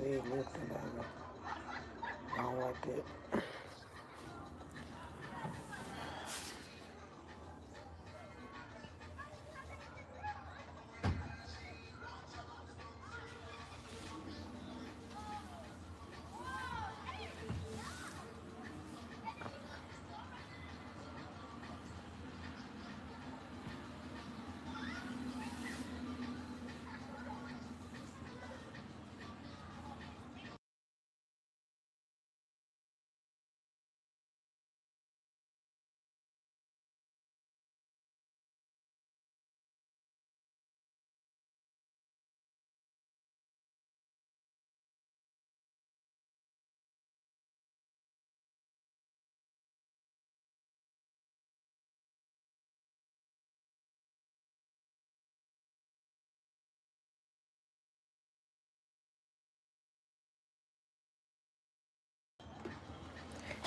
They lifting, baby. I don't like that.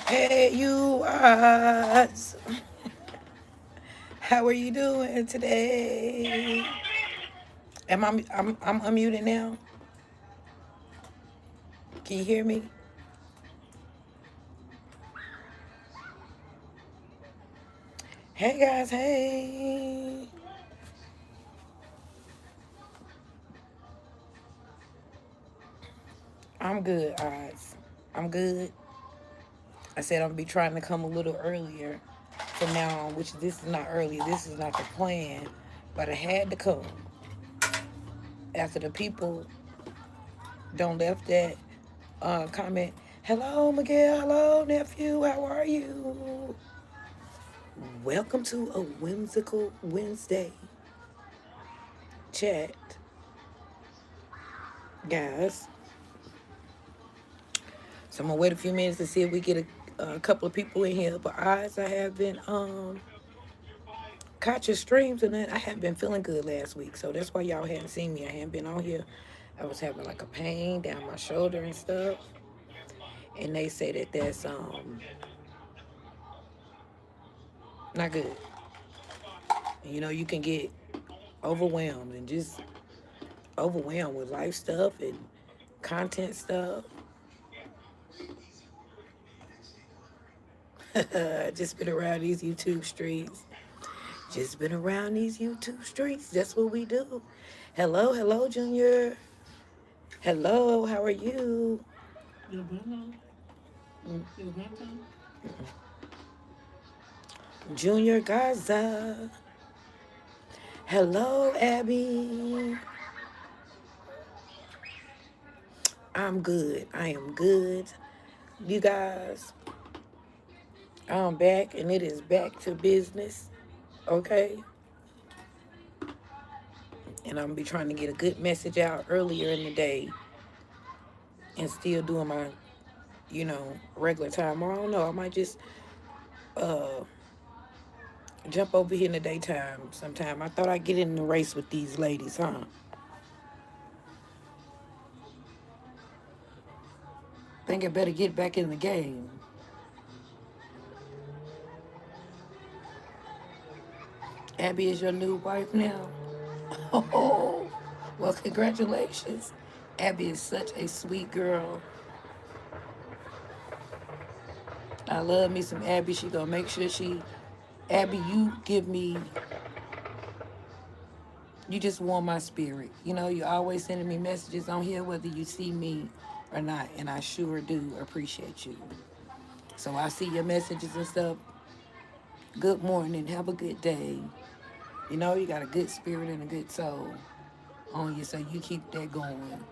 Hey, you guys. How are you doing today? I'm unmuted now. Can you hear me? Hey guys, hey. I'm good, guys. I'm good. I said I'm gonna be trying to come a little earlier from now on, which this is not early. This is not the plan, but I had to come after the people don't left that comment. Hello, Miguel. Hello, nephew. How are you? Welcome to a whimsical Wednesday chat, guys. So I'm gonna wait a few minutes to see if we get a couple of people in here. But eyes, I have been caught your streams and then I haven't been feeling good last week, so that's why y'all hadn't seen me. I hadn't been on here. I was having like a pain down my shoulder and stuff, and they say that that's not good. And, you know, you can get overwhelmed and just overwhelmed with life stuff and content stuff. Just been around these YouTube streets. Just been around these YouTube streets. That's what we do. Hello, hello, Junior. Hello, how are you? Mm. Junior Garza. Hello, Abby. I'm good. I am good. You guys, I'm back and it is back to business. Okay? And I'm gonna be trying to get a good message out earlier in the day and still doing my, regular time. Or I don't know, I might just uh jump over here in the daytime sometime. I thought I'd get in the race with these ladies, huh? Think I better get back in the game. Abby is your new wife now? Oh, well, congratulations. Abby is such a sweet girl. I love me some Abby. She gonna make sure Abby, you just warm my spirit. You know, you always sending me messages on here, whether you see me or not, and I sure do appreciate you. So I see your messages and stuff. Good morning. Have a good day. You know, you got a good spirit and a good soul on you, so you keep that going.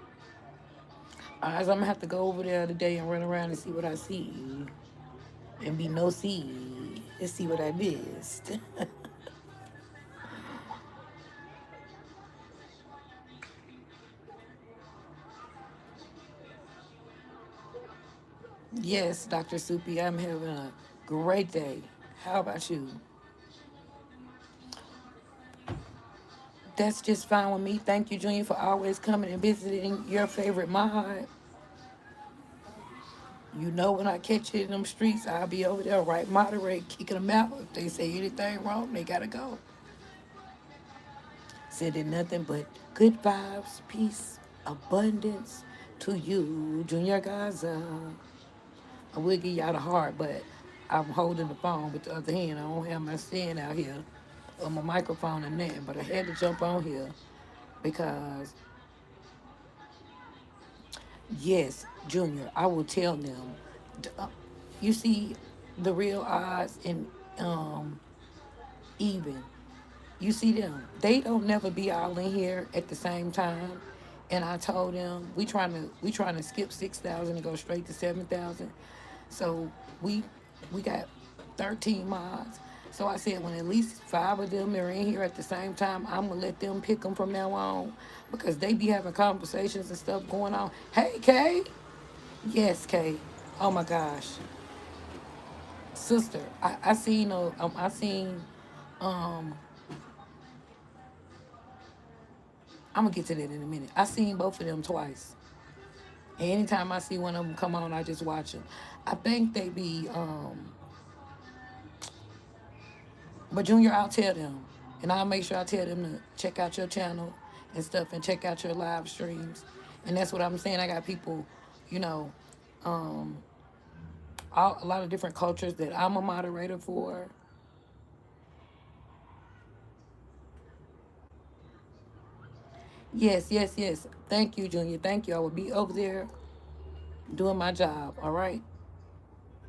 Alright, so I'm gonna have to go over there today and run around and see what I see. And be no see. Let's see what I missed. Yes, Dr. Soupy, I'm having a great day. How about you? That's just fine with me. Thank you, Junior, for always coming and visiting your favorite mod. You know, when I catch you in them streets, I'll be over there right moderate, kicking them out. If they say anything wrong, they gotta go. Sending nothing but good vibes, peace, abundance To you, Junior Gaza. I will give y'all the heart, but I'm holding the phone with the other hand. I don't have my stand out here on my microphone and that, but I had to jump on here because, yes, Junior, I will tell them. You see, the real odds and even. You see them. They don't never be all in here at the same time. And I told them we trying to skip 6,000 and go straight to 7,000. So we we got 13 mods. So I said when at least 5 of them are in here at the same time, I'm gonna let them pick them from now on because they be having conversations and stuff going on. Hey Kay, yes Kay. Oh my gosh, sister, I seen I seen um I'm gonna get to that in a minute. I seen both of them twice. And anytime I see one of them come on, I just watch them. I think they be, but Junior, I'll tell them, and I'll make sure I tell them to check out your channel and stuff, and check out your live streams. And that's what I'm saying. I got people, you know, a lot of different cultures that I'm a moderator for. Yes, yes, yes. Thank you, Junior. Thank you. I will be over there doing my job. All right.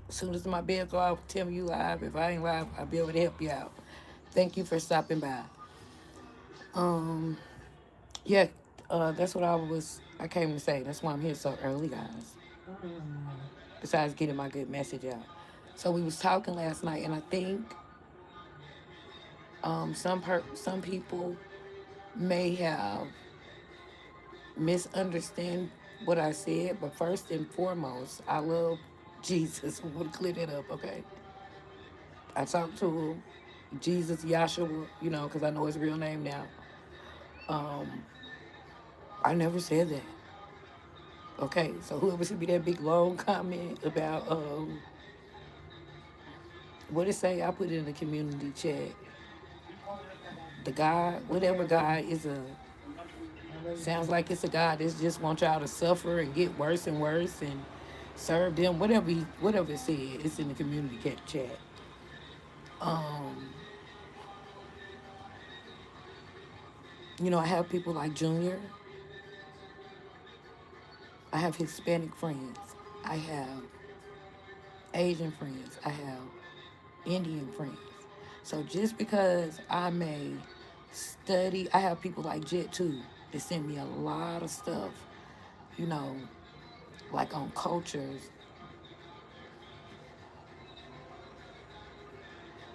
As soon as my bell go off, tell me you live. If I ain't live, I'll be able to help you out. Thank you for stopping by. Um, yeah, that's what I came to say. That's why I'm here so early, guys. Besides getting my good message out. So we was talking last night, and I think some people may have misunderstand what I said, but first and foremost, I love Jesus. I want to clear that up, okay? I talked to him, Jesus, Yahshua, because I know his real name now. Um, I never said that. Okay, so whoever should be that big long comment about what it say, I put it in the community chat. The God, whatever God is sounds like it's a God that just wants y'all to suffer and get worse and worse and serve them. Whatever it said, it's in the community chat. Um, I have people like Junior. I have Hispanic friends. I have Asian friends. I have Indian friends. So just because I may study, I have people like Jet too that send me a lot of stuff, you know, like on cultures.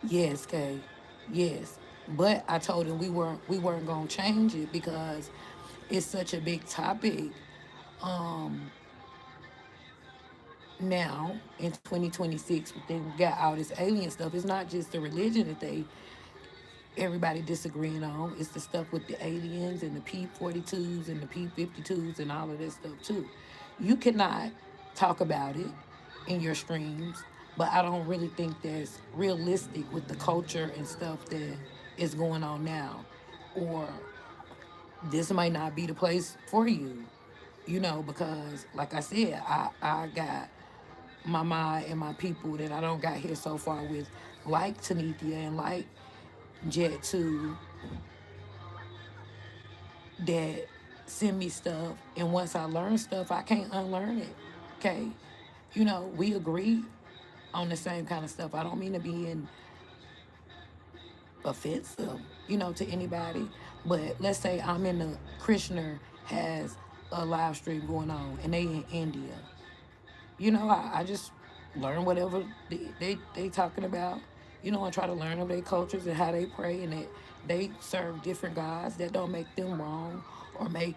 Yes, Kay. Yes. But I told him we weren't gonna change it because it's such a big topic now in 2026. They got all this alien stuff. It's not just the religion that everybody disagreeing on. It's the stuff with the aliens and the P-42s and the P-52s and all of that stuff too. You cannot talk about it in your streams, but I don't really think that's realistic with the culture and stuff that is going on now. Or this might not be the place for you, because like I said, I got my mind and my people that I don't got here so far with, like Tanithia and like Jet too, that send me stuff, and once I learn stuff, I can't unlearn it. Okay, we agree on the same kind of stuff. I don't mean to be offensive, to anybody, but let's say I'm in the Krishner has a live stream going on, and they in India. I just learn whatever they talking about. I try to learn of their cultures and how they pray, and that they serve different gods. That don't make them wrong or make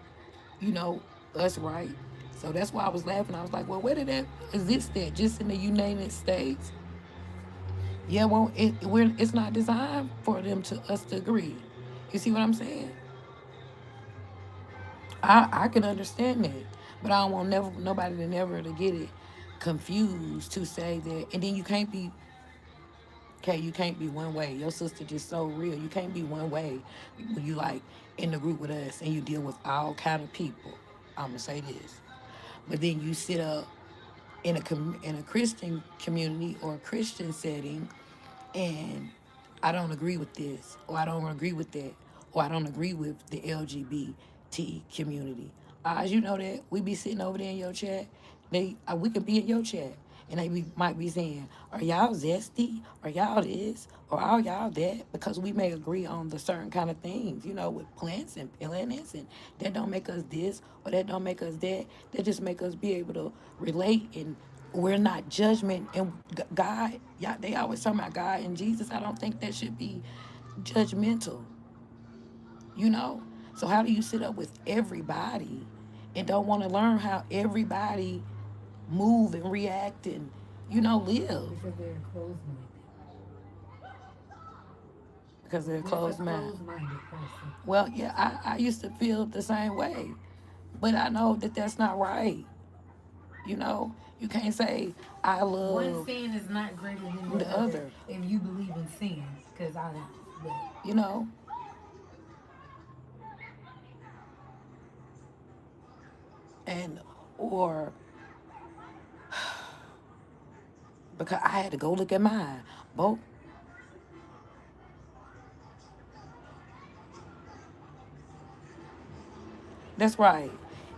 you know us right. So that's why I was laughing. I was like, well, where did that exist at? Just in the United States? Yeah, well, it's not designed for us to agree. You see what I'm saying? I can understand that, but I don't want nobody to never to get it confused to say that. And then you can't be, okay, you can't be one way. Your sister just so real. You can't be one way when you like in the group with us and you deal with all kind of people. I'm gonna say this. But then you sit up in a Christian community or a Christian setting, and I don't agree with this, or I don't agree with that, or I don't agree with the LGBT community. As you know that we be sitting over there in your chat, we can be in your chat, and might be saying, "Are y'all zesty? Are y'all this? Or are y'all that?" Because we may agree on the certain kind of things, with plants and planets, and that don't make us this or that don't make us that. That just make us be able to relate, and we're not judgment. And God, yeah, they always talk about God and Jesus. I don't think that should be judgmental, you know. So how do you sit up with everybody and don't want to learn how everybody move and react and live? Because they're closed minded. Because they're That's a closed mind. closed minded person. Well, yeah, I used to feel the same way, but I know that that's not right. You can't say I One love sin is not greater than the the other other. if you believe in sin. Because I don't. But You know, and or because I had to go look at mine. Both. That's right.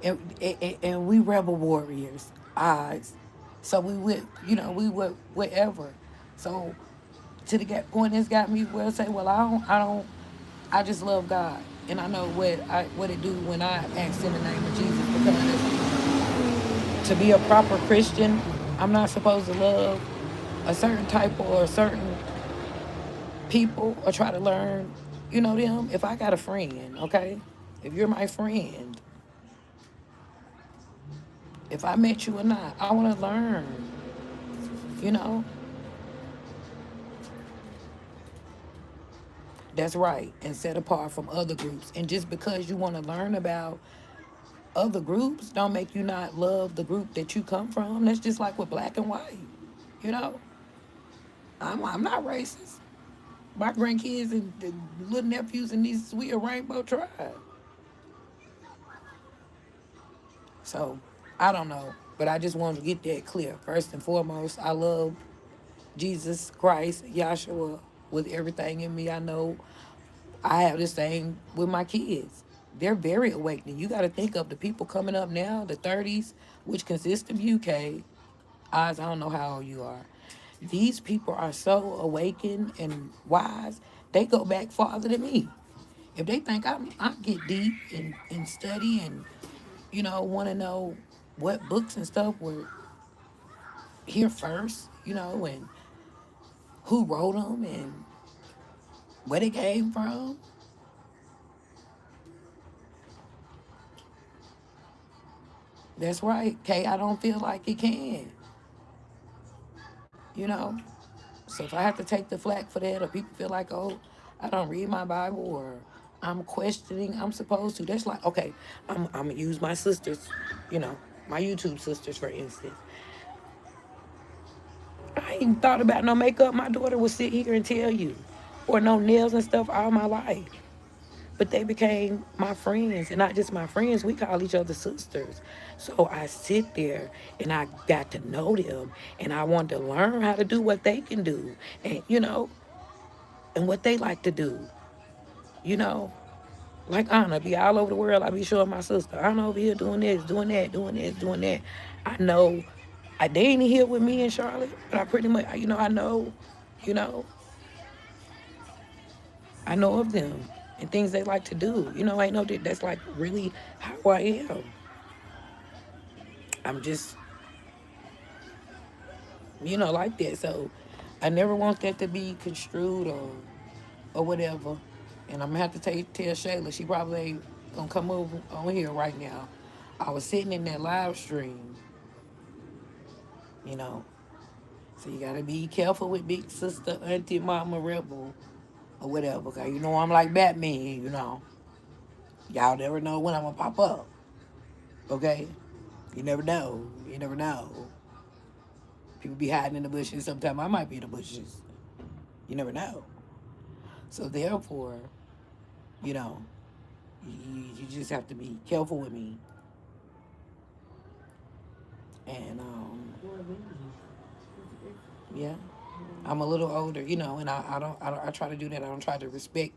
And we rebel warriors, odds. So we would whatever. So to the point that's got me where I say, well, I just love God. And I know what it do when I ask in the name of Jesus, because to be a proper Christian, I'm not supposed to love a certain type or a certain people or try to learn, them. If I got a friend, okay? If you're my friend, if I met you or not, I want to learn, you know? That's right. And set apart from other groups. And just because you want to learn about other groups don't make you not love the group that you come from. That's just like with black and white. You know, I'm not racist. My grandkids and the little nephews and nieces, we a rainbow tribe. So I don't know. But I just wanted to get that clear. First and foremost, I love Jesus Christ, Yahshua, with everything in me. I know I have this thing with my kids. They're very awakening. You got to think of the people coming up now, the 30s, which consist of UK. Oz, I don't know how old you are. These people are so awakened and wise. They go back farther than me. If they think I get deep and study and want to know what books and stuff were here first, and who wrote them and where they came from. That's right, Kay. I don't feel like it can, you know. So if I have to take the flack for that, or people feel like, oh, I don't read my Bible, or I'm questioning, I'm supposed to. That's like, okay, I'm gonna use my sisters, my YouTube sisters, for instance. I ain't even thought about no makeup. My daughter would sit here and tell you, or no nails and stuff all my life. But they became my friends, and not just my friends. We call each other sisters. So I sit there and I got to know them, and I want to learn how to do what they can do, and and what they like to do. You know, like Anna be all over the world. I be showing my sister, Anna over here doing this, doing that, doing this, doing that. I know, they ain't here with me in Charlotte, but I pretty much, I know, you know, I know of them and things they like to do. I know that's like really how I am. I'm just, like that. So I never want that to be construed or whatever. And I'm gonna have to tell Shayla, she probably ain't gonna come over on here right now. I was sitting in that live stream, you know. So you gotta be careful with big sister, auntie, mama, rebel, or whatever. Cause I'm like Batman. Y'all never know when I'm gonna pop up. Okay? You never know. You never know. People be hiding in the bushes. Sometimes I might be in the bushes. You never know. So therefore, you know, you just have to be careful with me. And Or leave. yeah, I'm a little older, and I try to do that. I don't try to respect,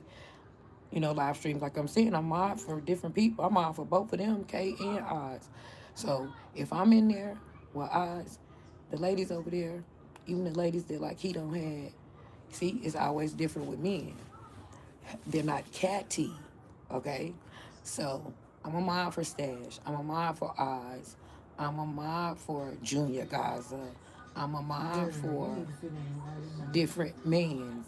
live streams. Like I'm saying, I'm mod for different people. I'm mod for both of them, K and Oz. So if I'm in there with Oz, the ladies over there, even the ladies that like he don't have, see, it's always different with men. They're not catty, okay? So I'm a mod for Stash. I'm a mod for Oz. I'm a mod for Junior Gaza. I'm a mod Girl, you for need to sit down and argue now. different men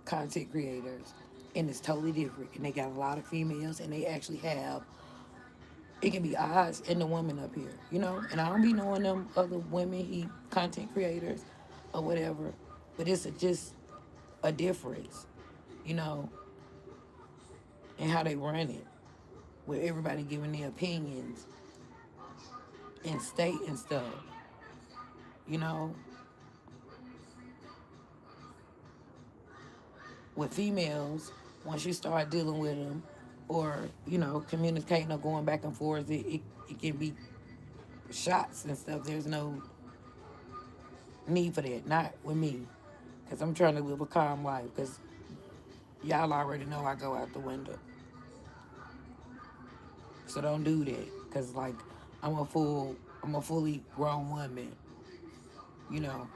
content creators. And it's totally different. And they got a lot of females and they actually have, it can be Oz and the woman up here. And I don't be knowing them other women, content creators or whatever. But it's just a difference, you know, and how they run it, with everybody giving their opinions and state and stuff. You know, with females, once you start dealing with them, or communicating or going back and forth, it can be shots and stuff. There's no need for that. Not with me, because I'm trying to live a calm life. Because y'all already know I go out the window, so don't do that. Because like I'm a fully grown woman. You know,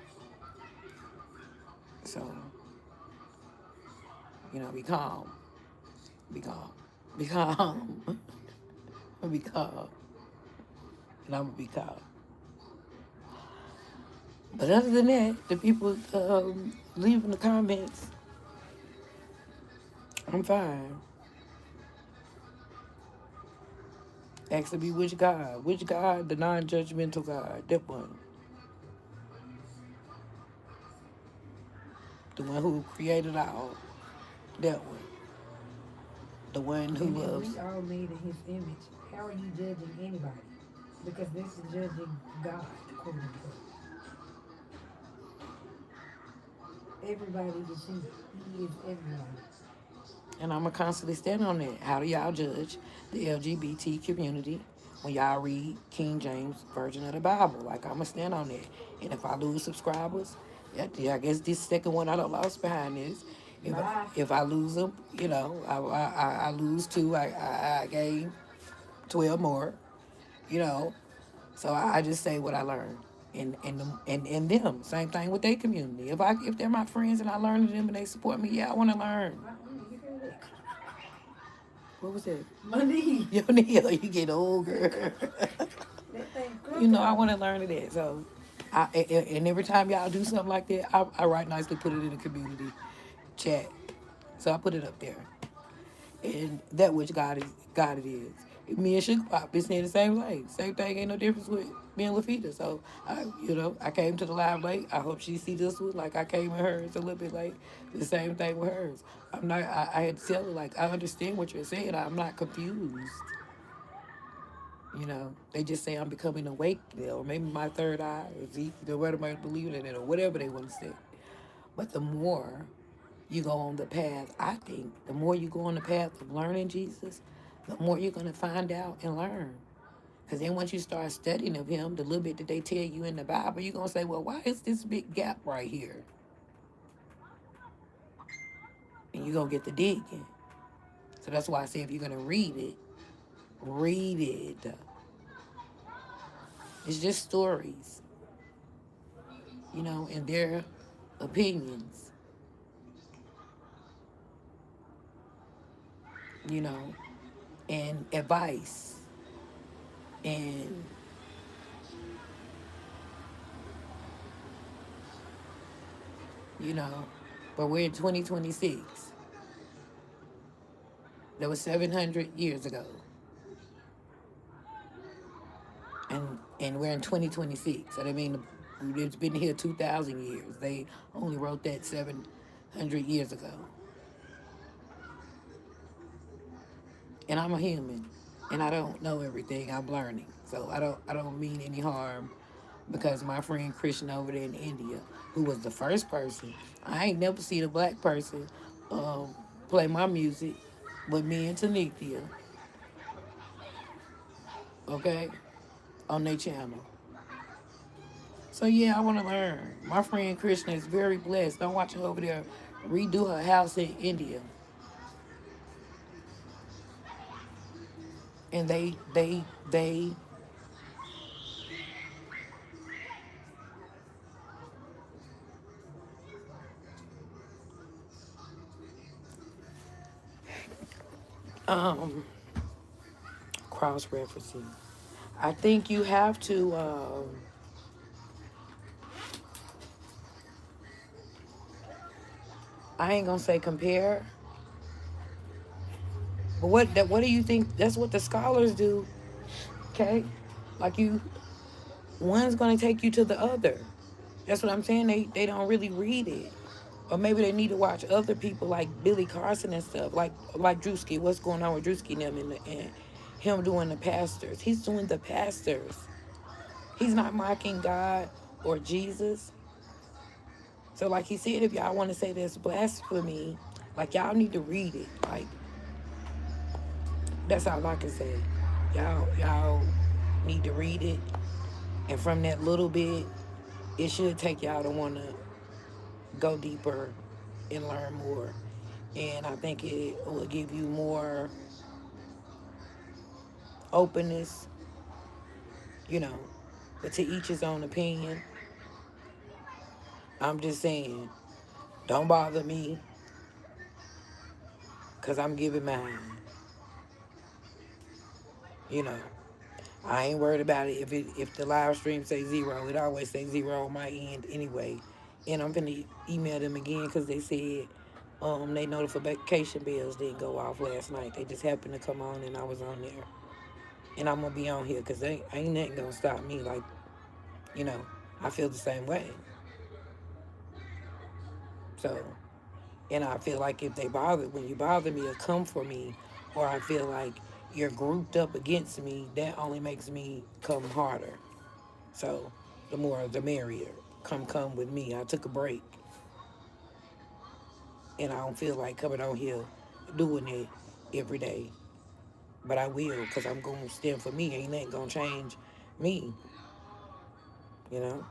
so be calm, be calm, be calm, be calm, and I'm gonna be calm. But other than that, the people leave in the comments, I'm fine. Asking me which God, the non-judgmental God, that one, the one who created all, that one, the one who And if loves. we all made in his image, how are you judging anybody? Because this is judging God, quote unquote. Everybody is he. He is everybody. And I'm going to constantly stand on that. How do y'all judge the LGBT community when y'all read King James Version of the Bible? Like, I'm going to stand on that. And if I lose subscribers, yeah, I guess this second one I done lost behind this. Bye. If I lose them, I lose two. I gain 12 more, you know. So I just say what I learned. And them, same thing with their community. If they're my friends and I learn to them and they support me, yeah, I want to learn. You hear that? What was that? My knee. Your nigga, you get old, girl. That thing I want to learn that. So, and every time y'all do something like that, I write nicely, put it in the community chat. So I put it up there. And that which God it is. Me and Sugar Pop been saying the same thing. Same thing, ain't no difference with me and Lafita. So I came to the live late. I hope she see this one like I came in hers a little bit late. The same thing with hers. I'm not. I had to tell her like I understand what you're saying. I'm not confused. They just say I'm becoming awake, or maybe my third eye, or see, whether I believe in it or whatever they want to say. But the more you go on the path, I think, the more you go on the path of learning Jesus, the more you're going to find out and learn. Because then once you start studying of him, the little bit that they tell you in the Bible, you're going to say, well, why is this big gap right here? And you're going to get the digging. So that's why I say if you're going to read it, read it. It's just stories, and their opinions, and advice. And but we're in 2026. That was 700 years ago. And we're in 2026. So I mean, it's been here 2,000 years. They only wrote that 700 years ago. And I'm a human, and I don't know everything. I'm learning, so I don't mean any harm, because my friend Christian over there in India, who was the first person, I ain't never seen a black person play my music, but me and Tanithia. Okay, on their channel. So yeah, I want to learn. My friend Krishna is very blessed. I'm watching her over there redo her house in India, and they um cross referencing. I think you have to. I ain't gonna say compare, but what do you think? That's what the scholars do. Okay, like you, one's gonna take you to the other. That's what I'm saying. They don't really read it, or maybe they need to watch other people like Billy Carson and stuff, like Drewski. What's going on with Drewski and them and him doing the pastors? He's doing the pastors. He's not mocking God or Jesus. So like he said, if y'all want to say there's blasphemy, like y'all need to read it. Like that's all I can say. Y'all need to read it, and from that little bit, it should take y'all to want to go deeper and learn more. And I think it will give you more openness, you know. But to each his own opinion. I'm just saying, don't bother me, cause I'm giving mine. You know, I ain't worried about it. If the live stream say 0, it always say 0 on my end anyway. And I'm gonna email them again because they said they notification bells didn't go off last night. They just happened to come on and I was on there. And I'm gonna be on here because ain't nothing gonna stop me. Like, you know, I feel the same way. So, and I feel like if when you bother me or come for me, or I feel like you're grouped up against me, that only makes me come harder. So, the more the merrier. Come with me. I took a break, and I don't feel like coming on here doing it every day. But I will, because I'm going to stand for me. Ain't nothing going to change me, you know?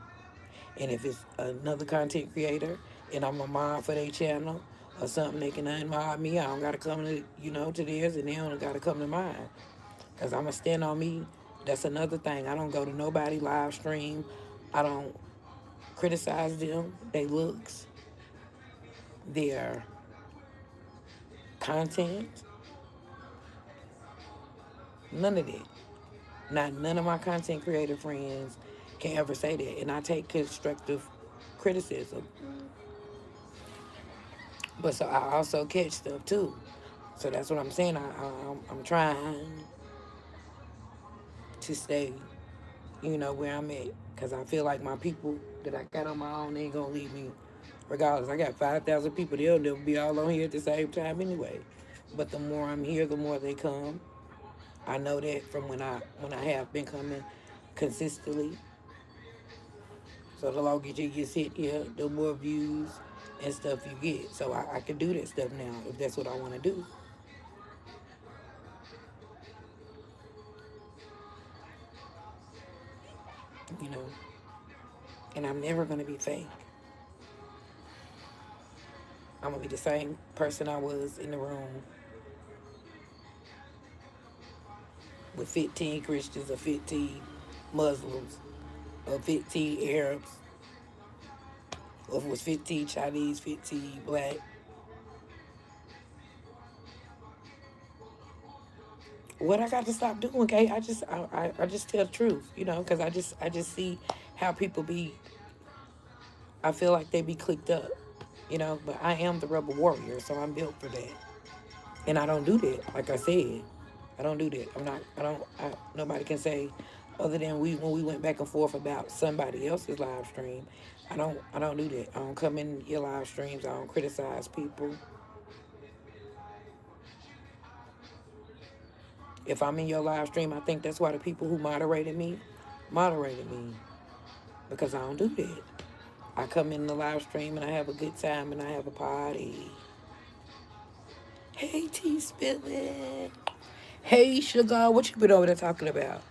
And if it's another content creator and I'm a mod for their channel or something, they can unmod me. I don't got to come to, to theirs, and they don't got to come to mine. Because I'm going to stand on me. That's another thing. I don't go to nobody live stream. I don't criticize them, their looks, their content, none of that. Not none of my content creator friends can ever say that. And I take constructive criticism. But so I also catch stuff too. So that's what I'm saying. I'm trying to stay, where I'm at. Because I feel like my people that I got on my own ain't going to leave me regardless. I got 5,000 people. They'll never be all on here at the same time anyway. But the more I'm here, the more they come. I know that from when I have been coming consistently. So the longer you get sit here, the more views and stuff you get. So I can do that stuff now if that's what I want to do. You know, and I'm never going to be fake. I'm going to be the same person I was in the room with 15 Christians or 15 Muslims or 15 Arabs, or if it was 15 Chinese, 15 black. What I got to stop doing, okay? I just tell the truth, because I just see how people be. I feel like they be clicked up, But I am the rebel warrior, so I'm built for that, and I don't do that. Like I said, I don't do that. I'm not. I don't. Nobody can say, other than when we went back and forth about somebody else's live stream. I don't. I don't do that. I don't come in your live streams. I don't criticize people. If I'm in your live stream, I think that's why the people who moderated me, because I don't do that. I come in the live stream and I have a good time and I have a party. Hey, T Spilling. Hey, Sugar, what you been over there talking about?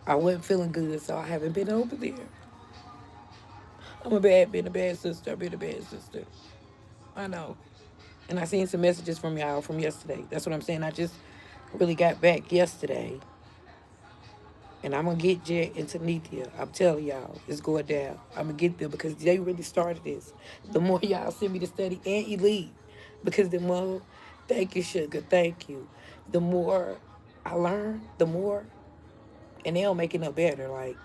I wasn't feeling good, so I haven't been over there. Been a bad sister. I've been a bad sister. I know. And I seen some messages from y'all from yesterday. That's what I'm saying. I just really got back yesterday. And I'm going to get Jet and Tanithia. I'm telling y'all, it's going down. I'm going to get them because they really started this. The more y'all send me to study and Elite, because the more, thank you, Sugar, thank you. The more I learn, the more, and they don't make it no better. Like,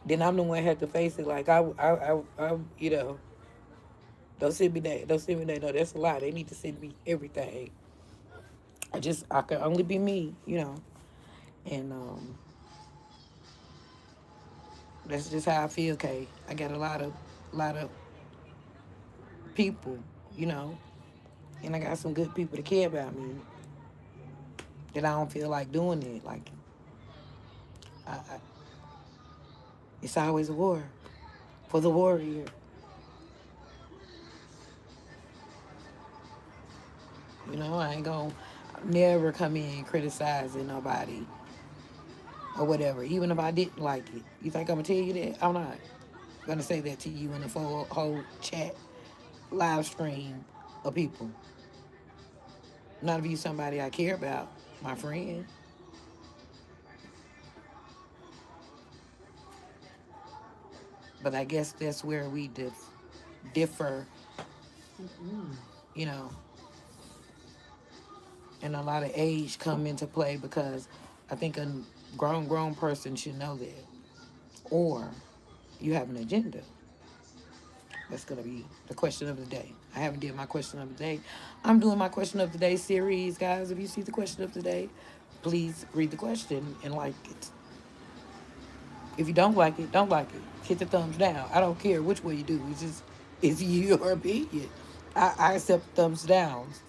then I'm the one who had to face it. Like, you know, don't send me that. Don't send me that. No, that's a lie. They need to send me everything. I can only be me, you know. And that's just how I feel, Kay. I got a lot of people, you know, and I got some good people that care about me. That I don't feel like doing it. Like, it's always a war for the warrior. You know, I ain't gonna never come in criticizing nobody or whatever, even if I didn't like it. You think I'm gonna tell you that? I'm not gonna say that to you in the full whole chat live stream of people. Not if you somebody I care about, my friend. But I guess that's where we differ, you know, and a lot of age come into play because I think a grown person should know that. Or you have an agenda. That's gonna be the question of the day. I haven't did my question of the day. I'm doing my question of the day series, guys. If you see the question of the day, please read the question and like it. If you don't like it, don't like it. Hit the thumbs down. I don't care which way you do. It's your opinion. I accept thumbs downs.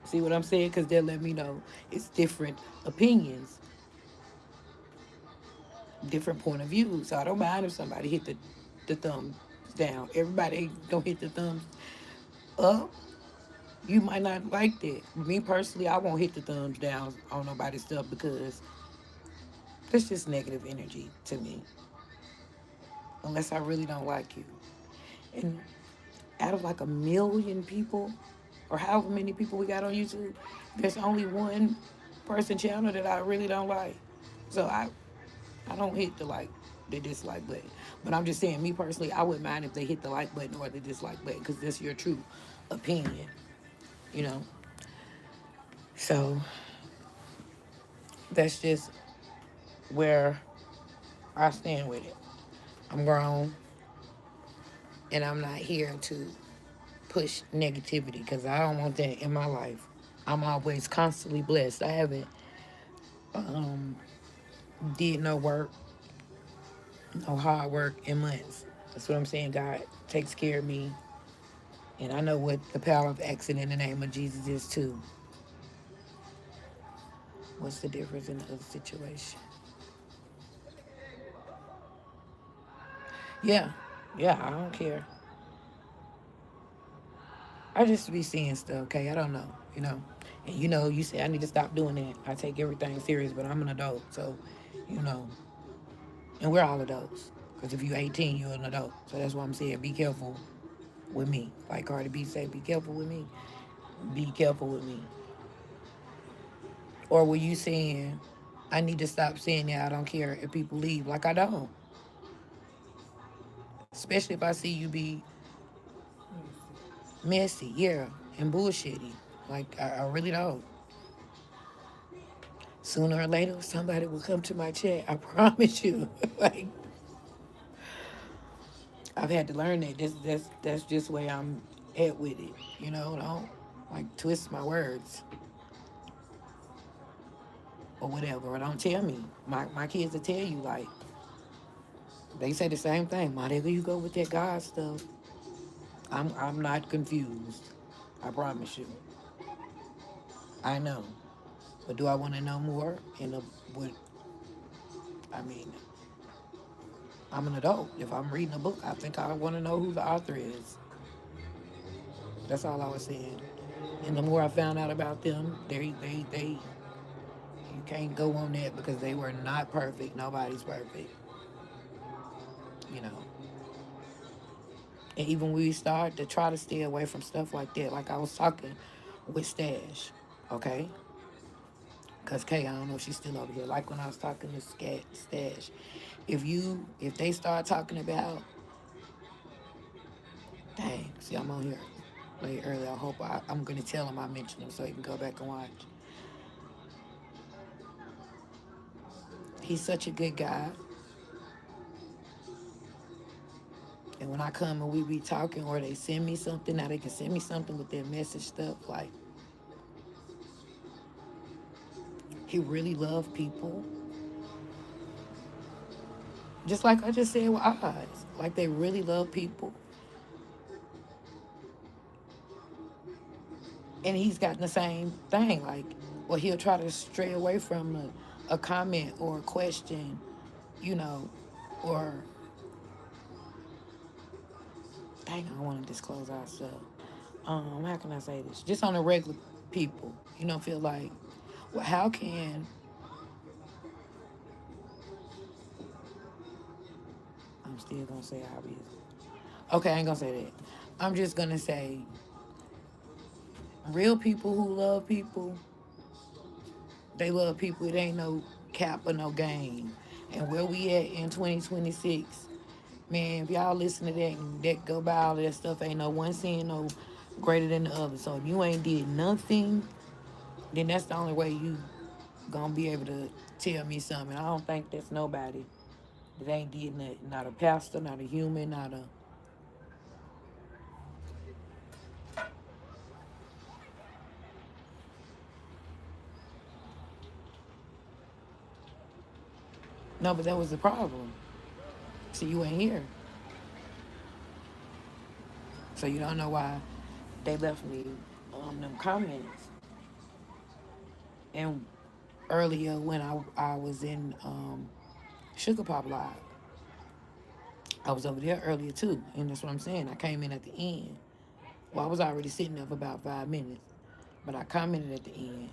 See what I'm saying? Because they'll let me know it's different opinions, different point of view. So I don't mind if somebody hit the thumbs down. Everybody don't hit the thumbs up. You might not like that. Me personally, I won't hit the thumbs down on nobody's stuff because it's just negative energy to me. Unless I really don't like you. And out of like a million people, or however many people we got on YouTube, there's only one person channel that I really don't like. So I don't hit the dislike button. But I'm just saying, me personally, I wouldn't mind if they hit the like button or the dislike button because that's your true opinion, you know. So that's just where I stand with it. I'm grown, and I'm not here to push negativity because I don't want that in my life. I'm always constantly blessed. I haven't um, did no work, no hard work in months. That's what I'm saying. God takes care of me, and I know what the power of action in the name of Jesus is too. What's the difference in the other situation? Yeah, yeah, I don't care. I just be seeing stuff, okay? I don't know, you know. And you know, you say I need to stop doing that. I take everything serious, but I'm an adult, so you know, and we're all adults. Because if you're 18, you're an adult. So that's why I'm saying be careful with me. Like Cardi B say, be careful with me. Be careful with me. Or were you saying, I need to stop saying that I don't care if people leave? Like I don't. Especially if I see you be messy, yeah, and bullshitty. Like I really don't. Sooner or later, somebody will come to my chat. I promise you. Like I've had to learn that. That's just where I'm at with it. You know, don't like twist my words or whatever. Or don't tell me. My kids will tell you like they say the same thing. Whatever you go with that God stuff, I'm not confused. I promise you. I know. But do I want to know more? What I mean, I'm an adult. If I'm reading a book, I think I want to know who the author is. That's all I was saying. And the more I found out about them, they You can't go on that because they were not perfect. Nobody's perfect, you know. And even when we start to try to stay away from stuff like that, like I was talking with Stash, okay? Because Kay, I don't know if she's still over here. Like when I was talking to Stash, if they start talking about, dang, see, I'm on here late early. I'm going to tell him I mentioned him so he can go back and watch. He's such a good guy. And when I come and we be talking or they send me something, now they can send me something with their message stuff. Like, he really loved people. Just like I just said with Oz. Like, they really love people. And he's gotten the same thing. Like, or he'll try to stray away from a comment or a question, you know, or, dang, I want to disclose our stuff. How can I say this? Just on the regular people, feel like, well, how can, I'm still going to say obvious. Okay, I ain't going to say that. I'm just going to say, real people who love people, they love people. It ain't no cap or no game. And where we at in 2026, man, if y'all listen to that and that go by all of that stuff, ain't no one sin no greater than the other. So if you ain't did nothing, then that's the only way you gonna be able to tell me something. I don't think there's nobody that ain't did nothing. Not a pastor, not a human, not a... No, but that was the problem. See, you ain't here. So you don't know why they left me them comments. And earlier when I was in Sugar Pop Live, I was over there earlier too. And that's what I'm saying. I came in at the end. Well, I was already sitting there for about 5 minutes. But I commented at the end.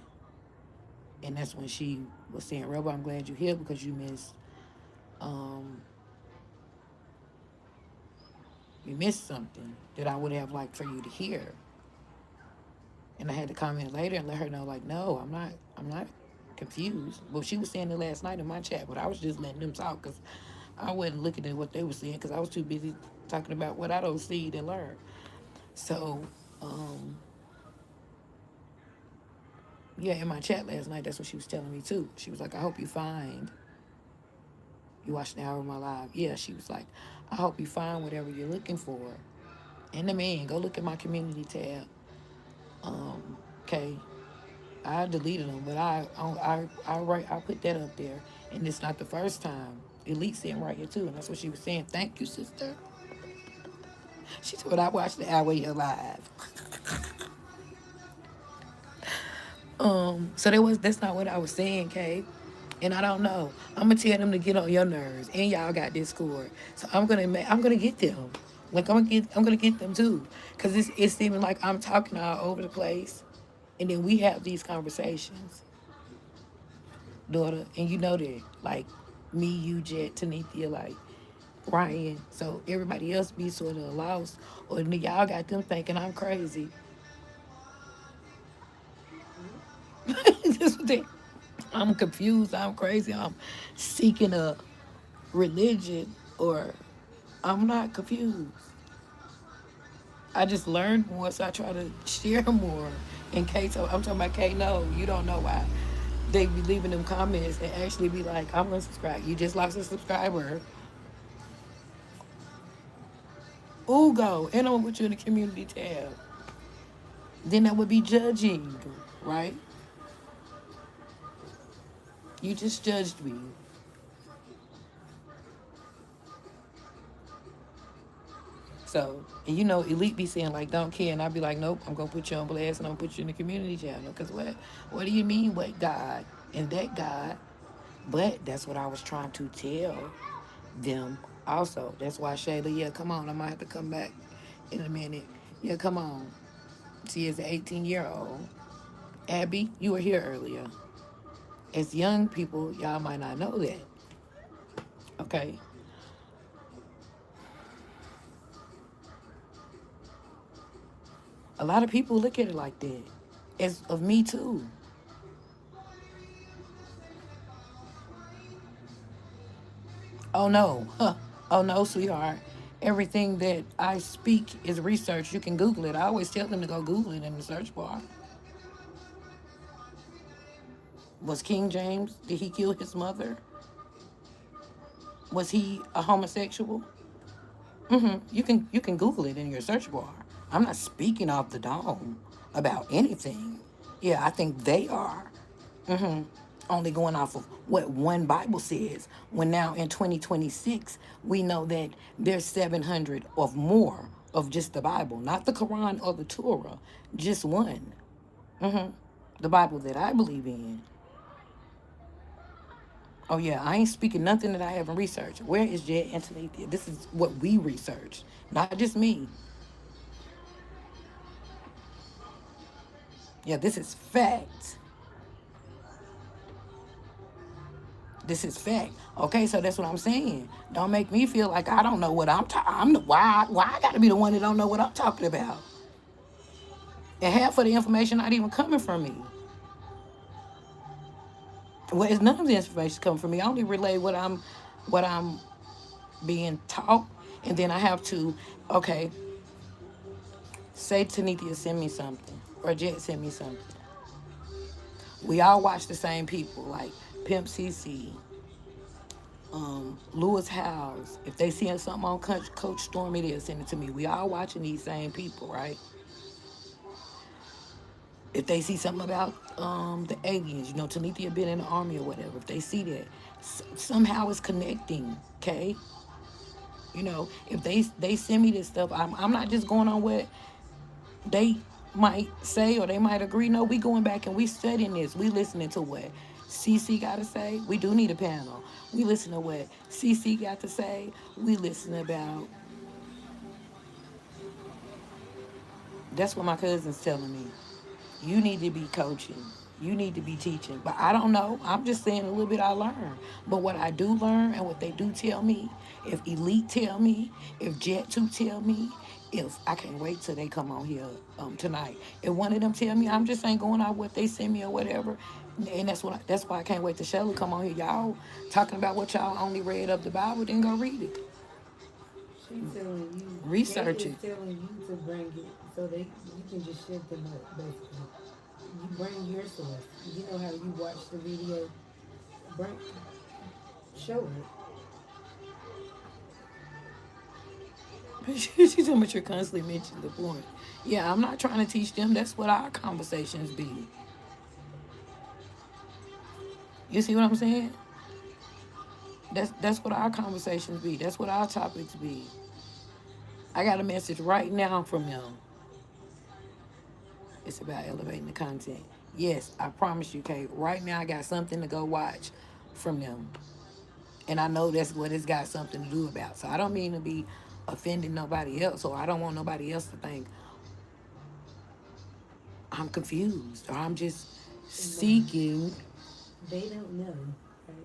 And that's when she was saying, Rebel, I'm glad you're here because you missed something that I would have liked for you to hear. And I had to comment later and let her know, like, no, I'm not confused. Well, she was saying it last night in my chat, but I was just letting them talk because I wasn't looking at what they were saying because I was too busy talking about what I don't see and learn. So, yeah, in my chat last night, that's what she was telling me too. She was like, I hope you find, you watched an hour of my live. Yeah, she was like, I hope you find whatever you're looking for. And the man, go look at my community tab. Okay, I deleted them, but I put that up there, and it's not the first time. Elite sitting right here too, and that's what she was saying. Thank you, sister. She said, I watched the hour of your live. So that's not what I was saying, Kay. And I don't know. I'm gonna tell them to get on your nerves, and y'all got Discord. So I'm gonna get them. Like I'm gonna get them too, cause it's seeming like I'm talking all over the place, and then we have these conversations, daughter, and you know that, like me, you, Jet, Tanithia, like Ryan. So everybody else be sort of lost, or y'all got them thinking I'm crazy. This thing. I'm confused. I'm crazy. I'm seeking a religion, or I'm not confused. I just learned more, so I try to share more. And Kay, so I'm talking about Kay. No, you don't know why they be leaving them comments and actually be like, I'm unsubscribed. You just lost a subscriber. Ugo, and I'm gonna put you in the community tab. Then that would be judging, right? You just judged me. So, and Elite be saying like, don't care. And I'd be like, nope, I'm going to put you on blast and I'm going to put you in the community channel. Because what do you mean, what God? And that God. But that's what I was trying to tell them also. That's why Shayla, yeah, come on. I might have to come back in a minute. Yeah, come on. She is an 18-year-old. Abby, you were here earlier. As young people, y'all might not know that. Okay. A lot of people look at it like that. As of me too. Oh no. Huh. Oh no, sweetheart. Everything that I speak is research. You can Google it. I always tell them to go Google it in the search bar. Was King James, did he kill his mother? Was he a homosexual? You can Google it in your search bar. I'm not speaking off the dome about anything. Yeah, I think they are. Only going off of what one Bible says. When now in 2026, we know that there's 700 of more of just the Bible, not the Quran or the Torah, just one. The Bible that I believe in. Oh yeah, I ain't speaking nothing that I haven't researched. Where is Jed Anthony? This is what we researched, not just me. Yeah, this is fact. This is fact. Okay, so that's what I'm saying. Don't make me feel like I don't know what I'm the why I got to be the one that don't know what I'm talking about. And half of the information not even coming from me. Well, it's none of the information coming from me. I only relay what I'm being taught, and then I have to, okay, say Tanithia send me something, or Jet send me something. We all watch the same people, like Pimp CC, Lewis Howes. If they see something on Coach Stormy, they'll send it to me. We all watching these same people, right? If they see something about the aliens, Tanithia been in the army or whatever. If they see that, somehow it's connecting. Okay, if they send me this stuff, I'm not just going on what they might say or they might agree. No, we going back and we studying this. We listening to what CC got to say. We do need a panel. We listen to what CC got to say. We listen about. That's what my cousin's telling me. You need to be coaching. You need to be teaching. But I don't know. I'm just saying a little bit I learned. But what I do learn and what they do tell me, if Elite tell me, if Jet 2 tell me, if I can't wait till they come on here tonight. If one of them tell me, I'm just ain't going out what they send me or whatever. And that's why I can't wait to Shelley come on here. Y'all talking about what y'all only read of the Bible, then go read it. She's telling you, Research Jay is it. telling you to bring it so you can just shut them up, basically. You bring your source. You know how you watch the video, bring, show it. She's talking about you're constantly mentioning the point. Yeah, I'm not trying to teach them. That's what our conversations be. You see what I'm saying? That's what our conversations be. That's what our topics be. I got a message right now from them. It's about elevating the content. Yes, I promise you, Kate. Right now, I got something to go watch from them. And I know that's what it's got something to do about. So I don't mean to be offending nobody else, or I don't want nobody else to think I'm confused or I'm just No, seeking. they don't know, right?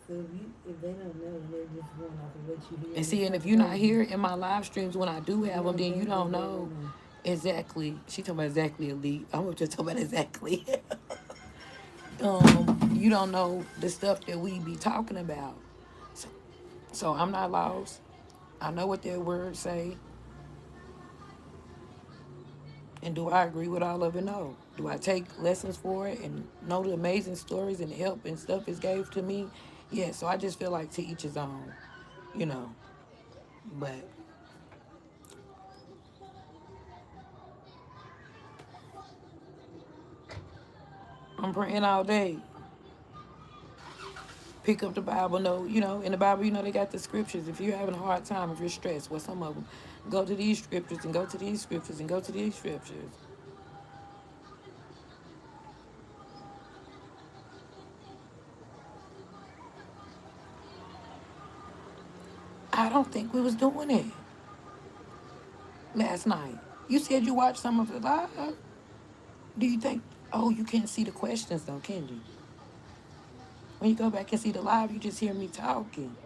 So if they don't know, they're just going off of what you hear. And And see, it's and like if you're I not told you, here in my live streams when I do you have them, don't then you think don't that they know don't know. exactly. She talking about exactly elite. I'm just talking about exactly. You don't know the stuff that we be talking about. So, so I'm not lost. I know what their words say. And do I agree with all of it? No. Do I take lessons for it and know the amazing stories and help and stuff is gave to me? Yeah, so I just feel like to each his own, you know. But I'm praying all day. Pick up the Bible, in the Bible, they got the scriptures. If you're having a hard time, if you're stressed, well, some of them, go to these scriptures and go to these scriptures and go to these scriptures. I don't think we was doing it last night. You said you watched some of it live. Do you think, oh, you can't see the questions though, can you? When you go back and see the live, you just hear me talking.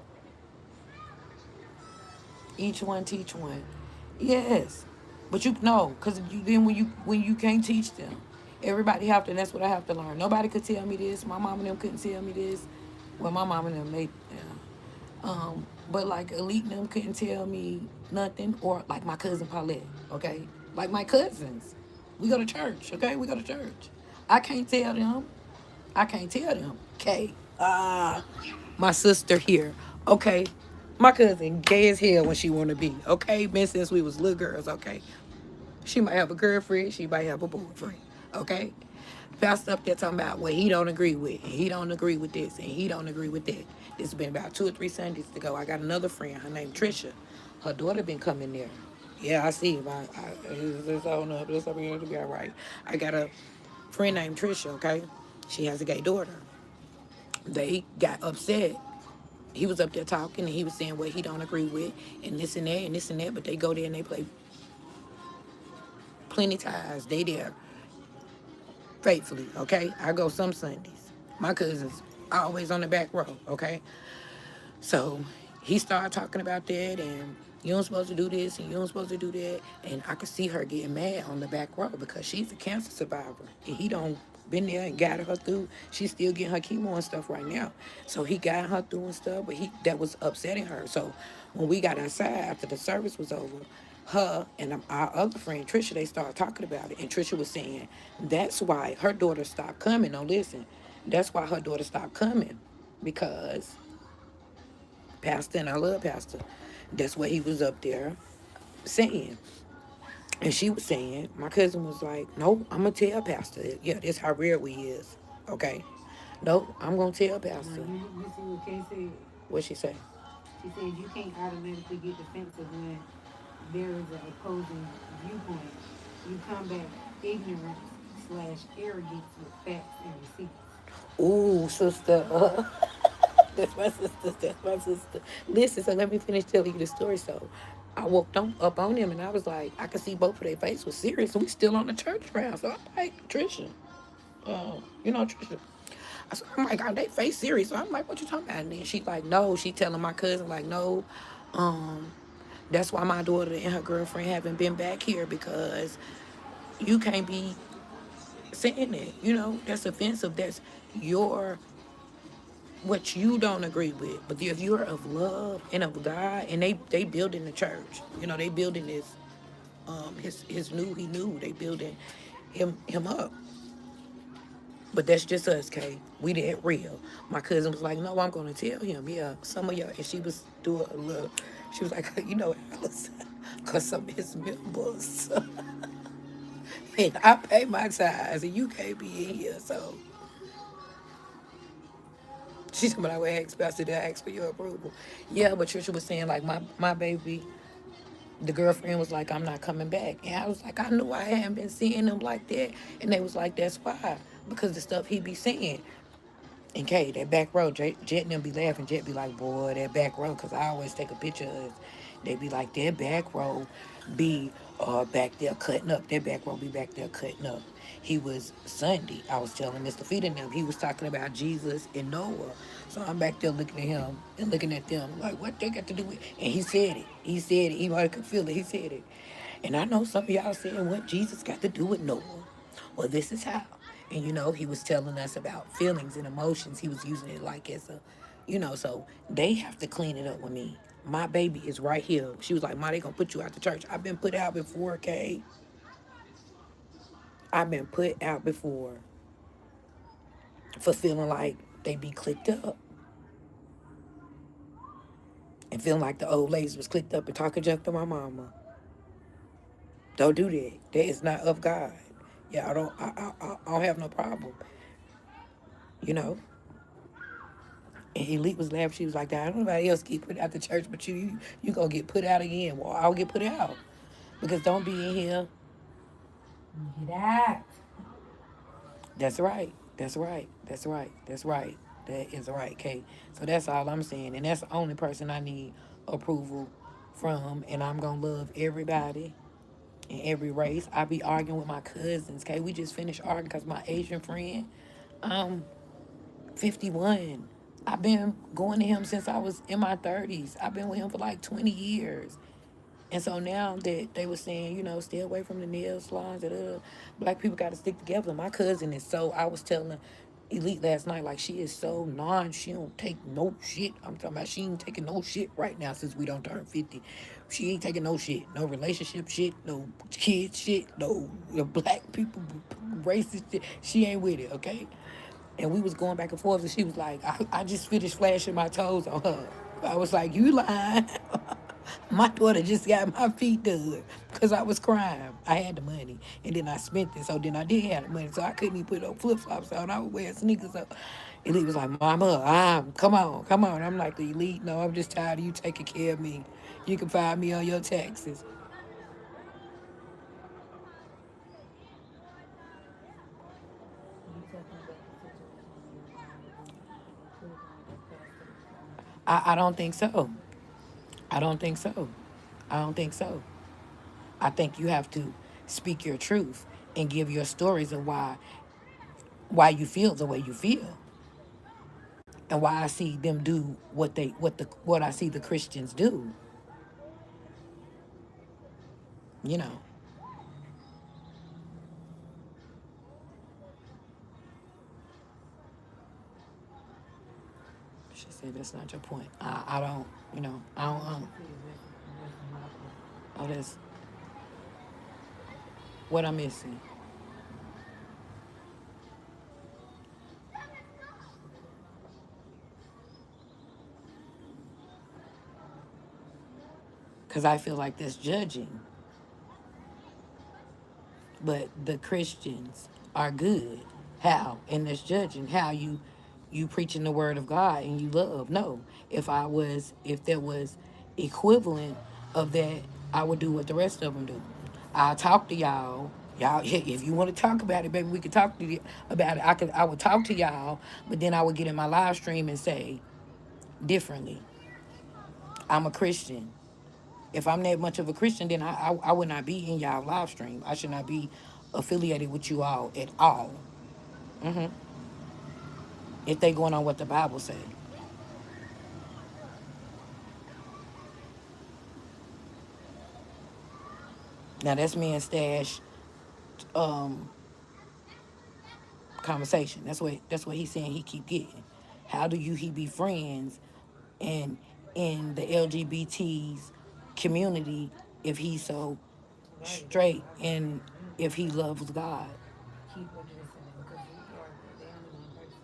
Each one teach one. Yes. But you know, because you then when you can't teach them, everybody have to, and that's what I have to learn. Nobody could tell me this. My mom and them couldn't tell me this. Well, my mom and them, they, yeah. But like Elite and them couldn't tell me nothing, or like my cousin Paulette, okay? Like my cousins. We go to church, okay? We go to church. I can't tell them. I can't tell them. Okay. My sister here. Okay. My cousin gay as hell when she wanna be. Okay. Been since we was little girls, okay. She might have a girlfriend, she might have a boyfriend. Okay. Pastor up there talking about what he don't agree with, and he don't agree with this, and he don't agree with that. This has been about 2 or 3 Sundays ago. I got another friend, her name Trisha. Her daughter been coming there. Yeah, I see him. It's on up. It's up here to be all right. I got a friend named Trisha. Okay, she has a gay daughter. They got upset. He was up there talking, and he was saying what he don't agree with, and this and that, and this and that. But they go there and they play plenty times. They there faithfully. Okay, I go some Sundays. My cousins always on the back row. Okay, so he started talking about that, and you don't supposed to do this, and you don't supposed to do that, and I could see her getting mad on the back row because she's a cancer survivor, and he don't been there and got her through. She's still getting her chemo and stuff right now, so he got her through and stuff, but he that was upsetting her. So when we got outside after the service was over, her and our other friend Trisha, they started talking about it, and Trisha was saying that's why her daughter stopped coming. No, listen, that's why her daughter stopped coming because Pastor, and I love Pastor. That's what he was up there saying. And she was saying, my cousin was like, no, I'm going to tell Pastor. Yeah, that's how rare we is. Okay. No, I'm going to tell Now Pastor. you see what Kay said? What she say? She said you can't automatically get defensive when there is an opposing viewpoint. You combat ignorance slash arrogance with facts and receipts. Ooh, sister. That's my sister. That's my sister. Listen, so let me finish telling you the story. So I woke up on him and I was like, I could see both of their faces was serious. And we still on the church ground. So I'm like, Trisha. Trisha. I'm like, are they face serious? So I'm like, what you talking about? And then she like, no. She telling my cousin like, no. That's why my daughter and her girlfriend haven't been back here because you can't be saying that. That's offensive. That's your what you don't agree with. But if you're of love and of God, and they building the church. They building his new he knew they building him up. But that's just us, Kay. We that real. My cousin was like, no, I'm gonna tell him. Yeah, some of y'all, and she was doing a little. She was like, Alice, cause some of his members, and I pay my tithes, and you can't be in here, so. She said, but I would ask Pastor to ask for your approval. Yeah, but Trisha was saying, like, my baby, the girlfriend was like, I'm not coming back. And I was like, I knew I hadn't been seeing him like that. And they was like, that's why. Because the stuff he be saying. And Kay, that back row, Jet and them be laughing. Jet be like, boy, that back row, because I always take a picture of it. They be like, that back row be back there cutting up. That back row be back there cutting up. He was Sunday. I was telling Mr. Feet and them, he was talking about Jesus and Noah. So I'm back there looking at him and looking at them like, what they got to do with. And he said it. He said it. He could feel it. He said it. And I know some of y'all saying what Jesus got to do with Noah. Well, this is how. And he was telling us about feelings and emotions. He was using it like as a, so they have to clean it up with me. My baby is right here. She was like, Ma, they gonna put you out the church. I've been put out before, okay? I've been put out before for feeling like they be clicked up. And feeling like the old ladies was clicked up and talking junk to my mama. Don't do that. That is not of God. Yeah, I don't have no problem. You know. And Elite was laughing. She was like, "That nobody else get put out the church, but you gonna get put out again." Well, I'll get put out because don't be in here. Get out. That's right. That's right. That's right. That's right. That is right, Kate. So that's all I'm saying, and that's the only person I need approval from. And I'm gonna love everybody in every race. I be arguing with my cousins. Okay, we just finished arguing because my Asian friend, 51. I've been going to him since I was in my 30s. I've been with him for like 20 years. And so now that they were saying, stay away from the nail salons, black people got to stick together. My cousin is so, I was telling Elite last night, like, she is so she don't take no shit. I'm talking about she ain't taking no shit right now since we don't turn 50. She ain't taking no shit. No relationship shit, no kid shit, no black people, racist shit. She ain't with it, okay? And we was going back and forth, and she was like, I just finished flashing my toes on her. I was like, you lying. My daughter just got my feet done because I was crying. I had the money, and then I spent it. So then I did have the money, so I couldn't even put no flip-flops on. I was wearing sneakers. So Elite was like, Mama, come on, come on. I'm like, Elite, no, I'm just tired of you taking care of me. You can find me on your taxes. You talking about the situation when children that passed away from I don't think so. I don't think so. I don't think so. I think you have to speak your truth and give your stories of why you feel the way you feel, and why I see them do what I see the Christians do. You know, she said that's not your point. I don't. I don't. what she said, that's my point. Oh, that's what I'm missing. Because I feel like that's judging, but the Christians are good. How? And that's judging how you preaching the word of God and you love. No, if there was equivalent of that, I would do what the rest of them do. I'll talk to y'all. Y'all, if you want to talk about it, baby, we could talk to you about it. I would talk to y'all, but then I would get in my live stream and say differently. I'm a Christian. If I'm that much of a Christian, then I would not be in y'all live stream. I should not be affiliated with you all at all. hmm If they going on what the Bible say. Now that's me and Stash um, conversation. That's what he's saying. He keep getting. How do he be friends and in the LGBT's community if he's so Right. straight and if he loves God? Keep addressing them because they only one person.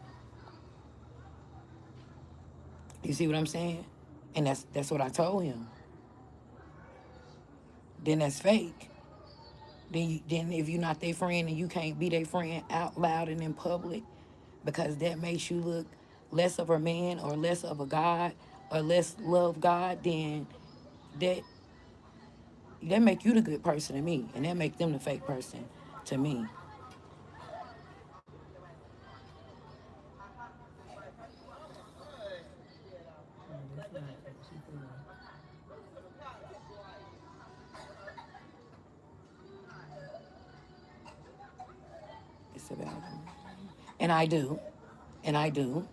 You see what I'm saying? And that's what I told him. Then that's fake. Then if you're not their friend and you can't be their friend out loud and in public, because that makes you look less of a man or less of a God or less love God, then that that make you the good person to me, and that make them the fake person to me. That's not what she said. It's about them. And I do, and I do,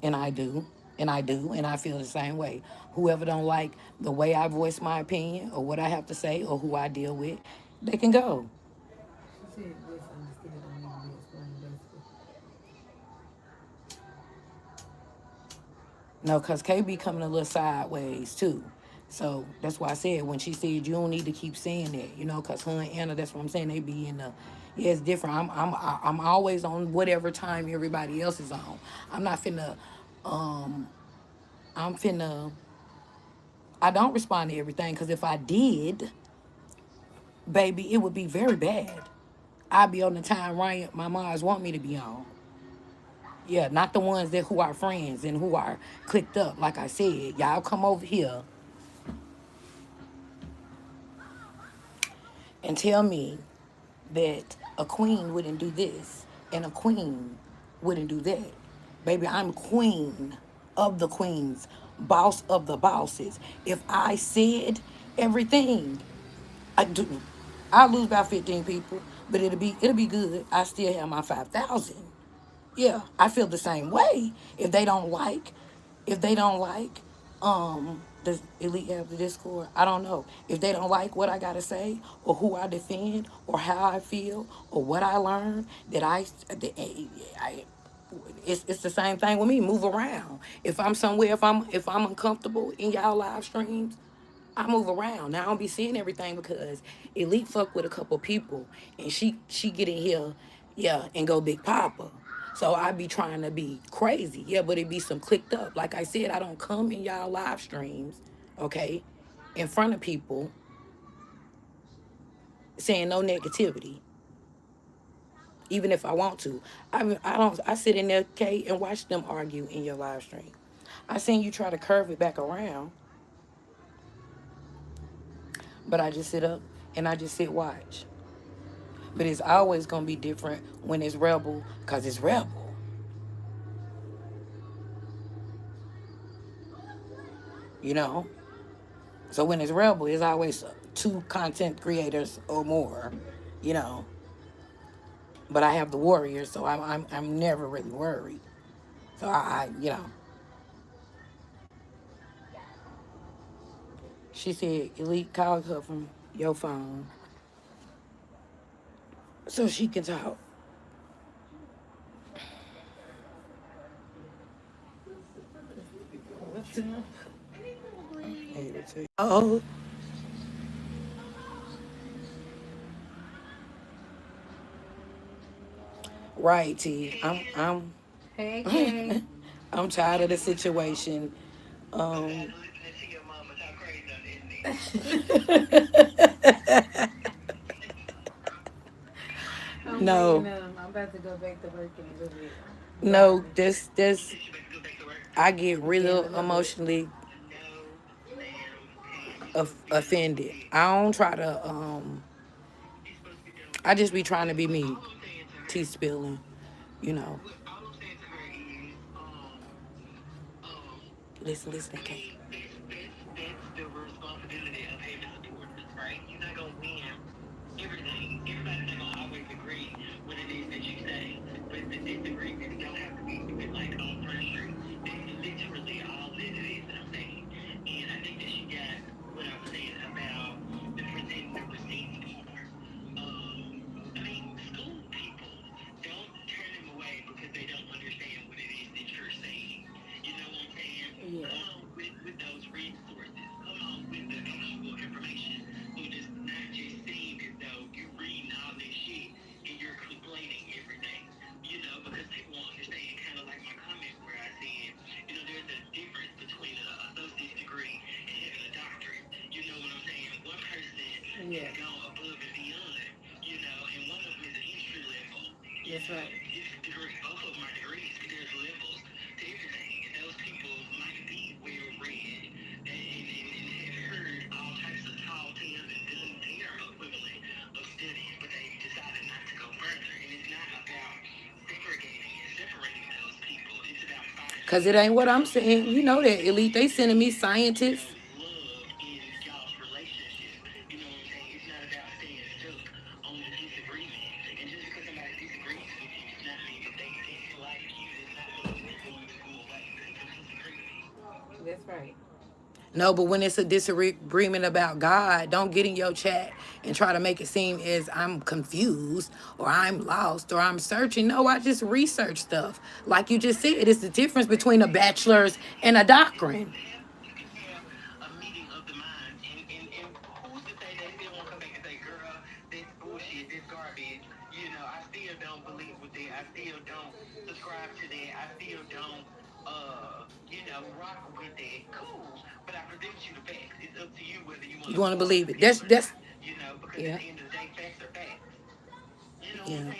and I do, and I do, and I feel the same way. Whoever don't like the way I voice my opinion or what I have to say or who I deal with, they can go. She said what's understood don't need to be explained, basically. No, because KB coming a little sideways too. So that's why I said when she said you don't need to keep saying that, because her and Anna, that's what I'm saying. They be in the, yeah, it's different. I'm always on whatever time everybody else is on. I'm not finna, um, I'm finna. I don't respond to everything because if I did, baby, it would be very bad. I'd be on the time Ryan, my moms want me to be on. Yeah, not the ones that who are friends and who are clicked up. Like I said, y'all come over here and tell me that a queen wouldn't do this and a queen wouldn't do that. Baby, I'm queen of the queens, boss of the bosses. If I said everything, I do. I'll lose about 15 people, but it'll be good. I still have my 5,000. Yeah, I feel the same way. If they don't like, does Elite have the Discord? I don't know. If they don't like what I gotta say, or who I defend, or how I feel, or what I learned, I it's the same thing with me. Move around. If I'm somewhere, if I'm uncomfortable in y'all live streams, I move around. Now I don't be seeing everything because Elite fuck with a couple people and she get in here, yeah, and go Big Papa. So I be trying to be crazy. Yeah, but it be some clicked up. Like I said, I don't come in y'all live streams, okay, in front of people saying no negativity, even if I want to. I don't I sit in there, Kate, and watch them argue in your live stream. I seen you try to curve it back around, but I just sit up and I just sit watch. But it's always gonna be different when it's rebel, cause it's rebel, you know. So when it's rebel, it's always two content creators or more, you know. But I have the warriors, so I'm never really worried. So she said, Elite called her from your phone so she can talk. Oh, right, T. I'm Hey, Kay. I'm tired of the situation. Um, I'm no, waking up. I'm about to go back to work in a little bit. no, Driving. this I get Yeah, in really a little bit. emotionally offended. I don't try to I just be trying to be me. Tea spilling, you know. Listen, okay. Yeah. Yeah. That's right. Cause it ain't what I'm saying. You know that, Elite. They sending me scientists. That's right. No, but when it's a disagreement about God, don't get in your chat and try to make it seem as I'm confused or I'm lost or I'm searching. No, I just research stuff. Like you just said, it's the difference between a bachelor's and a doctrine. You want to believe it. That's yeah. Yeah.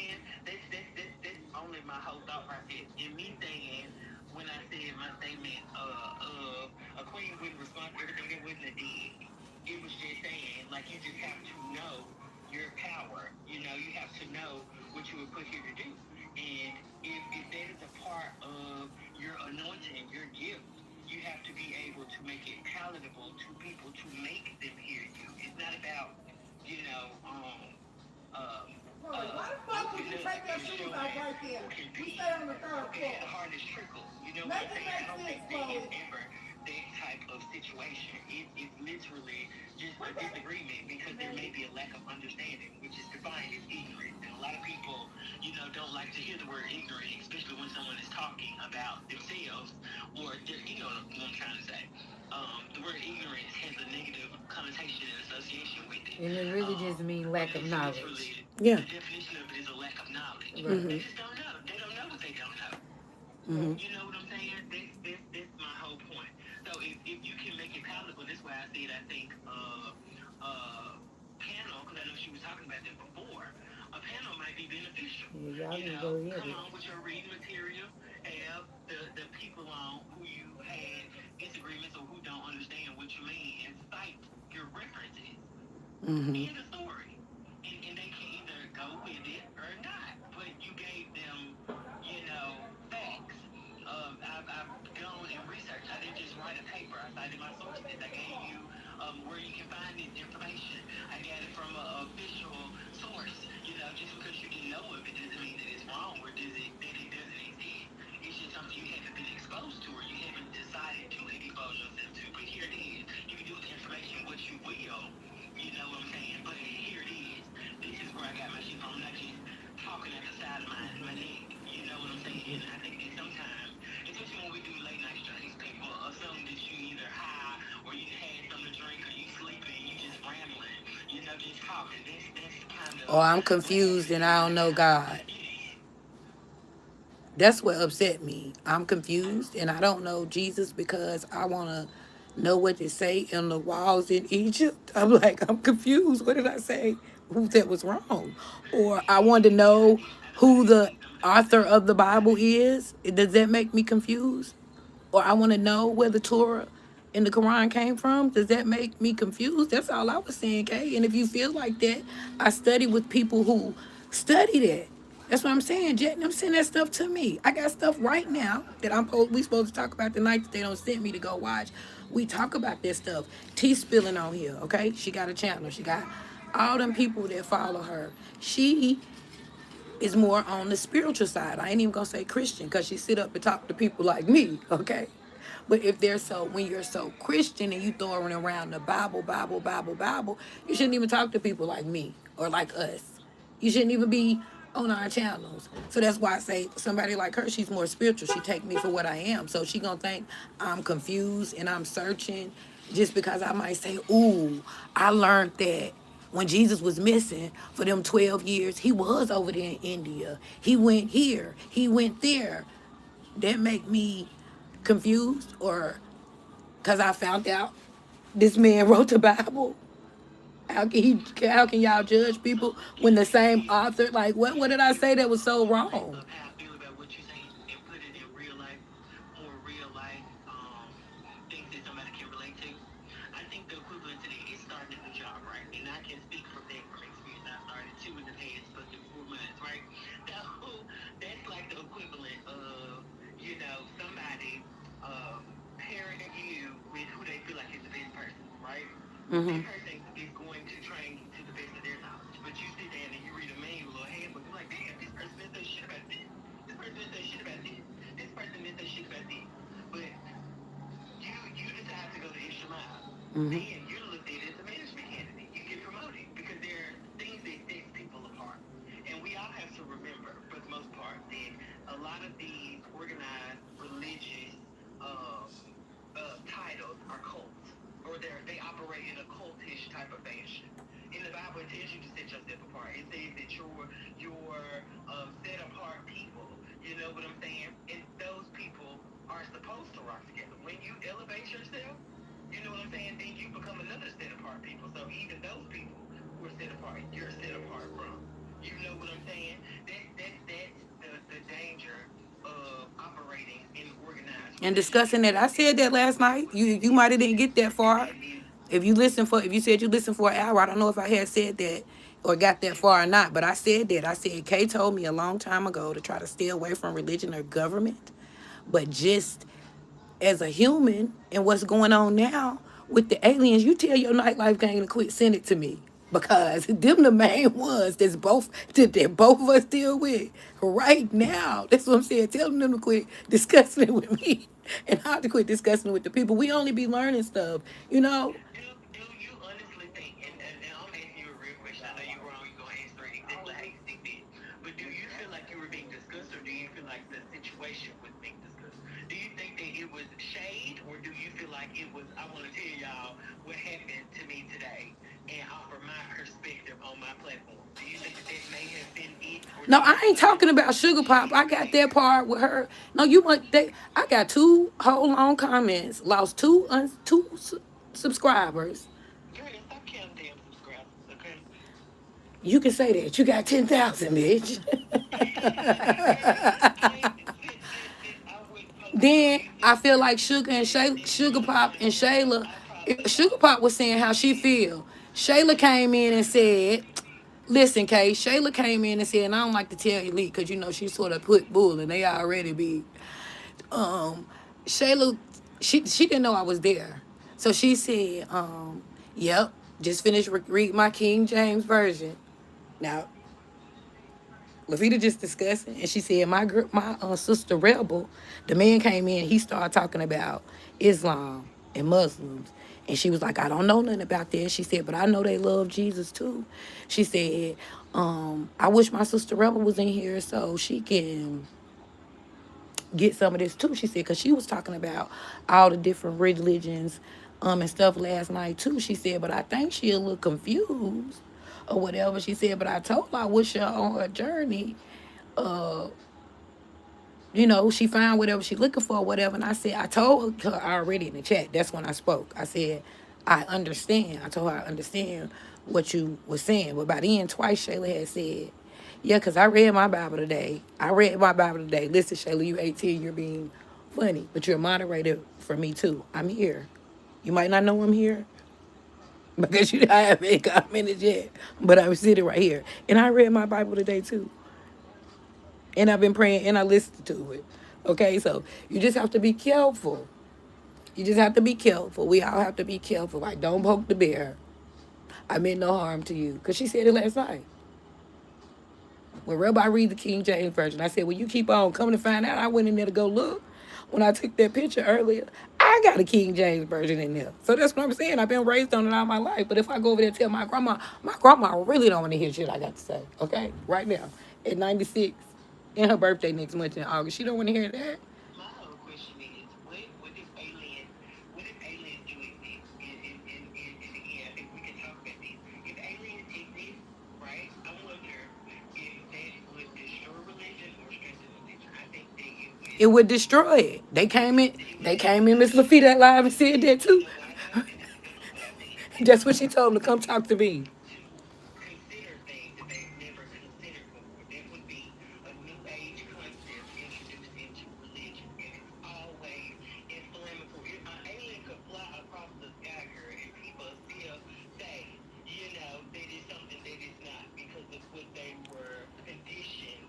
Why the fuck would you take your shoes off right there? We stay on the third floor. The hardest trickle. You know what I'm saying? I don't think they have ever that type of situation. It's literally just a disagreement because there may be a lack of understanding, which is defined as ignorant. And a lot of people, you know, don't like to hear the word ignorant, especially when someone is talking about themselves or, you know what I'm trying to say. The word ignorance has a negative connotation and association with it. And it really just means lack of knowledge. Yeah. The definition of it is a lack of knowledge. Right. They just don't know. They don't know what they don't know. Mm-hmm. You know what I'm saying? That's my whole point. So if you can make it palatable, that's why I said I think panel, because I know she was talking about that before. A panel might be beneficial. Yeah, y'all You can know, go ahead. come on with your reading material, have the people on who you had disagreements or who don't understand what you mean, and cite your references. Mm-hmm. End of story. And they can either go with it or not. But you gave them, you know, facts. I've gone and researched. I didn't just write a paper. I cited my sources. I gave you where you can find this information. I got it from an official source. You know, just because you didn't know of it doesn't mean that it's wrong or does it that it doesn't exist. It's just something you haven't been exposed to or you haven't decided to expose yourself to. But here it is. You can do with the information what you will. You know what I'm saying? But here it is. This is where I got my shit from. I'm not just talking at the side of my neck. You know what I'm saying? And I think that sometimes, especially when we do late night studies, people assume that you either high or you had something to drink or you sleeping, you just rambling, you know, just talking. That's kind of Or I'm what confused happens and in I my don't know house. God. That's what upset me. I'm confused and I don't know Jesus because I want to know what to say in the walls in Egypt. I'm like, I'm confused. What did I say? Who that was wrong? Or I want to know who the author of the Bible is. Does that make me confused? Or I want to know where the Torah and the Quran came from. Does that make me confused? That's all I was saying, Kay. And if you feel like that, I study with people who study that. That's what I'm saying, Jet. And I'm sending that stuff to me. I got stuff right now that we supposed to talk about tonight that they don't send me to go watch. We talk about this stuff. T spilling on here, okay? She got a channel. She got all them people that follow her. She is more on the spiritual side. I ain't even gonna say Christian because she sit up and talk to people like me, okay? But if they're so, when you're so Christian and you throwing around the Bible, Bible, Bible, Bible, you shouldn't even talk to people like me or like us. You shouldn't even be on our channels. So that's why I say somebody like her, she's more spiritual. She take me for what I am. So she gonna think I'm confused and I'm searching just because I might say, ooh, I learned that when Jesus was missing for them 12 years, he was over there in India. He went here, he went there. That make me confused or because I found out this man wrote the Bible. How can y'all judge So people when can the I give same you author like what did I an say that was so equivalent wrong? of how I feel about what you're saying and put it in real life, more real life things that somebody can relate to? I think the equivalent to that is starting a new job, right? And I can speak from that from experience. I started two in the past fucking 4 months, right? So that's like the equivalent of, you know, somebody pairing you with who they feel like is the best person, right? That Mm-hmm. person is going to train you to the best of their knowledge. But you sit down and you read a manual or a handbook, you're like, damn, this person didn't say shit about this. This person didn't say shit about this. This person didn't say shit about this. But you decide to go the extra mile. Mm-hmm. Then you're looked at as a management candidate. You get promoted because there are things that set people apart. And we all have to remember, for the most part, that a lot of these organized religious titles are cults, or they operate in a cultish type of fashion. In the Bible, it tells you to set yourself apart. It says that you're set apart people. You know what I'm saying? And those people are supposed to rock together. When you elevate yourself, you know what I'm saying? Then you become another set apart people. So even those people who are set apart, you're set apart from. You know what I'm saying? That's the danger of operating in organized And religion. discussing that. I said that last night. You might have didn't get that far. If you said you listened for an hour, I don't know if I had said that or got that far or not, but I said that. I said Kay told me a long time ago to try to stay away from religion or government, but just as a human and what's going on now with the aliens, you tell your nightlife gang to quit, send it to me. because them the main ones that both of us deal with right now. That's what I'm saying. Tell them to quit discussing it with me and how to quit discussing it with the people. We only be learning stuff, you know. Do you honestly think, and I'm asking you a real question, I know you're wrong, you're going to answer it exactly how you see fit, but do you feel like you were being discussed, or do you feel like the situation was being discussed? Do you think that it was shade, or do you feel like it was, I want to tell y'all what happened to me today and offer my perspective on my platform? Do you think that that may have been it, or do No, you I feel ain't like it talking was about Sugar Pop. I got that shade? part with her. No, you want they. I got two whole long comments. Lost two subscribers. Girl, stop counting damn subscribers, okay? You can say that. You got 10,000, bitch. Listen, I wouldn't post it on Then you I if feel like Sugar Pop and Shayla. Sugar Pop was saying how she feel. Shayla came in and said, "Listen, Kay." Shayla came in and said, and I don't like to tell Elite because you know she sort of put bull and they already be. Um, Shayla, she didn't know I was there, so she said, "Yep, just finished read my King James version." Now Lavita just discussing, and she said my sister Rebel, the man came in, he started talking about Islam and Muslims, and she was like, I don't know nothing about that. She said, but I know they love Jesus too. She said, I wish my sister Rebel was in here so she can get some of this too. She said, because she was talking about all the different religions and stuff last night too. She said, but I think she a little confused or whatever. She said, but I told her I wish her on her journey uh, she found whatever she looking for, whatever. And I said, I told her already in the chat. That's when I spoke. I said, I understand. I told her I understand what you were saying. But by then, twice Shayla had said, yeah, because I read my Bible today. Listen, Shayla, you 18, you're being funny, but you're a moderator for me too. I'm here. You might not know I'm here because you haven't commented yet, but I'm sitting right here. And I read my Bible today too. And I've been praying and I listened to it. Okay, so you just have to be careful. You just have to be careful. We all have to be careful. Like, don't poke the bear. I meant no harm to you. Because she said it last night. When Rabbi read the King James Version, I said, well, you keep on coming to find out. I went in there to go look. When I took that picture earlier, I got a King James Version in there. So that's what I'm saying. I've been raised on it all my life. But if I go over there and tell my grandma really don't want to hear shit I got to say. Okay? Right now. At 96. And her birthday next month in August. She don't want to hear that. My whole question is, what if aliens do exist? And again, I think we can talk about this. If aliens exist, right, I wonder if that would destroy religion or strengthen religion. I think that It would destroy it. They came in, Miss Lafita live and said that you too. know why though? And this is what I think. That's what she told him to come talk to me. To consider things that they've never considered before. That would be a new age concept introduced into religion, and it's always inflammatory. An alien could fly across the sky, girl, and people still say, that is something that is not because of what they were conditioned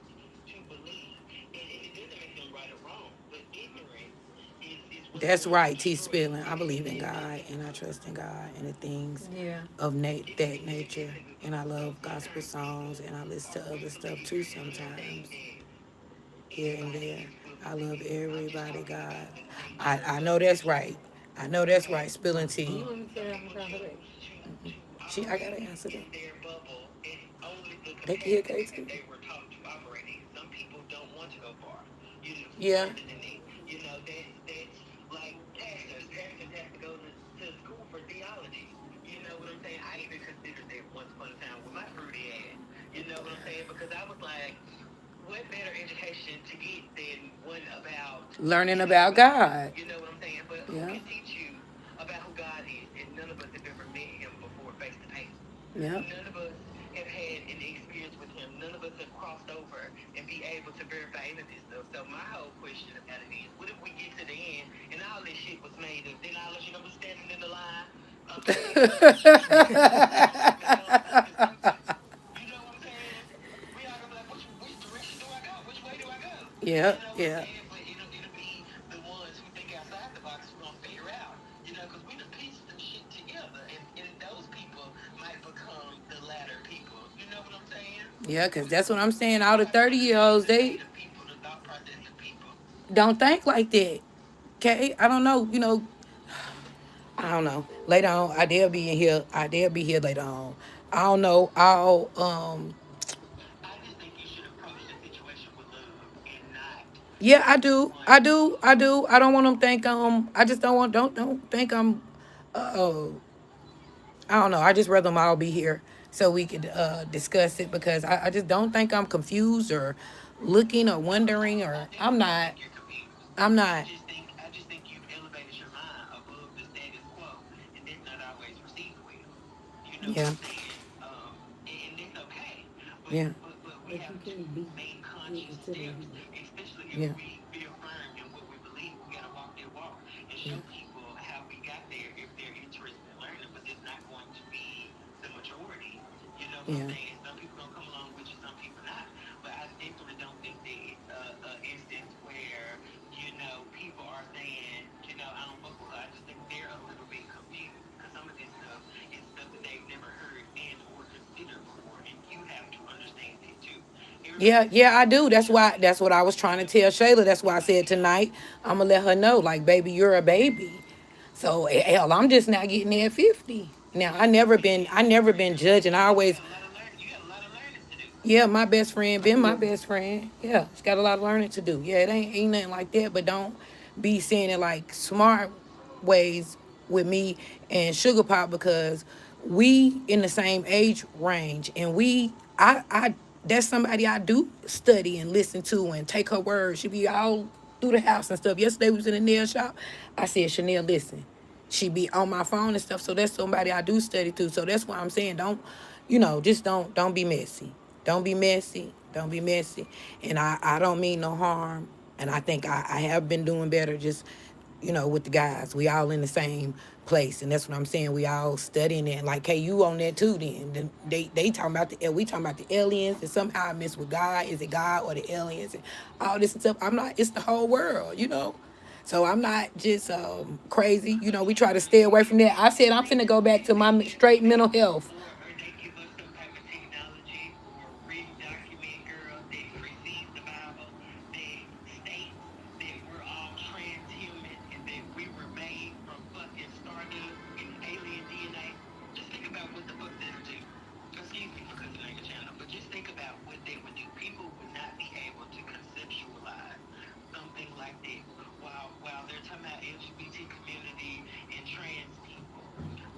to believe. And it doesn't make them right or wrong, but ignorance is what's That's going to right, T destroy you. Spilling. I believe in God and I trust in God and the things of that nature. And I love gospel songs and I listen to other stuff too sometimes, here and there. I love everybody, God. I know that's right. I know that's right, Spilling Tea. I gotta answer that. In their bubble and only the They can hear capacity that K2. they were taught to operate in. Some people don't want to go far, Yeah. further than that. That's like pastors. Pastors have to go to school for theology. You know what I'm saying? I even considered that once upon a time with my fruity ass. You know what I'm saying? Because I was like, what better education to get than one about Learning about God. You know what I'm saying? But who Yeah. can teach you about who God is? And none of us have ever met him before face to face. Yeah. None of us have had an experience with him. None of us have crossed over and be able to verify any of this stuff. So my whole question about it is, what if we get to the end and all this shit was made up? Then all of you know we're standing in the line. You know what I'm saying? We all gonna be like, which direction do I go? Which way do I go? Yeah, You know what I'm yeah. saying? But it'll be the ones who think outside the box who gonna figure out, because we done pieced some shit together, and those people might become the Yeah, because that's what I'm saying. All the 30-year-olds, they The people, the thought process of people. don't think like that. Okay, I don't know. I don't know. Later on, I dare be in here. I dare be here later on. I don't know. I just think you should approach the situation with love and not Yeah, I be the do. one I to. do. I do. I don't want them to think I just don't think I'm uh I don't know. I just rather them all be here so we could discuss it because I just don't think I'm confused or looking or wondering I or I'm definitely don't not. think you're confused. I'm not. I just think you've elevated your mind above the status quo, and that's not always received well. You know what Yeah. I'm saying? And it's okay. Yeah. But we But you have to can't beat make it conscious until they steps, hear it. especially if Yeah. we feel firm in what we believe. We gotta walk that walk and Yeah. show people how we got there if they're interested in learning. But it's not going to be the majority. You know what I'm Yeah. saying? Some people gonna come along with you, some people not. But I definitely don't think that it's a instance where people are saying, I don't fuck with her. I just think they're a little bit confused because some of this stuff is stuff that they've never heard and or considered before, and you have to understand that too. Yeah, Everybody is yeah, I different, do. That's what I was trying to tell Shayla. That's why I said everybody else. tonight I'm gonna let her know, like, baby, you're a baby. So hell, I'm just now getting there at 50. Now I never been judging. I You always got a lot of learn. You got a lot of learning to do. Yeah, my best friend been my Yeah. best friend. Yeah, she's got a lot of learning to do. Yeah, it ain't nothing like that, but don't be saying it like smart ways with me and Sugar Pop because we in the same age range and I that's somebody I do study and listen to and take her word. She be all through the house and stuff. Yesterday we was in the nail shop. I said, Chanel, listen. She be on my phone and stuff. So that's somebody I do study to. So that's why I'm saying just don't be messy. Don't be messy. Don't be messy. And I don't mean no harm. And I think I have been doing better just, with the guys. We all in the same place. And that's what I'm saying. We all studying it. Like, hey, you on that too then. They talking about we talking about the aliens and somehow I miss with God. Is it God or the aliens and all this and stuff? I'm not, it's the whole world. So I'm not just crazy. We try to stay away from that. I said I'm finna go back to my straight mental health. Or they give us some type of technology or written document, girl, that precedes the Bible that states that we're all transhuman and that we were made from fucking stardust and alien DNA. Just think about what the fuck that'll do. Excuse me for cooking on your channel, but just think about what they would do. People would not be able to conceptualize something like that while they're talking about LGBT community and trans people.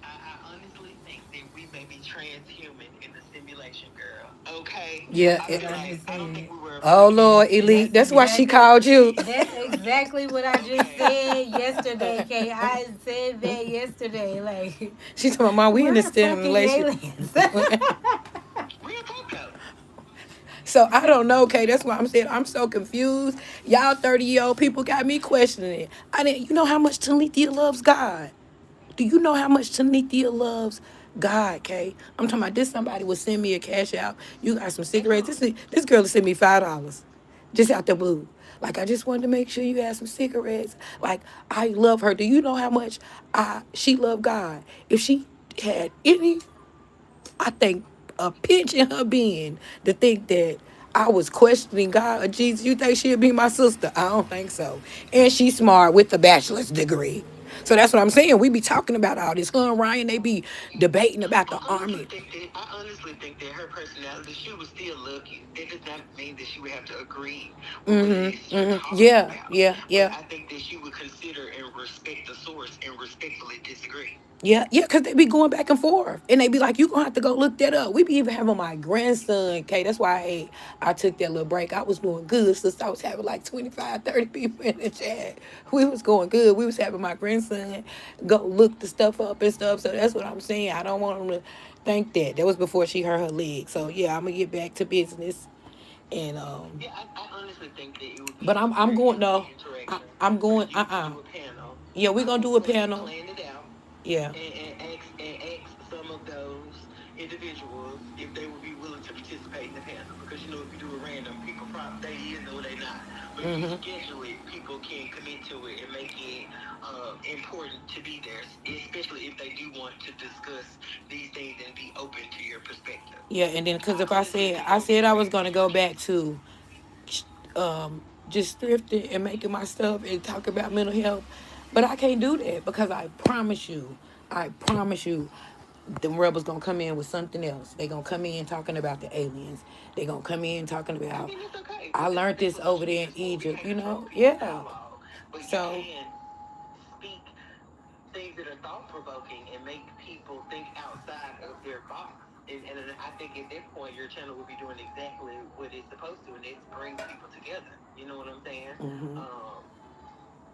I honestly think that we may be transhuman in the simulation, girl. Okay? Yeah. I What feel I like just I don't think said. we were Oh freaking. Lord, Elite. That's That's why she exactly called you. that's exactly what I just Okay. said yesterday, Kay. I said that yesterday. Like, She's talking about, Mom, we in a we're fucking stimulation. aliens. Real talk though. So I don't know, okay. That's why I'm saying I'm so confused. Y'all 30-year-old people got me questioning it. I didn't you know how much Talithia loves God? Do you know how much Talithia loves God, Kay? I'm talking about this somebody would send me a cash out. You got some cigarettes. This girl will send me $5 just out the blue. Like I just wanted to make sure you had some cigarettes. Like I love her. Do you know how much she loved God? If she had any I think a pinch in her being to think that I was questioning God or Jesus. You think she'd be my sister? I don't think so. And she's smart with a bachelor's degree. So that's what I'm saying. We be talking about all this. Her and Ryan, they be debating about the army. I honestly think that her personality, she would still love you. That does not mean that she would have to agree with what it is that you're talking Yeah, about. yeah, But yeah. I think that she would consider and respect the source and respectfully disagree. Yeah, yeah, because they be going back and forth. And they be like, you gonna have to go look that up. We be even having my grandson, okay? That's why I took that little break. I was doing good, since I was having like 25, 30 people in the chat. We was going good. We was having my grandson go look the stuff up and stuff. So that's what I'm saying. I don't want them to think that. That was before she hurt her leg. So yeah, I'm gonna get back to business. And Yeah, I honestly think that it would but be a I'm very going healthy no. interaction I'm for going, you to do a panel. Yeah, we're I gonna would do a panel. plan it out Yeah. and ask some of those individuals if they would be willing to participate participate in the panel because you know if you do it random, people probably they is or they not. But if you Mm-hmm. schedule it, people can commit to it and make it important to be there, especially if they do want to discuss these things and be open to your perspective. Yeah, and then because I if I honestly said think I it'll be said I great. was gonna go back to um just thrifting and making my stuff and talk about mental health, but I can't do that because I promise you, the rebels gonna come in with something else. They gonna come in talking about the aliens. They gonna come in talking I about mean, it's okay, I but learned that's this what over social there media in is for. We Egypt. can't control people's Yeah. dialogue, but you So can speak things that are thought provoking and make people think outside of their box. And I think at that point, your channel will be doing exactly what it's supposed to, and it's bring people together. You know what I'm saying? hmm Um,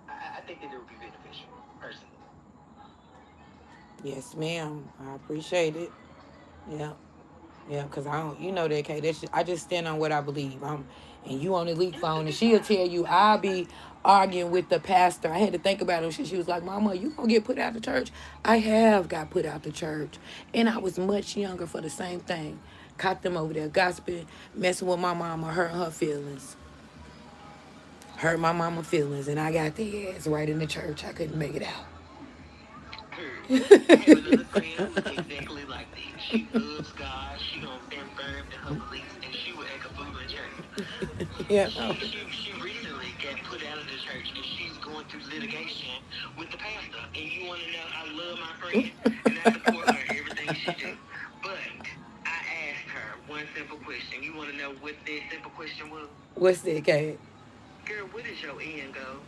I think that it would be beneficial, personally. yes, ma'am. I appreciate it. Yeah. Yeah, because I don't, you know that, Kay. I just stand on what I believe. And you on the leak And it's a phone, and good she'll time. tell you It's a I'll good time. be arguing with the pastor. I had to think about it. She was like, "Mama, you gonna get put out the church?" I have got put out the church, and I was much younger for the same thing. Caught them over there gossiping, messing with my mama, hurting her feelings, hurt my mama feelings, and I got their ass right in the church. I couldn't make it out. Heard. I have another friend who is exactly like that. She loves God. She gonna stand firm in her beliefs, and she will act a fool in church. Yeah. She recently got put out of the church, and she's going through litigation with the pastor. And you want to know, I love my friend, and I support her in everything she do. But I asked her one simple question. You want to know what that simple question was? What's that, Kay? Girl, where does your end go?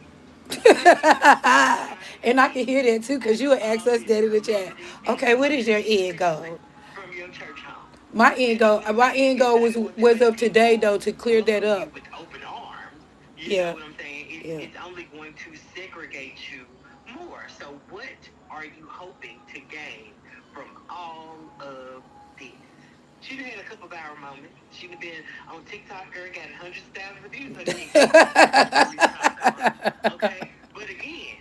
And I can hear that too, because you would ask All us this that in the chat. community Okay, and what is your end disrespect goal? from your church home. My end And goal, what I'm my saying end is goal not going to was make up today people though to clear that welcome you up. with open arms. You know Yeah, what I'm saying? yeah. It's only going to segregate you more. So what are you hoping to gain from all of this? She done had a couple viral moments. She done been on TikTok, girl, got hundreds of thousands of views on TikTok. That's really talked about. Okay? But again,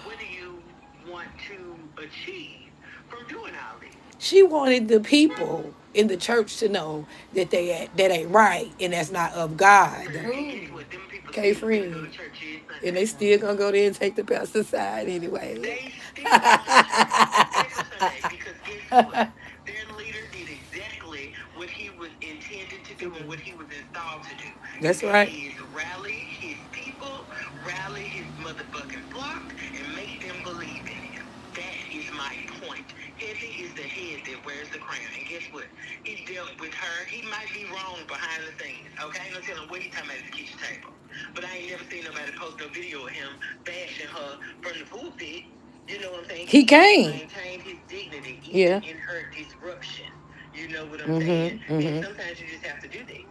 what do you want to achieve from doing all this? She wanted the people in the church to know that ain't right and that's not of God. And guess what? Them people K still finna go to friend. church every And Sunday. they still gonna go there and take the pastor's side anyway. They still going to church every Sunday because guess what? Their leader did exactly what he was intended to do and what he was installed to do. And That's that right. is rally his people, rally his motherfucking flock, and make them believe in him. That is my point. Heavy is the head that wears the crown. And guess what? He dealt with her. He might be wrong behind the scenes. Okay? I ain't gonna tell him what he talking about at the kitchen table. But I ain't never seen nobody post no video of him bashing her from the pulpit. You know what I'm saying? He He came. maintained his dignity even Yeah. in her disruption. You know what I'm saying? Mm-hmm. And Mm-hmm. sometimes you just have to do that.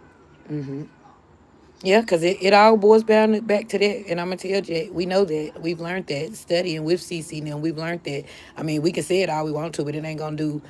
Mm-hmm. Yeah, because it all boils down back to that. And I'm going to tell you, we know that. We've learned that. Studying with CC now, we've learned that. I mean, we can say it all we want to, but it ain't going to do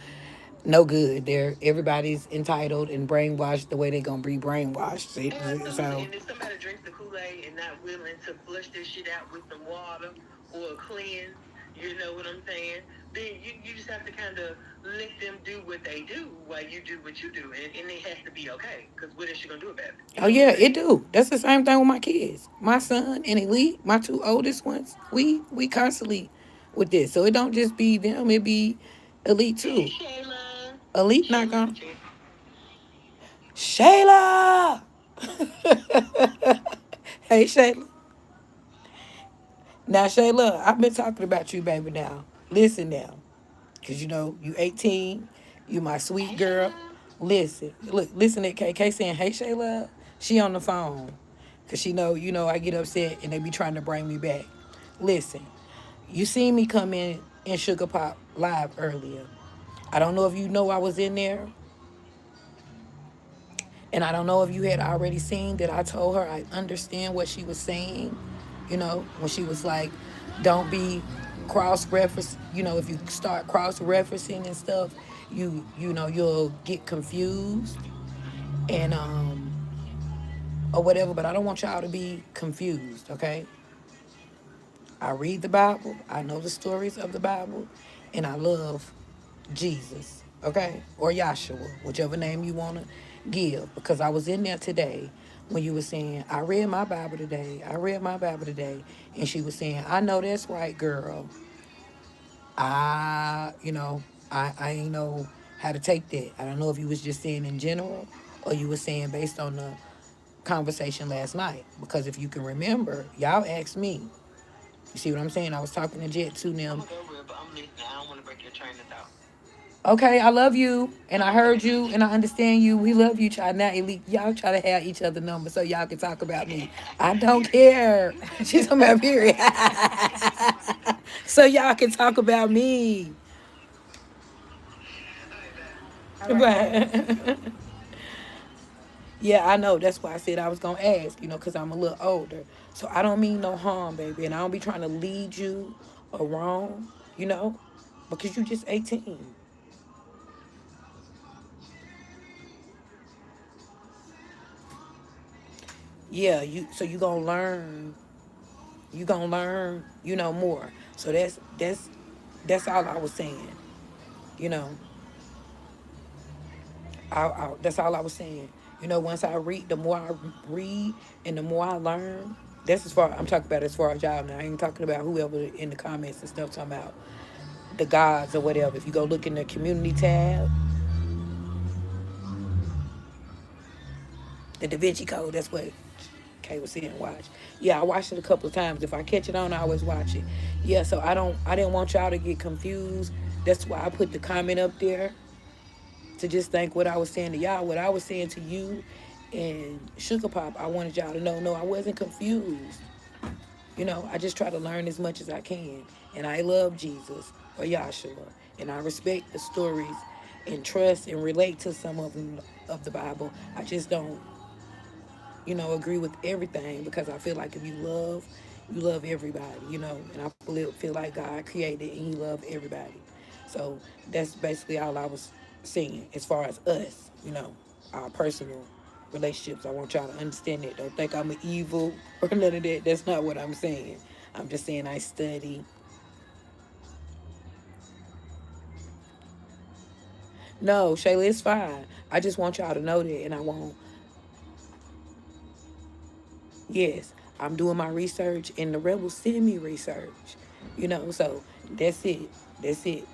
no good. Everybody's entitled and brainwashed the way they're going to be brainwashed. Absolutely. So, And if somebody drinks the Kool-Aid and not willing to flush this shit out with some water or a cleanse, you know what I'm saying? Then you just have to kind of let them do what they do while you do what you do. And it has to be okay. Because what is she going to do about it? You oh, know what yeah, I'm it saying? do. That's the same thing with my kids. My son and Elite, my two oldest ones, we constantly with this. So it don't just be them, it be Elite Hey, too. Shayla. Elite not Shayla's in the gonna. chat. Shayla! Hey, Shayla. Now, Shayla, I've been talking about you, baby, now. Listen now. Because, you 18. You my sweet Hey, girl. Shayla. Listen. Look, listen at KK saying, hey, Shayla. She on the phone. Because she know, I get upset and they be trying to bring me back. Listen. You seen me come in Sugar Pop Live earlier. I don't know if you know I was in there. And I don't know if you had already seen that I told her I understand what she was saying, when she was like, don't be cross reference, if you start cross referencing and stuff, you'll get confused and or whatever, but I don't want y'all to be confused, okay? I read the Bible, I know the stories of the Bible, and I love Jesus, okay? Or Yahshua, whichever name you want to give, because I was in there today when you were saying, I read my Bible today. I read my Bible today. And she was saying, I know that's right, girl. I, you know, I ain't know how to take that. I don't know if you was just saying in general or you was saying based on the conversation last night. Because if you can remember, y'all asked me. You see what I'm saying? I was talking to Jet to I'm them. gonna go with, but I'm listening. I don't want to break your train of thought. Okay, I love you, and I heard you, and I understand you. We love you, child. Now, elite, y'all try to have each other number so y'all can talk about me. I don't care. She's talking about period. So y'all can talk about me. All right, baby. But yeah, I know. That's why I said I was gonna ask. Because I'm a little older, so I don't mean no harm, baby, and I don't be trying to lead you or wrong. You know, because you just 18. Yeah, so you gonna learn. You gonna learn. More. So that's all I was saying. You know, that's all I was saying. Once I read, the more I read and the more I learn. That's as far I'm talking about as far as y'all now. I ain't talking about whoever in the comments and stuff talking about the gods or whatever. If you go look in the community tab, the Da Vinci Code, that's what Kay was saying. Watch. Yeah, I watched it a couple of times. If I catch it on, I always watch it. Yeah, so I didn't want y'all to get confused. That's why I put the comment up there to just think what I was saying to y'all, what I was saying to you and Sugar Pop. I wanted y'all to know, no, I wasn't confused. I just try to learn as much as I can. And I love Jesus or Yahshua. And I respect the stories and trust and relate to some of them of the Bible. I just don't, agree with everything because I feel like if you love everybody, and I feel like God created and he loved everybody. So that's basically all I was saying as far as us, our personal relationships. I want y'all to understand that. Don't think I'm evil or none of that. That's not what I'm saying. I'm just saying I study. No, Shayla, it's fine. I just want y'all to know that, and I won't. Yes, I'm doing my research, and the rebels send me research. So that's it. That's it.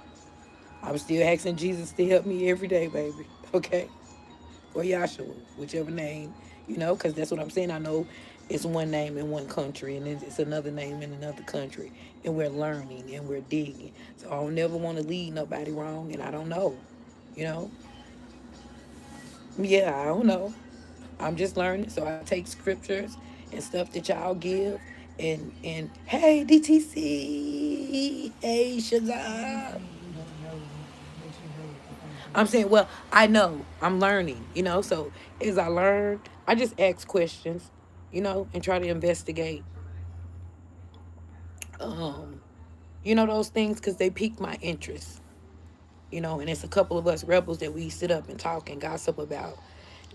I'm still asking Jesus to help me every day, baby. Okay? Or Yahshua, whichever name, because that's what I'm saying. I know it's one name in one country, and it's another name in another country, and we're learning and we're digging. So I don't never want to lead nobody wrong, and I don't know, you know. Yeah, I don't know. I'm just learning, so I take scriptures and stuff that y'all give, and hey DTC, hey Shazam. You don't know that you know at the same I'm time. saying, well, I know I'm learning, so as I learn, I just ask questions, and try to investigate, um, those things because they pique my interest, and it's a couple of us rebels that we sit up and talk and gossip about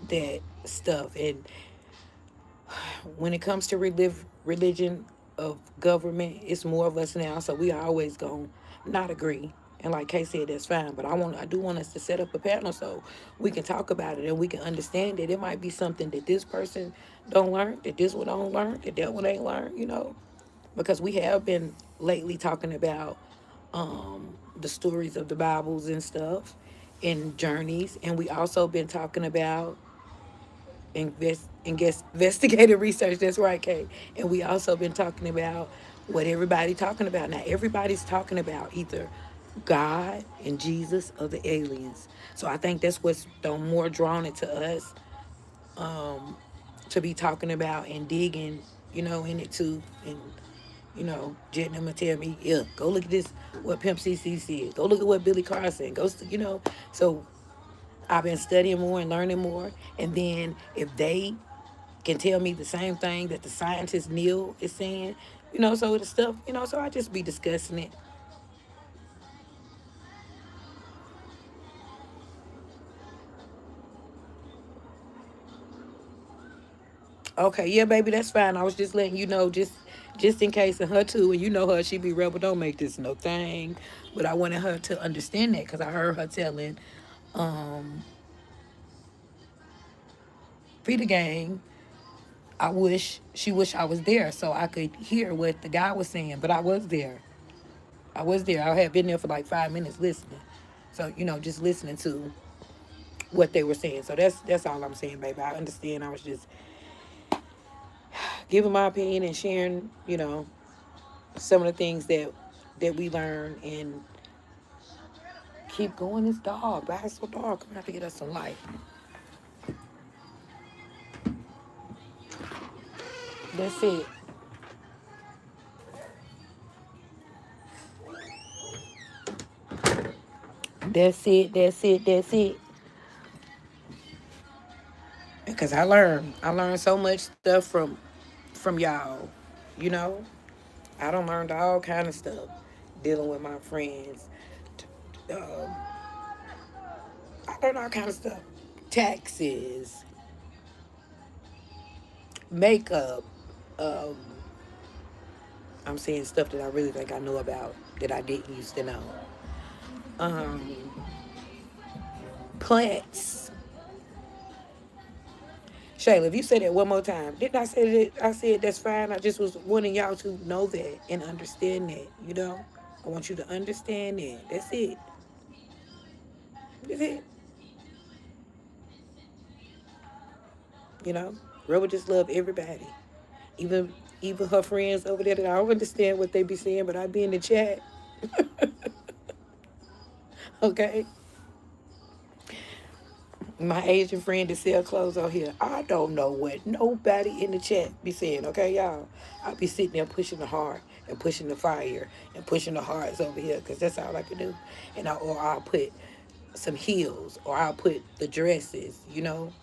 that stuff. And when it comes to religion of government, it's more of us now, so we always gonna not agree. And like Kay said, that's fine. But I do want us to set up a panel so we can talk about it and we can understand that it might be something that this person don't learn, that this one don't learn, that one ain't learn. Because we have been lately talking about the stories of the Bibles and stuff and journeys, and we also been talking about investigative research. That's right, Kate. And we also been talking about what everybody talking about now. Everybody's talking about either God and Jesus or the aliens. So I think that's what's more drawn it to us, to be talking about and digging, in it too. And Jet and them will tell me, yeah, go look at this. What Pimp CC said. Go look at what Billy Carson. So I've been studying more and learning more. And then if they can tell me the same thing that the scientist Neil is saying, so the stuff, so I just be discussing it. Okay, yeah, baby, that's fine. I was just letting you know, just in case, and her too, and you know her, she be rebel, don't make this no thing. But I wanted her to understand that because I heard her telling Peter Gang, she wished I was there so I could hear what the guy was saying. But I was there. I was there. I had been there for like 5 minutes listening. So, just listening to what they were saying. So that's all I'm saying, baby. I understand. I was just giving my opinion and sharing, some of the things that we learned and keep going. This dog, but it's so dark. I'm gonna have to get us some light. That's it. That's it. That's it. That's it. Because I learned so much stuff from y'all. You know, I don't learned all kind of stuff dealing with my friends. Um, I learned all kind of stuff. Taxes, makeup. Um, I'm saying stuff that I really think I know about that I didn't used to know. Um, plants. Shayla, if you say that one more time, didn't I say that? I said that's fine. I just was wanting y'all to know that and understand that. I want you to understand that. That's it. That's it. You know, Rebel just love everybody, even even her friends over there that I don't understand what they be saying, but I be in the chat. Okay, my Asian friend that sell clothes out here. I don't know what nobody in the chat be saying. Okay, y'all. I be sitting there pushing the heart and pushing the fire and pushing the hearts over here because that's all I can do. Or I'll put some heels or I'll put the dresses.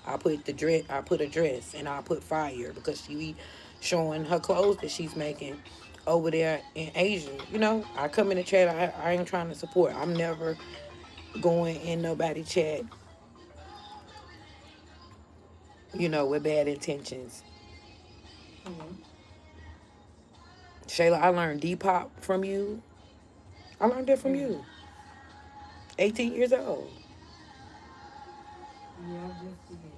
I'll put the dress. I put a dress and I'll put fire because she be showing her clothes that she's making over there in Asia. I come in the chat. I ain't trying to support. I'm never going in nobody chat with bad intentions. Mm-hmm. Shayla, I learned Depop from you. I learned that from Mm. you. 18 years old. Yeah, just to get.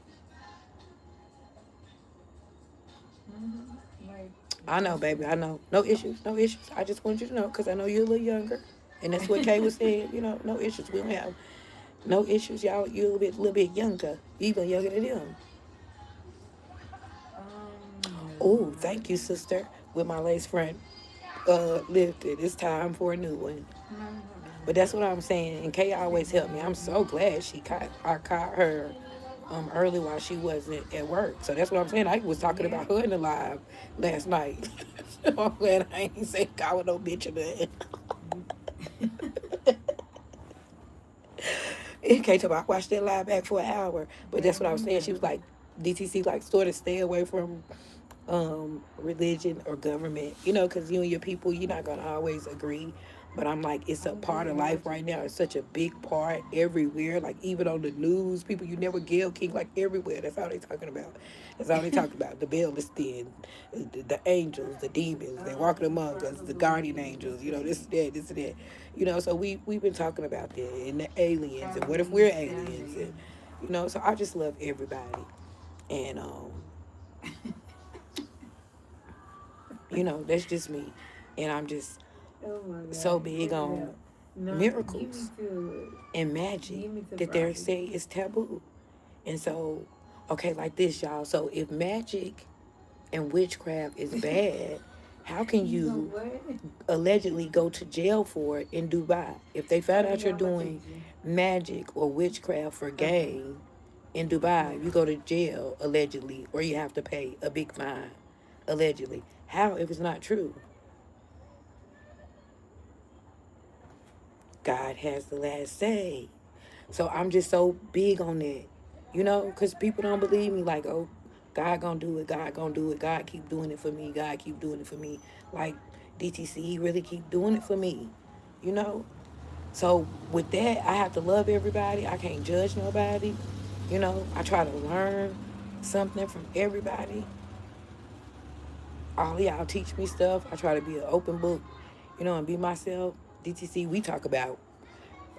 Like, I know, baby. I know. No issues. No issues. I just want you to know because I know you're a little younger. And that's what Kay was saying. No issues. We don't have no issues. Y'all, you're a little bit younger. Even younger than them. no, Oh, thank you, sister. With my lace front lifted. It's time for a new one. no. But that's what I'm saying. And Kay always helped me. I'm so glad I caught her early while she wasn't at work. So that's what I'm saying. I was talking Yeah. about her in the live last night. So I'm glad I ain't say God with no bitch or nothing. And Kay told me I watched that live back for an hour. But that's what I was saying. She was like, DTC, like, sort of stay away from religion or government, because you and your people, you're not going to always agree. But I'm like, it's a part of life right now. It's such a big part everywhere. Like, even on the news, people you never Gail King, like, everywhere. That's all they talking about. That's all they talking about. The Philistine, the angels, the demons. They're walking among us, the guardian angels, this, that, this, and that. So we've been talking about that. And the aliens. And what if we're aliens? And, so I just love everybody. And, that's just me. And I'm just Oh my God. so big Yeah. on No, miracles give me to and magic Give me to that they Friday. say is taboo. And so, okay, like this, y'all. So if magic and witchcraft is bad, how can You know you what? allegedly go to jail for it in Dubai? If they found out you're I'm gonna doing teach you. magic or witchcraft for Okay. gain in Dubai, you go to jail allegedly, or you have to pay a big fine allegedly. How if it's not true? God has the last say. So I'm just so big on that, because people don't believe me. Like, oh, God gonna do it. God gonna do it. God keep doing it for me. God keep doing it for me. Like DTC, he really keep doing it for me, you know. So with that, I have to love everybody. I can't judge nobody. I try to learn something from everybody. All y'all teach me stuff. I try to be an open book, and be myself. DTC, we talk about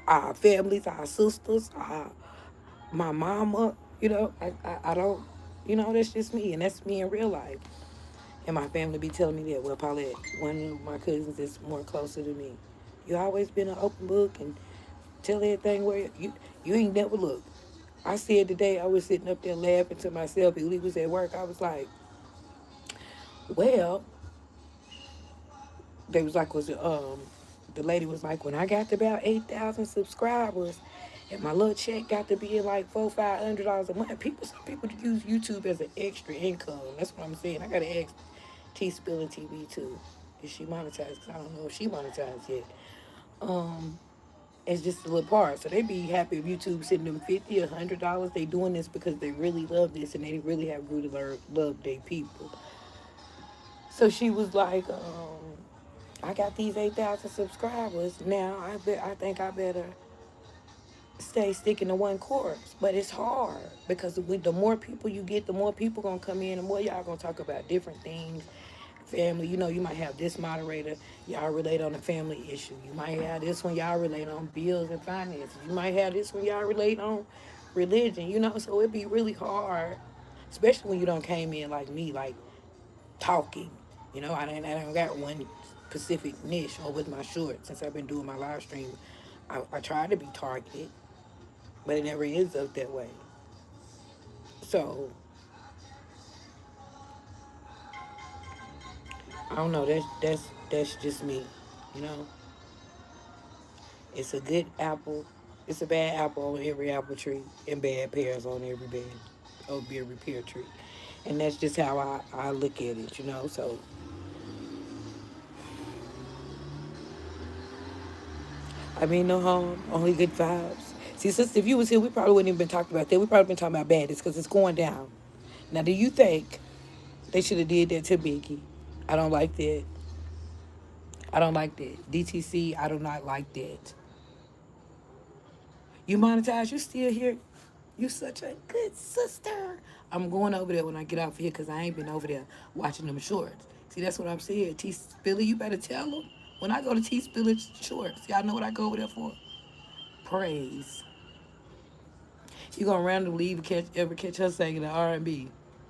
our families, our sisters, my mama. I don't. You know, that's just me, and that's me in real life. And my family be telling me that. Well, Paulette, one of my cousins is more closer to me. You always been an open book and tell everything where you ain't never looked. I said today I was sitting up there laughing to myself. He was at work. I was like, well, they was like, the lady was like, when I got to about 8,000 subscribers, and my little check got to be like $500 a month. Some people use YouTube as an extra income. That's what I'm saying. I gotta ask T Spilling TV too. Is she monetized? Cause I don't know if she monetized yet. Um, it's just a little part. So they be happy if YouTube sending them $50, $100. They doing this because they really love this and they really have grew to love their people. So she was like, I got these 8,000 subscribers. Now I think I better stay sticking to one course. But it's hard because the more people you get, the more people gonna come in, the more y'all gonna talk about different things. Family, you might have this moderator, y'all relate on a family issue. You might have this one, y'all relate on bills and finances. You might have this one, y'all relate on religion. So it'd be really hard, especially when you don't came in like me, like talking. I don't got one specific niche or with my shorts since I've been doing my live stream. I try to be targeted, but it never ends up that way. So I don't know. That's just me. You know, it's a good apple. It's a bad apple on every apple tree, and bad pears on every pear tree, and that's just how I look at it. So I mean, no harm, only good vibes. See, sister, if you was here, we probably wouldn't even been talking about that. We probably been talking about badness because it's going down. Now, do you think they should have did that to Biggie? I don't like that. I don't like that. DTC, I do not like that. You monetize, you still here. You such a good sister. I'm going over there when I get off here because I ain't been over there watching them shorts. See, that's what I'm saying. T Spilly, you better tell them. When I go to T Spilly shorts, y'all know what I go over there for? Praise. You gonna randomly even ever catch her singing the R&B.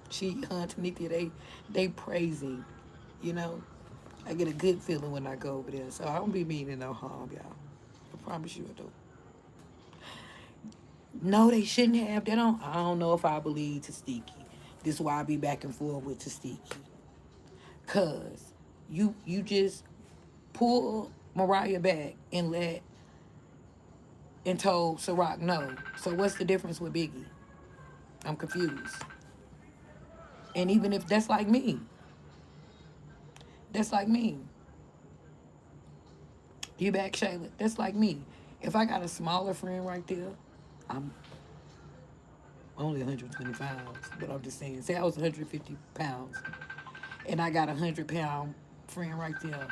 She, her and Tanika, they praising. You know, I get a good feeling when I go over there. So I don't be meaning no harm, y'all. I promise you I don't. No, they shouldn't have. I don't know if I believe Tastiki. This is why I be back and forth with Tastiki. Cause you just pull Mariah back and told Ciroc no. So what's the difference with Biggie? I'm confused. And even if that's like me. You back, Shayla? That's like me. If I got a smaller friend right there, I'm only 120 pounds, but I'm just saying, say I was 150 pounds and I got a 100-pound friend right there,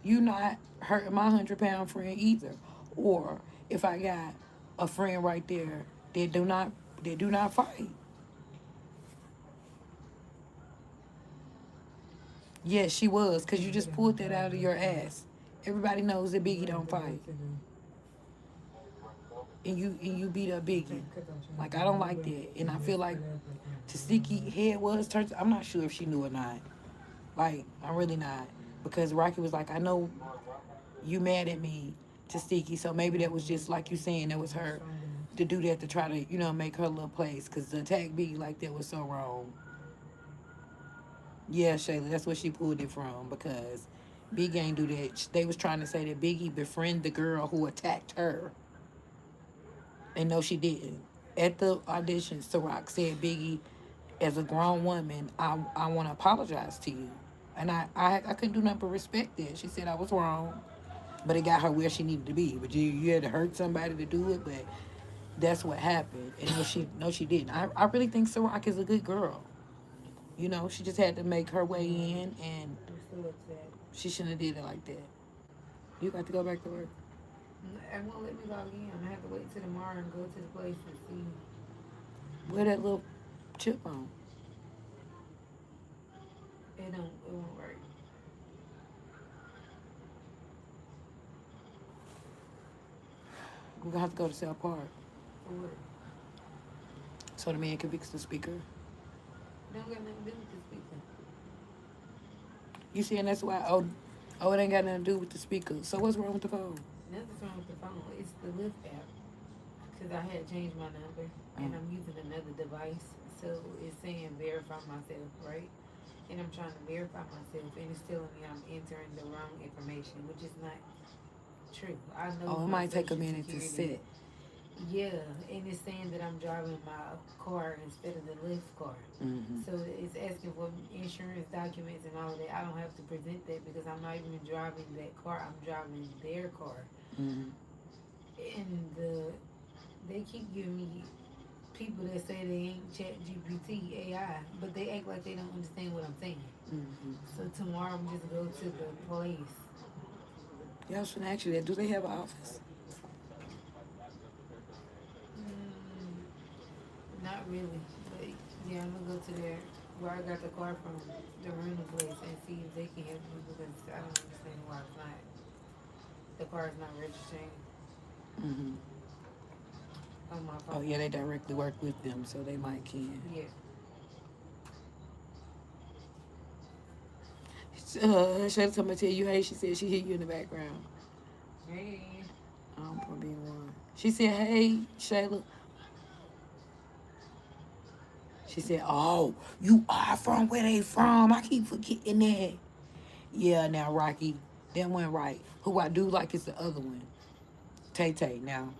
you not hurting my 100-pound friend either. Or if I got a friend right there that do not fight. Yes, she was, because you just pulled that out of your ass. Everybody knows that Biggie don't fight. And you beat up Biggie. Like, I don't like that. And I feel like Tasiki head was turned. I'm not sure if she knew or not. Like, I'm really not. Because Rocky was like, I know you mad at me, Tasiki. So maybe that was just like you saying, that was her to do that to try to, make her little place. Because to attack Biggie like that was so wrong. Yeah, Shayla, that's where she pulled it from. Because Biggie ain't do that. They was trying to say that Biggie befriended the girl who attacked her. And no, she didn't. At the audition, Ciroc said, Biggie, as a grown woman, I want to apologize to you. And I couldn't do nothing but respect that. She said I was wrong, but it got her where she needed to be. But you had to hurt somebody to do it, but that's what happened. And no, she didn't. I really think Ciroc is a good girl. She just had to make her way in, and she shouldn't have did it like that. You got to go back to work. It won't let me log in. I have to wait till tomorrow and go to the place and see where that little chip on. It won't work. We're gonna have to go to South Park. For what? So the man can fix the speaker. Don't got nothing to do with the speaker. You saying that's why? Oh, it ain't got nothing to do with the speaker. So what's wrong with the phone? Nothing's wrong with the phone. It's the Lyft app. Because I had changed my number and I'm using another device. So it's saying verify myself, right? And I'm trying to verify myself and it's telling me I'm entering the wrong information, which is not true. I know Oh, it my might take a social minute to security. set. Yeah, and it's saying that I'm driving my car instead of the Lyft car. Mm-hmm. So it's asking for insurance documents and all of that. I don't have to present that because I'm not even driving that car. I'm driving their car. Mm-hmm. And they keep giving me people that say they ain't Chat GPT AI, but they act like they don't understand what I'm saying. Mm-hmm. So tomorrow I'm just go to the place. Yeah, I was gonna ask you that. Do they have an office? Not really, but yeah, I'm gonna go to there where I got the car from, the rental place, and see if they can help me because I don't understand why it's not. The car is not registering Mm-hmm. on my Oh, phone. yeah, they directly work with them, so they might can. Yeah. Shayla told me to tell you, hey, she said she hear you in the background. Hey. I'm probably being one. She said, hey, Shayla. She said, oh, you are from where they from. I keep forgetting that. Yeah, now, Rocky, that one right. Who I do like is the other one. Tay Tay, now.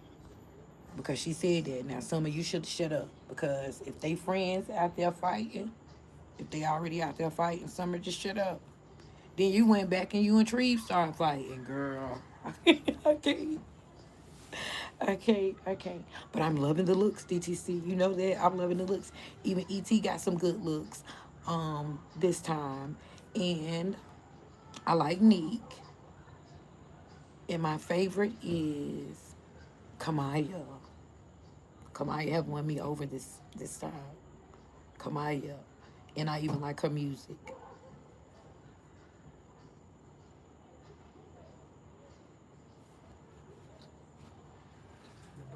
Because she said that. Now, some of you should shut up. Because if they friends out there fighting, if they already out there fighting, Summer, just shut up. Then you went back and you and Treve started fighting, girl. I can't. I can't. But I'm loving the looks, DTC. You know that. I'm loving the looks. Even ET got some good looks this time. And I like Neek. And my favorite is Kamaya. Kamaya have won me over this time. Kamaya. And I even like her music.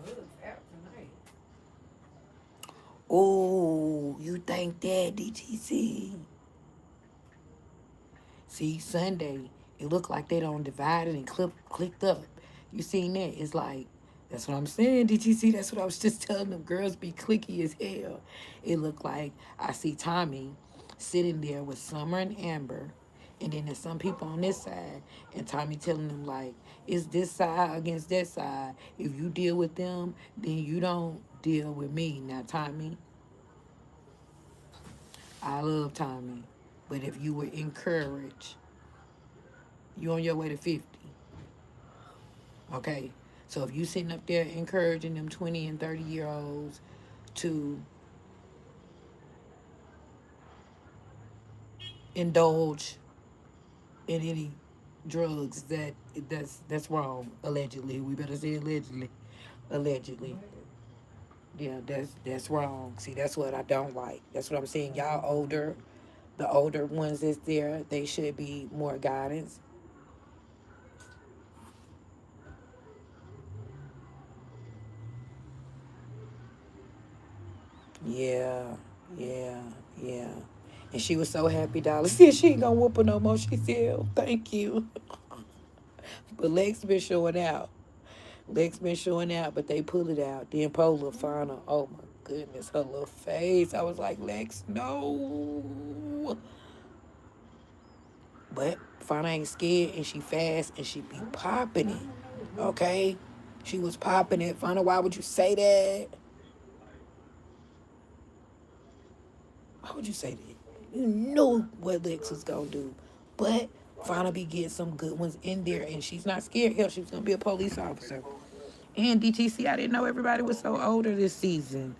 The bug's out tonight. Oh, you think that, DTC? See, Sunday, it looked like they don't divided and clicked up. You seen that? It's like, that's what I'm saying, DTC. That's what I was just telling them. Girls be clicky as hell. It looked like I see Tommy sitting there with Summer and Amber. And then there's some people on this side. And Tommy telling them, like, it's this side against that side. If you deal with them, then you don't deal with me. Now, Tommy, I love Tommy. But if you were encouraged, you on your way to 50. Okay? So if you sitting up there encouraging them 20 and 30-year-olds to indulge in any drugs, that's wrong. Allegedly. We better say allegedly. Allegedly. Yeah, that's wrong. See, that's what I don't like. That's what I'm saying. Y'all older, the older ones that's there, they should be more guidance. Yeah, yeah, yeah. And she was so happy, Dollar said she ain't gonna whoop her no more. She said, oh, thank you. But Lex been showing out. Lex been showing out, but they pull it out. Then Polar found her. Oh my goodness, her little face. I was like, Lex, no. But Fauna ain't scared and she fast and she be popping it. Okay? She was popping it. Fauna, why would you say that? Why would you say that? You know what Lex was gonna do. But Fauna be getting some good ones in there and she's not scared. Hell, she's gonna be a police officer. And DTC, I didn't know everybody was so older this season.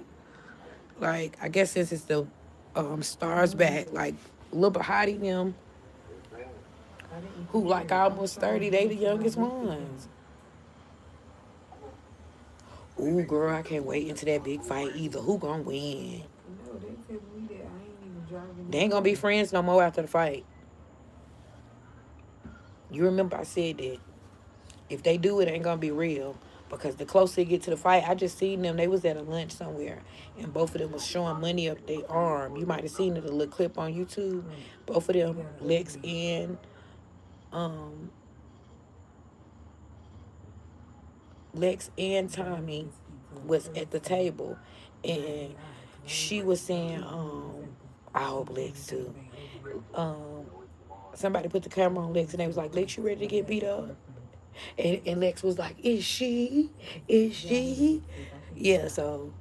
Like, I guess since it's the stars back, like Lil Bahati them, I didn't who forget like it. I'm almost starting 30, to they go the to my youngest list again. ones. Ooh, girl, I can't wait into that big fight either. Who gonna win? No, they tell me that I ain't even driving They their ain't gonna be car. friends no more after the fight. You remember I said that. If they do, it ain't gonna be real. Because the closer it get to the fight, I just seen them. They was at a lunch somewhere, and both of them was showing money up their arm. You might have seen it, a little clip on YouTube. Both of them, um, Lex and Tommy, was at the table, and she was saying, I hope Lex too. Um, Somebody put the camera on Lex, and they was like, Lex, you ready to get beat up? And Lex was like, is she? Is she? Yeah, so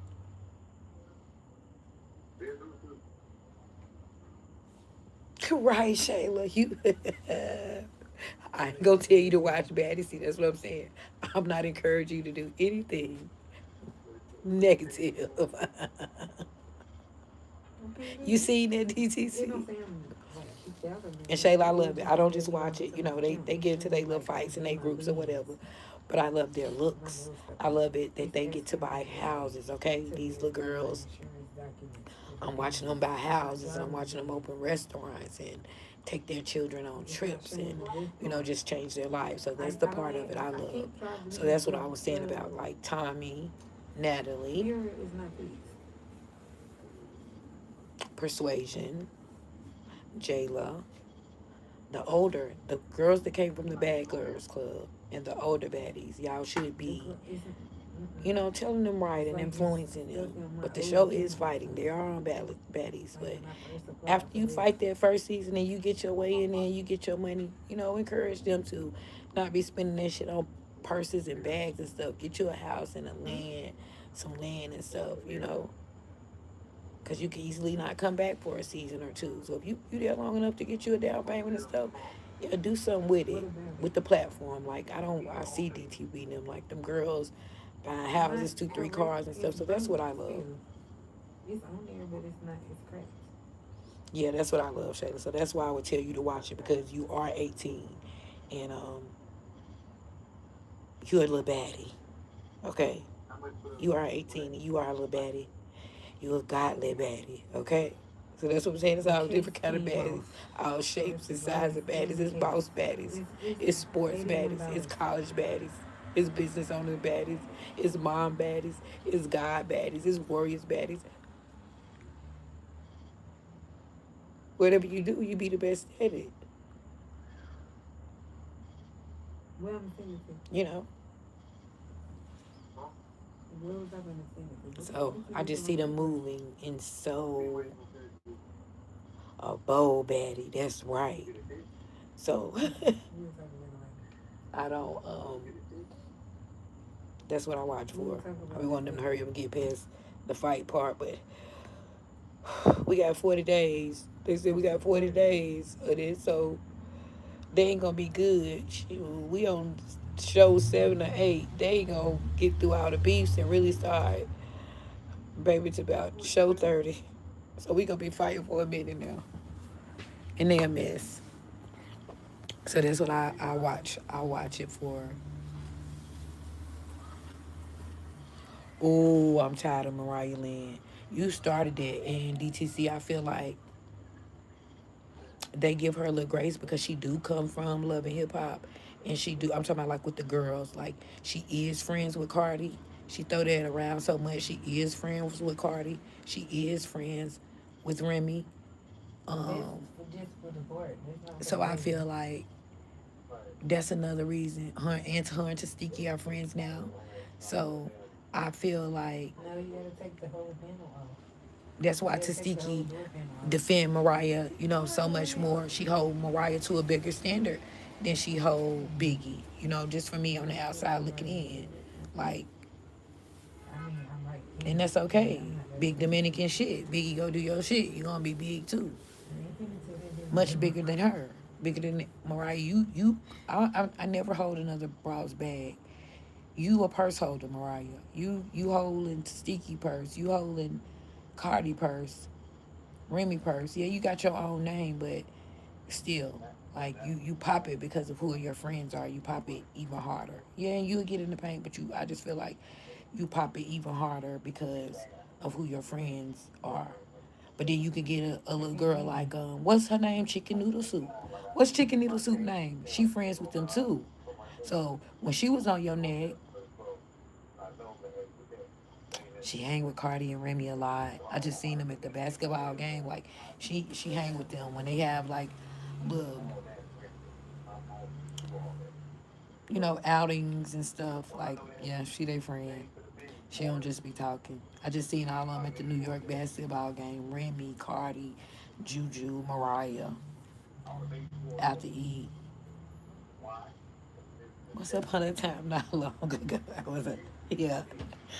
right, Shayla, you. I ain't gonna tell you to watch Baddie. See, that's what I'm saying. I'm not encouraging you to do anything negative. You seen that DTC? And Shayla, I love it. I don't just watch it. You know, they get into their little fights and their groups or whatever. But I love their looks. I love it that they get to buy houses, okay? These little girls, I'm watching them buy houses. I'm watching them open restaurants and take their children on trips and, you know, just change their lives. So that's the part of it I love. So that's what I was saying about, like, Tommy, Natalie, Persuasion, Jayla, the girls that came from the Bad Girls Club, and the older baddies. Y'all should be, you know, telling them right and influencing them. But the show is fighting. They are on baddies. But after you fight that first season and you get your way in there, you get your money, you know, encourage them to not be spending that shit on purses and bags and stuff. Get you a house and a land, some land and stuff, you know. Because you can easily not come back for a season or two. So if you there long enough to get you a down payment and stuff, yeah, do something with it, with the platform. Like, I see DTV and them, like, them girls buying houses, 2-3 cars and stuff. So that's what I love. It's on there, but it's not. It's cracked. Yeah, that's what I love, Shayla. So that's why I would tell you to watch it, because you are 18 and you're a little baddie. Okay, you are 18 and you are a little baddie. You a godly baddie. Okay. So that's what I'm saying. It's all different kind of baddies, all shapes and sizes of baddies. It's boss baddies, it's sports baddies, it's college baddies, it's business owner baddies, it's mom baddies, it's God baddies, it's warriors baddies. Whatever you do, you be the best at it. Well, I'm saying it. You know. So I just see them moving in so a bold baddie. That's right. So I don't. That's what I watch for. We want them to hurry up and get past the fight part, but we got 40 days. They said we got 40 days of this, so they ain't gonna be good. Shoot, we on show 7 or 8. They ain't gonna get through all the beefs and really start. Baby, it's about show 30. So we gonna be fighting for a minute now. And they a mess. So that's what I watch. I watch it for. Oh, I'm tired of Mariah Lynn. You started it, and DTC, I feel like they give her a little grace because she do come from Love and Hip Hop. And she do, I'm talking about like with the girls, like she is friends with Cardi. She throw that around so much. She is friends with Cardi. She is friends with Remy. So I feel like that's another reason. Her and Tasiki are friends now. So I feel like No, you gotta take the whole panel off. that's why Tasiki defend Mariah, you know, so much more. She hold Mariah to a bigger standard than she hold Biggie. You know, just for me on the outside looking in. Like, and that's okay. Big Dominican shit. Biggie go do your shit. You gonna be big too. Much bigger than her. Bigger than Mariah. I never hold another braw's bag. You a purse holder, Mariah. You holding Sticky purse. You holding Cardi purse. Remy purse. Yeah, you got your own name, but still, like you pop it because of who your friends are. You pop it even harder. Yeah, and you'll get in the paint, but I just feel like you pop it even harder because of who your friends are. But then you could get a little girl like, what's her name? Chicken Noodle Soup. What's Chicken Noodle Soup name? She friends with them too. So when she was on your neck, She hang with Cardi and Remy a lot. I just seen them at the basketball game. Like she hang with them when they have like little, outings and stuff. Like, yeah, she they friend. She don't just be talking. I just seen all of them at the New York basketball game. Remy, Cardi, Juju, Mariah out to eat. Once upon a time, not long ago, I was a yeah.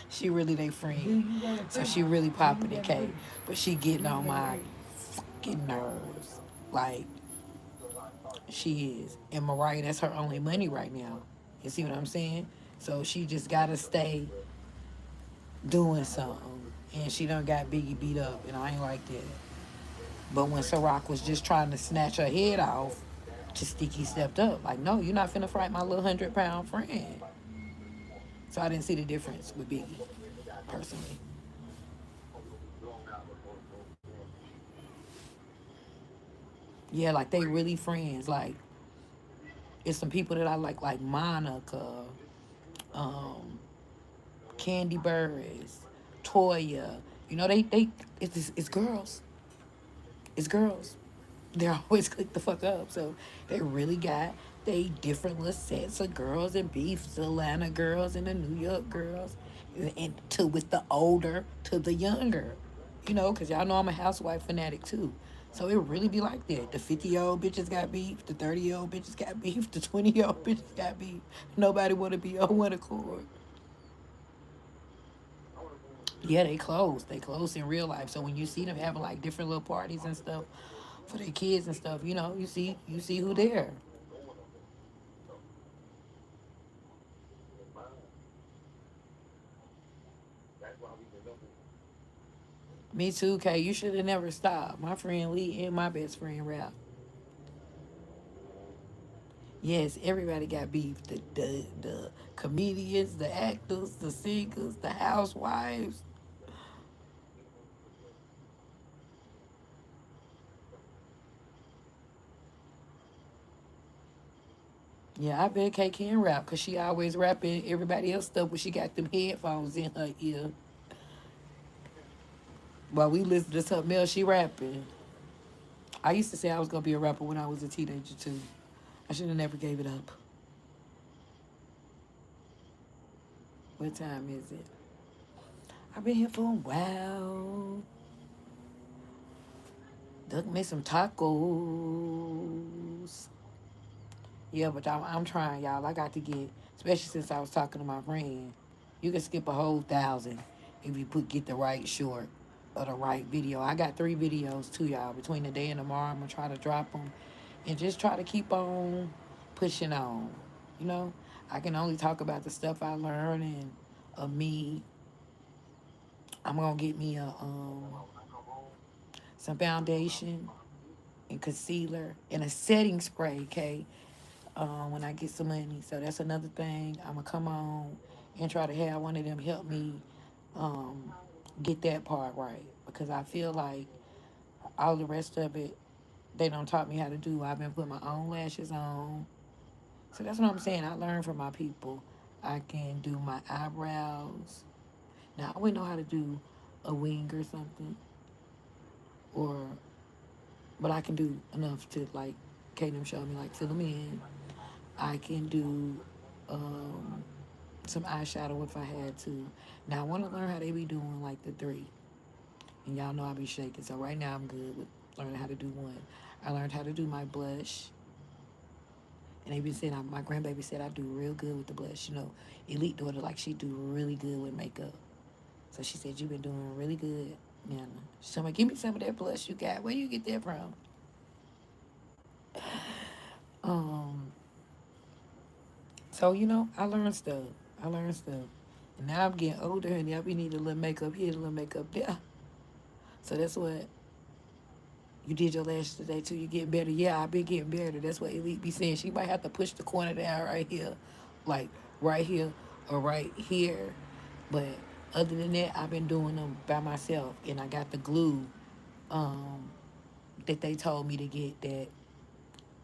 She really they friend, so she really popping the cake, but she getting on my fucking nerves. Like she is, and Mariah, that's her only money right now. You see what I'm saying? So she just gotta stay doing something, and she done got Biggie beat up, and I ain't like that. But when Ciroc was just trying to snatch her head off, Sticky stepped up. Like, no, you're not finna fight my little 100-pound friend. So I didn't see the difference with Biggie, personally. Yeah, like they really friends. Like it's some people that I like Monica, um, Candy Burris, Toya. It's girls. It's girls. They're always click the fuck up. So they really got they different little sets of girls and beefs. The Atlanta girls and the New York girls, and to with the older to the younger. Because y'all know I'm a housewife fanatic too. So it really be like that. The 50-year-old bitches got beef. The 30-year-old bitches got beef. The 20-year-old bitches got beef. Nobody want to be on one accord. Yeah, they close. They close in real life. So when you see them having like different little parties and stuff for their kids and stuff, you see who there. Me too, Kay. You should have never stopped. My friend Lee and my best friend rap. Yes, everybody got beef. The comedians, the actors, the singers, the housewives. Yeah, I bet Kay can rap because she always rapping everybody else stuff when she got them headphones in her ear. While we listen to something else, she rapping. I used to say I was gonna be a rapper when I was a teenager too. I should have never gave it up. What time is it? I've been here for a while. Duck made some tacos. Yeah, but I'm trying, y'all. I got to get, especially since I was talking to my friend. You can skip a whole 1,000 if you get the right short or the right video. I got 3 videos too, y'all. Between today and tomorrow, I'm gonna try to drop them and just try to keep on pushing on. You know, I can only talk about the stuff I learned and of me. I'm gonna get me some foundation and concealer and a setting spray, okay? When I get some money. So that's another thing. I'm gonna come on and try to have one of them help me um, get that part right because I feel like all the rest of it they don't taught me how to do. I've been putting my own lashes on. So that's what I'm saying. I learned from my people. I can do my eyebrows. Now I wouldn't know how to do a wing or something, or but I can do enough to like Kaden showed me like fill them in. I can do um, some eyeshadow if I had to. Now I want to learn how they be doing like the 3, and y'all know I be shaking. So right now I'm good with learning how to do 1. I learned how to do my blush, and they been saying my grandbaby said I do real good with the blush. Elite daughter like she do really good with makeup. So she said you been doing really good, Nana. So I'm like, give me some of that blush you got. Where you get that from? Um. So I learned stuff. I learned stuff. And now I'm getting older, and y'all be needing a little makeup here, a little makeup there. So that's what you did your lashes today too. You getting better. Yeah, I've been getting better. That's what Elite be saying. She might have to push the corner down right here, like right here or right here. But other than that, I've been doing them by myself, and I got the glue um, that they told me to get that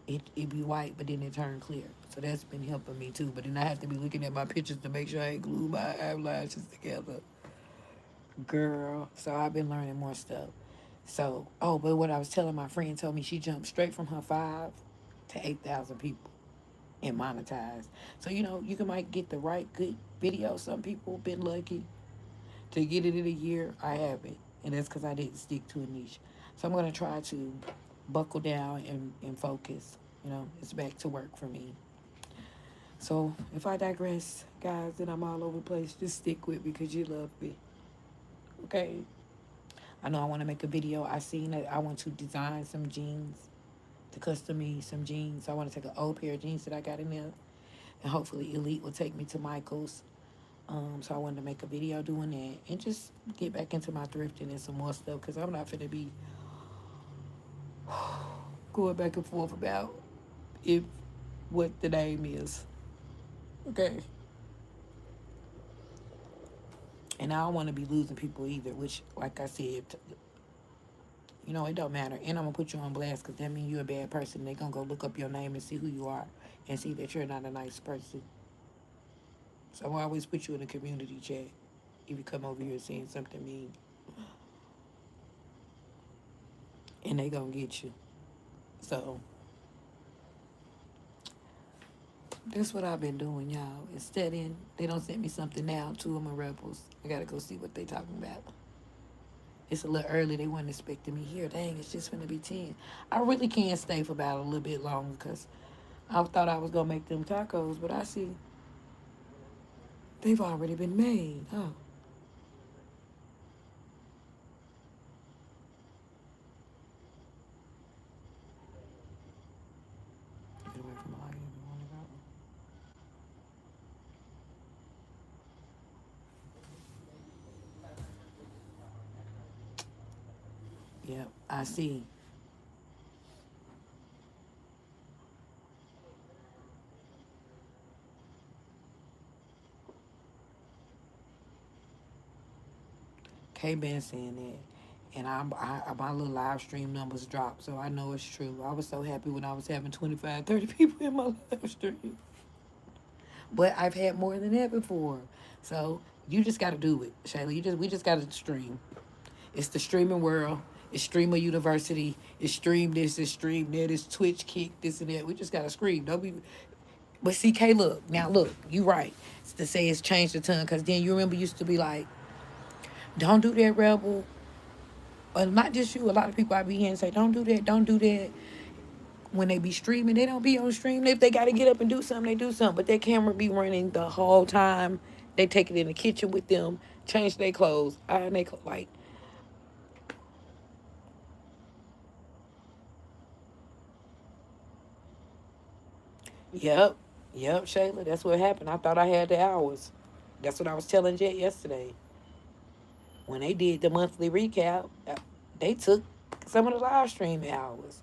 it be white, but then it turn clear. So that's been helping me too. But then I have to be looking at my pictures to make sure I ain't glue my eyelashes together. Girl. So I've been learning more stuff. So, but what I was telling my friend told me she jumped straight from her 5 to 8,000 people and monetized. So, you can might get the right good video. Some people been lucky to get it in a year. I haven't. And that's because I didn't stick to a niche. So I'm going to try to buckle down and focus. It's back to work for me. So if I digress, guys, then I'm all over the place. Just stick with me because you love me. Okay? I know I want to make a video. I seen that I want to design some jeans, to custom me some jeans. So I want to take an old pair of jeans that I got in there, and hopefully Elite will take me to Michael's. So I wanted to make a video doing that and just get back into my thrifting and some more stuff because I'm not finna be going back and forth about if what the name is. Okay. And I don't want to be losing people either, which, like I said, it don't matter. And I'm going to put you on blast because that means you're a bad person. They're going to go look up your name and see who you are and see that you're not a nice person. So I always put you in a community chat if you come over here saying something mean. And they going to get you. So that's what I've been doing, y'all. Instead, they don't send me something now. 2 of my rebels. I got to go see what they talking about. It's a little early. They weren't expecting me here. Dang, it's just going to be 10. I really can't stay for about a little bit longer because I thought I was going to make them tacos, but I see they've already been made. Oh. Get away from the light. Yep, I see. K been saying that, and my little live stream numbers dropped, so I know it's true. I was so happy when I was having 25, 30 people in my live stream, but I've had more than that before. So you just got to do it, Shayla. We just got to stream. It's the streaming world. It's Streamer University. It's Stream this. It's Stream that. It's Twitch Kick this and that. We just gotta scream. Don't be. But see, K, look. You right. It's to say it's changed the ton, because then you remember used to be like, don't do that, Rebel. Or not just you. A lot of people I be hearing say, don't do that, don't do that. When they be streaming, they don't be on stream. If they got to get up and do something, they do something. But their camera be running the whole time. They take it in the kitchen with them, change their clothes, iron their clothes. Like, yep, Shayla. That's what happened. I thought I had the hours. That's what I was telling Jet yesterday. When they did the monthly recap, they took some of the live stream hours.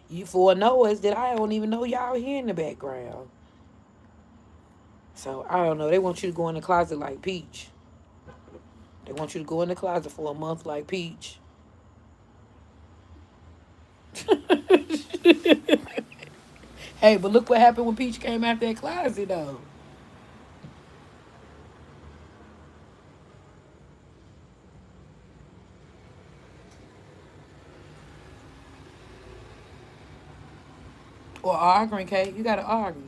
You for Noah's that I don't even know y'all here in the background. So I don't know. They want you to go in the closet like Peach. They want you to go in the closet for a month like Peach. Hey, but look what happened when Peach came out that closet though. Or arguing, Kate. You gotta argue.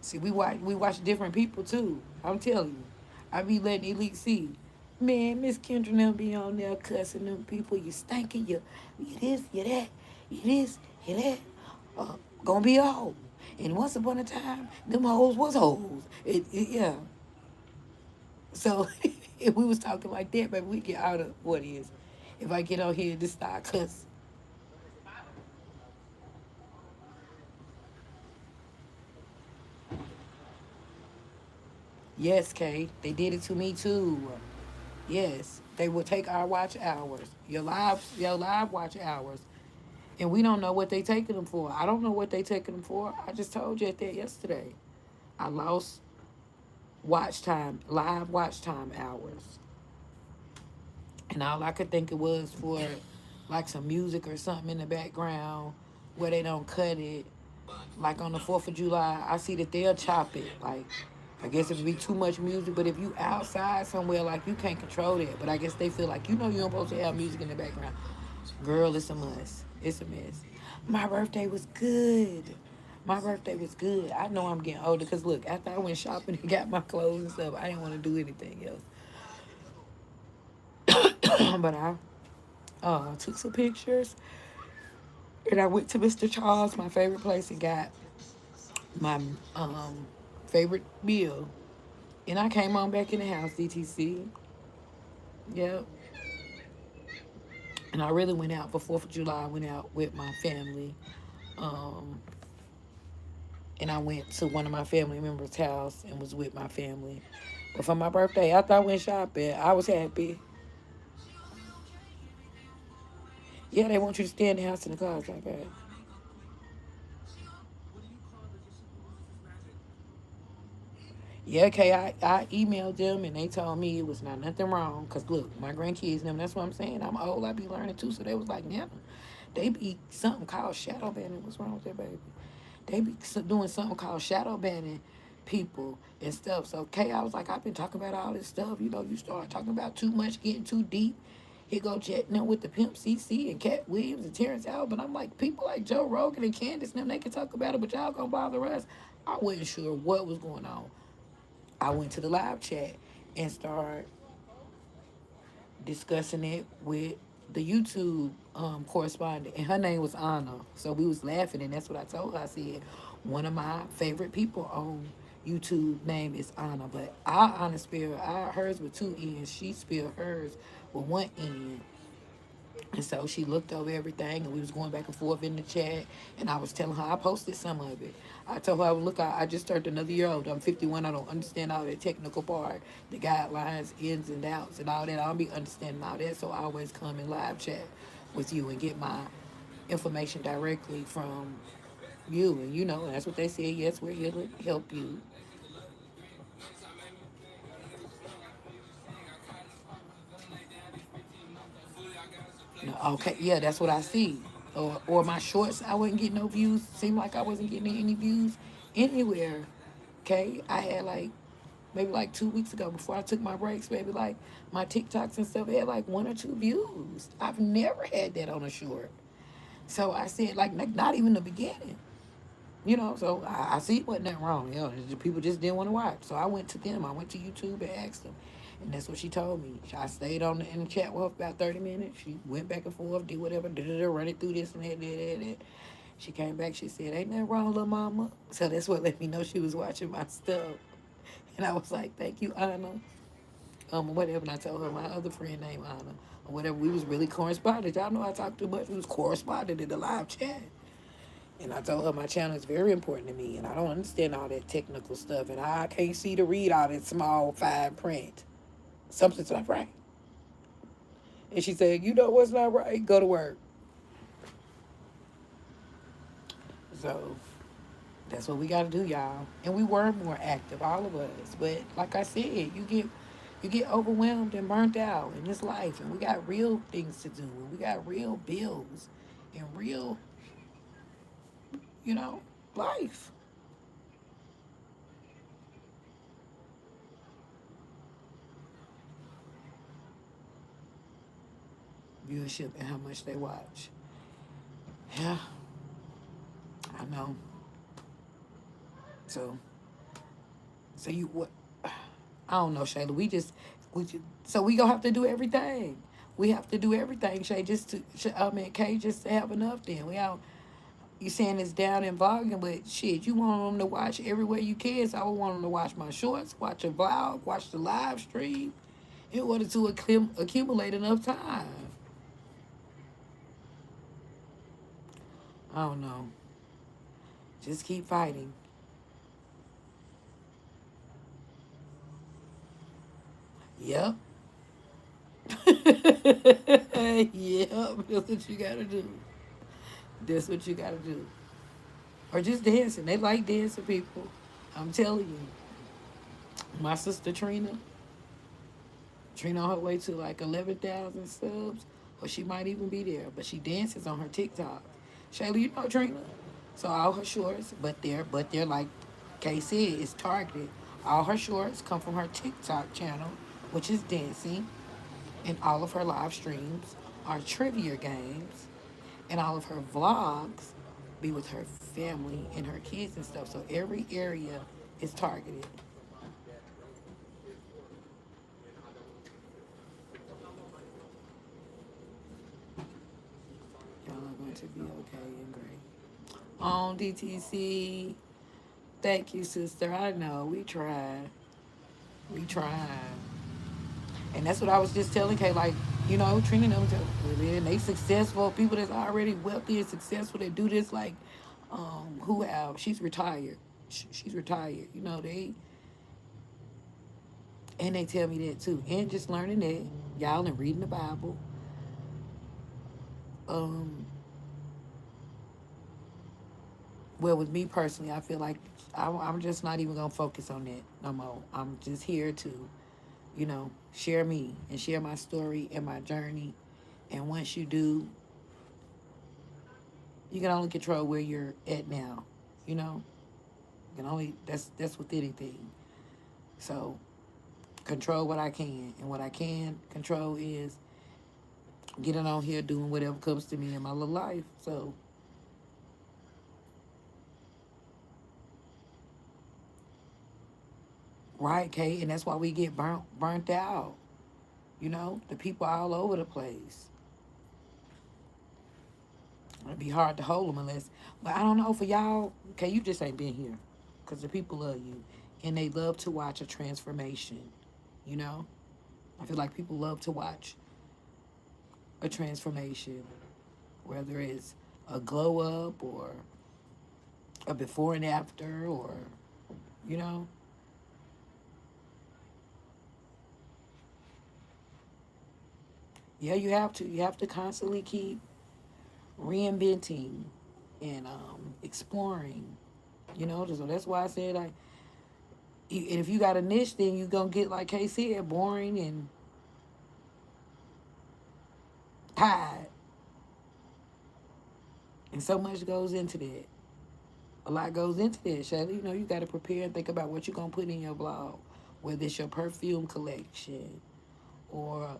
See, we watch different people too. I'm telling you. I be letting Elite see. Man, Miss Kendra now be on there cussing them people. You stinking, you this, you that, you this, you that. Gonna be a hoe. And once upon a time, them hoes was hoes. Yeah. So if we was talking like that, baby, we get out of what is. If I get on here and just start cussing. Yes, Kay. They did it to me too. Yes. They will take our watch hours. Your live watch hours. And we don't know what they taking them for. I don't know what they taking them for. I just told you that yesterday. I lost live watch time hours. And all I could think it was for like some music or something in the background where they don't cut it. Like on the 4th of July, I see that they'll chop it. Like I guess if it be too much music, but if you outside somewhere, like you can't control that. But I guess they feel like you're supposed to have music in the background. Girl, it's a must. It's a mess. My birthday was good. My birthday was good. I know I'm getting older because look, after I went shopping and got my clothes and stuff, I didn't want to do anything else. But I took some pictures and I went to Mr. Charles, my favorite place, and got my favorite meal. And I came on back in the house, DTC. Yep. And I really went out for 4th of July. I went out with my family. Um, and I went to one of my family members' house and was with my family. But for my birthday, after I went shopping, I was happy. Yeah, they want you to stay in the house in the car. It's like that. Yeah, okay, I emailed them and they told me it was not nothing wrong. Because look, my grandkids, them, that's what I'm saying. I'm old, I be learning too. So they was like, Nana, they be something called shadow banning. What's wrong with that, baby? They be doing something called shadow banning people and stuff. So, Kay, I was like, I've been talking about all this stuff. You know, you start talking about too much, getting too deep. Here go chatting up with the Pimp CC and Cat Williams and Terrence Albert. I'm like, people like Joe Rogan and Candace, them, they can talk about it, but y'all gonna bother us. I wasn't sure what was going on. I went to the live chat and started discussing it with the YouTube correspondent, and her name was Anna. So we was laughing, and that's what I told her. I said, one of my favorite people on YouTube name is Anna, but I Anna spell hers with two N's. She spelled hers with one N. And so she looked over everything, and we was going back and forth in the chat. And I was telling her I posted some of it. I told her, look, I just turned another year old. I'm 51. I don't understand all that technical part, the guidelines, ins and outs, and all that. I don't be understanding all that. So I always come in live chat with you and get my information directly from you. And you know, that's what they said. Yes, we're here to help you. No, okay, yeah, that's what I see. Or my shorts, I wasn't getting no views. Seemed like I wasn't getting any views anywhere. Okay, I had like maybe like 2 weeks ago before I took my breaks, maybe like my TikToks and stuff had like 1 or 2 views. I've never had that on a short. So I said like not even the beginning. You know, so I see it wasn't that wrong. You know, the people just didn't want to watch. So I went to them. I went to YouTube and asked them. And that's what she told me. I stayed in the chat with her for about 30 minutes. She went back and forth, did whatever, run it through this and that. She came back. She said, ain't nothing wrong, little mama. So that's what let me know she was watching my stuff. And I was like, thank you, Anna. Whatever. And I told her my other friend named Anna. Or whatever. We was really corresponding. Y'all know I talk too much. We was corresponding in the live chat. And I told her my channel is very important to me, and I don't understand all that technical stuff, and I can't see to read all that small fine print. Something's not right. And she said, you know what's not right? Go to work. So that's what we got to do, y'all. And we were more active, all of us. But like I said, you get overwhelmed and burnt out in this life, and we got real things to do, and we got real bills and real, life. Viewership and how much they watch. Yeah, I know. So you what? I don't know, Shayla. So we gonna have to do everything. We have to do everything, Shay. Kay, just to have enough. Then we out. You saying it's down in volume, but shit, you want them to watch everywhere you can. So I would want them to watch my shorts, watch a vlog, watch the live stream, in order to accumulate enough time. I don't know. Just keep fighting. Yep. Yep. That's what you gotta do. That's what you gotta do. Or just dancing. They like dancing, people. I'm telling you. My sister Trina on her way to like 11,000 subs, or she might even be there. But she dances on her TikTok. Shayla, you know Trina. So all her shorts, but they're like Kay said, it's targeted All her shorts come from her TikTok channel, which is dancing, and all of her live streams are trivia games, and all of her vlogs be with her family and her kids and stuff. So every area is targeted. Y'all are going to be okay and great. On DTC, thank you, sister. I know we tried. We tried. And that's what I was just telling Kay, like, Trina them and they successful, people that's already wealthy and successful that do this, like, who have, she's retired. She's retired. And they tell me that too. And just learning that, y'all, and reading the Bible. Um, well, with me personally, I feel like I'm just not even going to focus on that no more. I'm just here to, share me and share my story and my journey. And once you do, you can only control where you're at now. You know, you can only that's with anything. So control what I can, and what I can control is getting on here doing whatever comes to me in my little life. So right, Kate, and that's why we get burnt out. The people all over the place. It'd be hard to hold them unless, but I don't know for y'all. Okay, you just ain't been here, because the people love you, and they love to watch a transformation. You know, I feel like people love to watch a transformation, whether it's a glow up or a before and after, or you know, yeah, you have to. You have to constantly keep reinventing and exploring. So that's why I said, like, and if you got a niche, then you're gonna get, like Kay said, boring and tired. And so much goes into that. A lot goes into that, Shelly. You got to prepare and think about what you're gonna put in your blog, whether it's your perfume collection or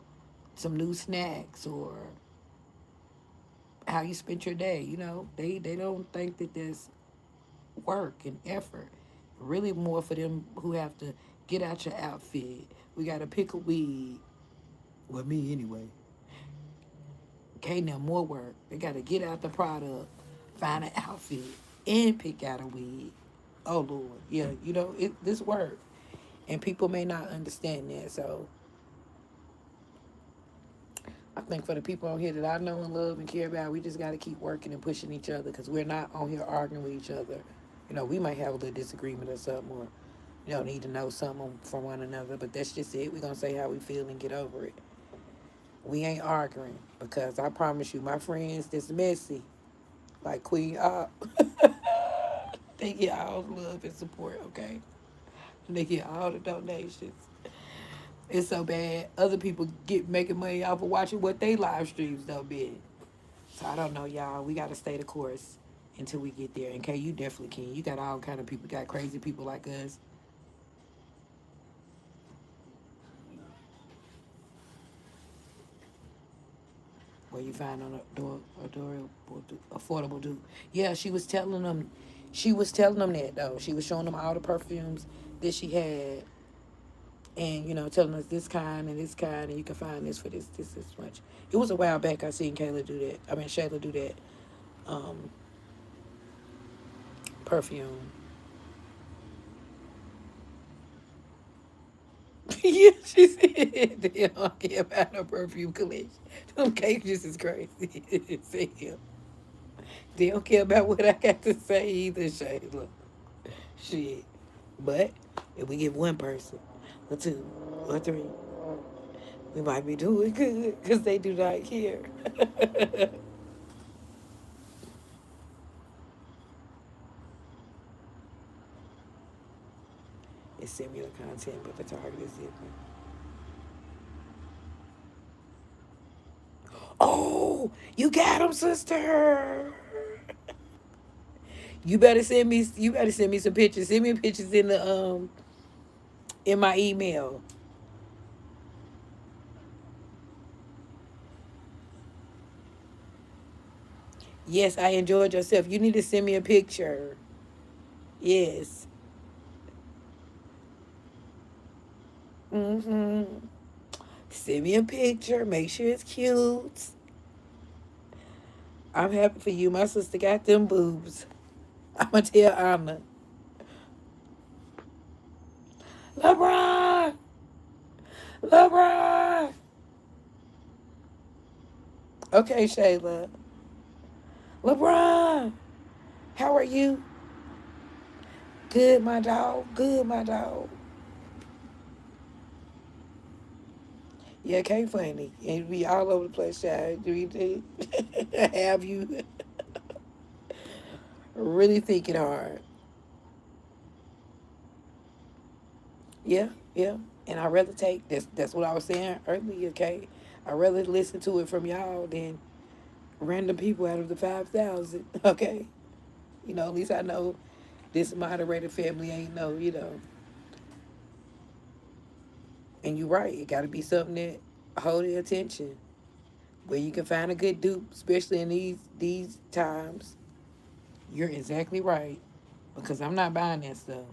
some new snacks or how you spent your day. They don't think that there's work and effort. Really more for them who have to get out your outfit. We got to pick a wig. Well, me anyway. Okay, now more work. They got to get out the product, find an outfit, and pick out a wig. Oh, Lord. Yeah, this work. And people may not understand that. So I think for the people on here that I know and love and care about, we just got to keep working and pushing each other, because we're not on here arguing with each other. We might have a little disagreement or something, or need to know something from one another, but that's just it. We're going to say how we feel and get over it. We ain't arguing, because I promise you, my friends that's messy, like Queen Op, they get all the love and support, okay? They get all the donations. It's so bad. Other people get making money off of watching what they live streams though been. So I don't know, y'all. We got to stay the course until we get there. And Kay, you definitely can. You got all kind of people. You got crazy people like us. Where you find on affordable dude. Yeah, she was telling them. She was telling them that though. She was showing them all the perfumes that she had, and telling us this kind and this kind, and you can find this for this much. It was a while back I seen Kayla do that. I mean Shayla do that. Perfume. Yeah, she said they don't care about no perfume collection. Them cages is crazy. Hell. They don't care about what I got to say either, Shayla. Shit. But if we get one person, or two, or three, we might be doing good, because they do not care. It's similar content, but the target is different. Oh, you got him, sister. You better send me some pictures. Send me pictures in the in my email. Yes, I enjoyed yourself. You need to send me a picture. Yes. Mm-hmm. Send me a picture. Make sure it's cute. I'm happy for you. My sister got them boobs. I'm going to tell Anna. LeBron! LeBron! Okay, Shayla. LeBron! How are you? Good, my dog. Good, my dog. Yeah, can't funny. And be all over the place, child. Do you have you really thinking hard? Yeah, yeah. And I rather take that's what I was saying earlier, okay? I rather listen to it from y'all than random people out of the 5,000. Okay. At least I know this moderator family ain't no. And you're right, it gotta be something that hold their attention. Where you can find a good dupe, especially in these times. You're exactly right. Because I'm not buying that stuff.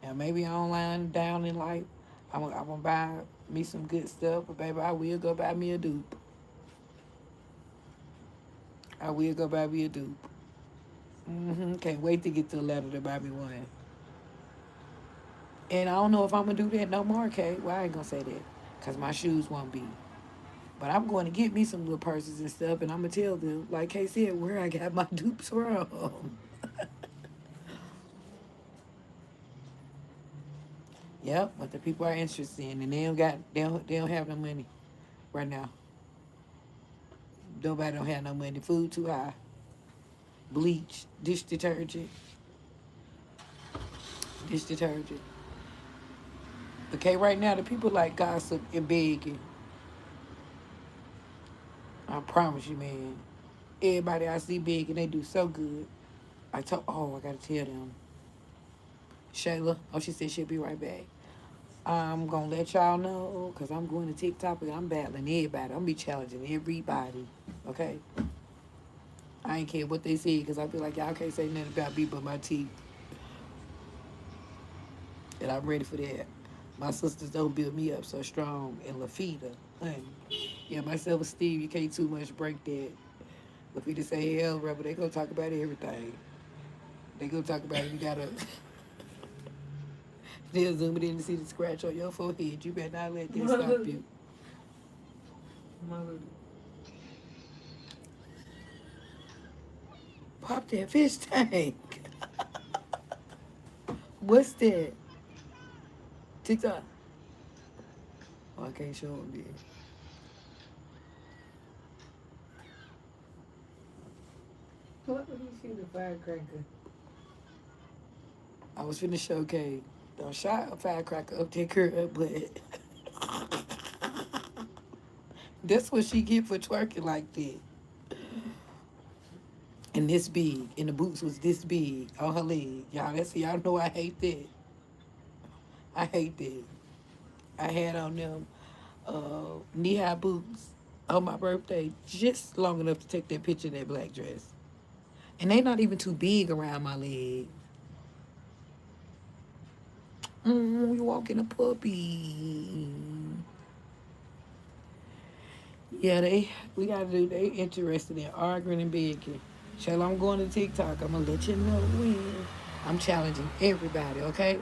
Now maybe online down in life, I'm gonna buy me some good stuff, but baby, I will go buy me a dupe. I will go buy me a dupe. Can't wait to get to the letter to buy me one. And I don't know if I'm gonna do that no more, Kay. Well, I ain't gonna say that, cause my shoes won't be. But I'm going to get me some little purses and stuff, and I'm gonna tell them, like Kay said, where I got my dupes from. Yep, what the people are interested in, and they don't have no money right now. Nobody don't have no money. Food too high. Bleach, dish detergent. Okay, right now the people like gossip and begging. I promise you, man. Everybody I see begging, they do so good. I gotta tell them. Shayla, oh, she said she'll be right back. I'm gonna let y'all know, cause I'm going to TikTok and I'm battling everybody. I'm gonna be challenging everybody. Okay? I ain't care what they say, cause I feel like y'all can't say nothing about me but my teeth. And I'm ready for that. My sisters don't build me up so strong. And Lafita, honey. Yeah, myself and Steve, you can't too much break that. Lafita say, hell, rubber, they gonna talk about everything. They gonna talk about it. You gotta, they'll zoom it in to see the scratch on your forehead. You better not let that stop you. Pop that fish tank. What's that? TikTok. Oh, I can't show them yet. What would you shoot a firecracker? I was finna show Kay. Don't shot a firecracker up that girl, but that's what she get for twerking like that. And this big. And the boots was this big on her leg. Y'all know I hate that. I hate that. I had on them knee-high boots on my birthday just long enough to take that picture in that black dress. And they not even too big around my leg. You walking a puppy. Yeah, we gotta they interested in arguing and begging. Shall I'm going to TikTok. I'm gonna let you know when. I'm challenging everybody, okay?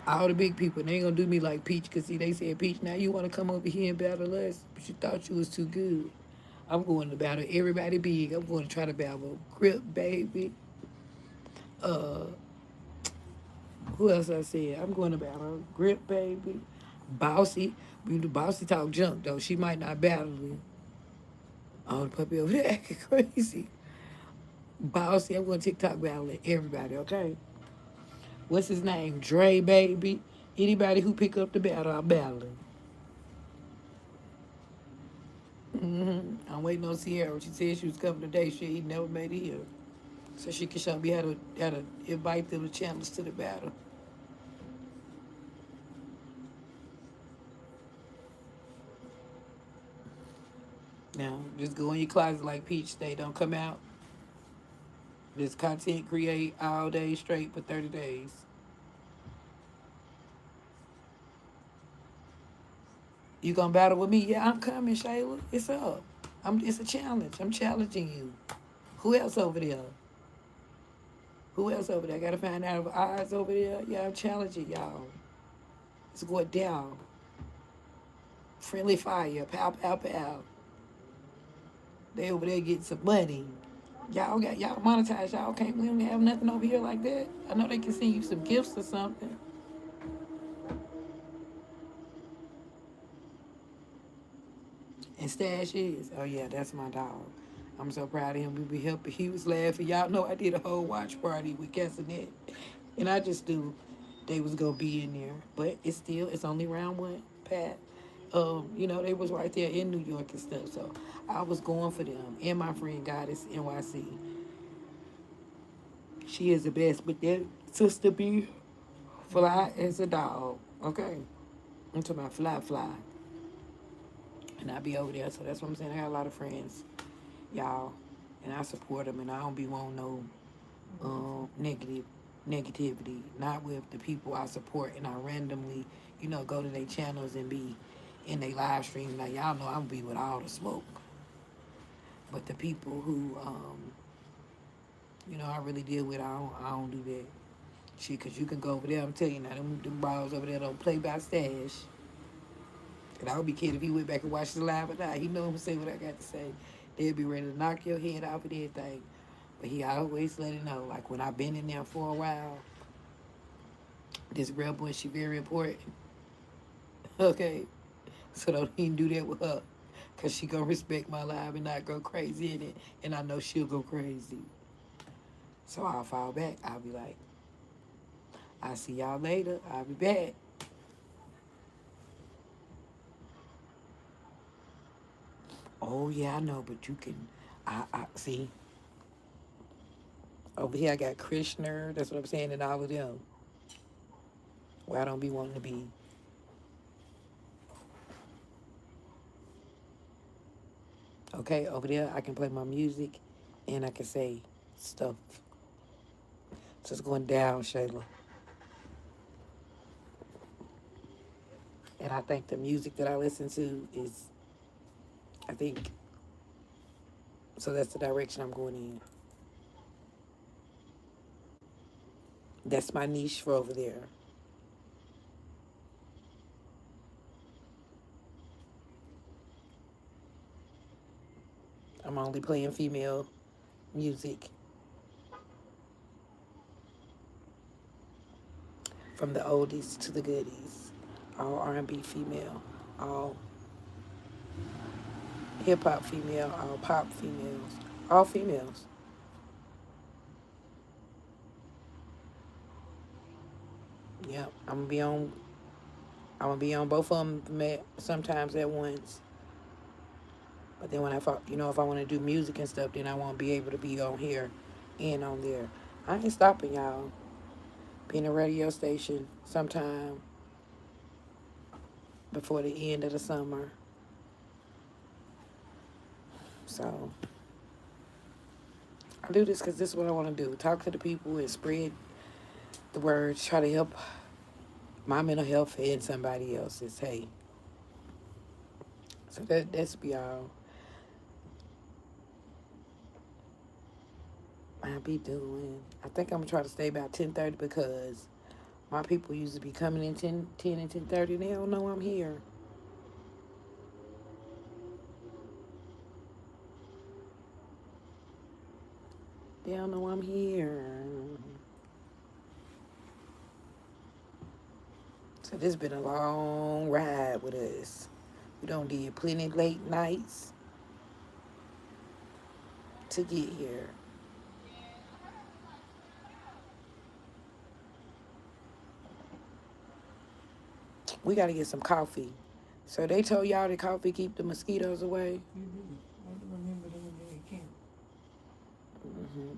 All the big people. They ain't gonna do me like Peach, cause see they said, Peach, now you wanna come over here and battle us, but you thought you was too good. I'm going to battle everybody big. I'm going to try to battle Grip Baby. Uh who else I said? I'm going to battle Grip Baby. Bossy. We do Bossy talk junk though. She might not battle me. Oh, the puppy over there acting crazy. Bossy, I'm going to TikTok battling everybody, okay? What's his name? Dre Baby. Anybody who pick up the battle, I'm battling. I'm waiting on Sierra. She said she was coming today. She ain't never made it here. So she can show me how to invite them channels to the battle. Now, just go in your closet like Peach State. Don't come out. Just content create all day straight for 30 days. You gonna battle with me? Yeah, I'm coming, Shayla. It's up. It's a challenge. I'm challenging you. Who else over there? Who else over there? I gotta find out if eyes over there. Yeah, I'm challenging y'all. It's going down. Friendly fire. Pow, pow, pow. They over there getting some money. Y'all monetize. Y'all can't. We don't have nothing over here like that. I know they can send you some gifts or something. And Stash is. Oh yeah, that's my dog. I'm so proud of him. We be helping. He was laughing. Y'all know I did a whole watch party with Cassinet. And I just knew they was gonna be in there. But it's only round one, Pat. They was right there in New York and stuff. So I was going for them. And my friend Goddess NYC. She is the best. But that sister be fly as a dog. Okay. I'm talking about fly. And I be over there. So that's what I'm saying. I got a lot of friends, y'all. And I support them. And I don't be wanting no negativity. Not with the people I support. And I randomly, go to their channels and be in their live streams. Like, y'all know I'm be with all the smoke. But the people who, I really deal with, I don't do that shit. Because you can go over there. I'm telling you now, them bras over there don't play by Stash. And I would be kidding if he went back and watched the live or not. He know I'm say what I got to say. They'll be ready to knock your head off and everything. But he always let it know. Like when I've been in there for a while, this real boy, she very important. Okay? So don't even do that with her. Because she going to respect my live and not go crazy in it. And I know she'll go crazy. So I'll fall back. I'll be like, I'll see y'all later. I'll be back. Oh, yeah, I know. But you can, I see. Over here, I got Krishner. That's what I'm saying. And all of them. Where I don't be wanting to be. Okay, over there, I can play my music and I can say stuff. So it's going down, Shayla. And I think the music that I listen to is, I think, so that's the direction I'm going in. That's my niche for over there. I'm only playing female music from the oldies to the goodies. All R&B female, all hip hop female, all pop females, all females. Yep, I'm gonna be on both of them sometimes at once. But then if I want to do music and stuff, then I won't be able to be on here and on there. I ain't stopping, y'all. Being a radio station sometime before the end of the summer. So I do this because this is what I want to do. Talk to the people and spread the word. Try to help my mental health and somebody else's. Hey. So that's be all I be doing. I think I'm going to try to stay about 10:30 because my people used to be coming in 10 and 10:30. They don't know I'm here. They don't know I'm here. So this been a long ride with us. We done did plenty late nights to get here. We got to get some coffee. So they told y'all that coffee keep the mosquitoes away. Mm-hmm. I remember doing that at camp. Mm-hmm.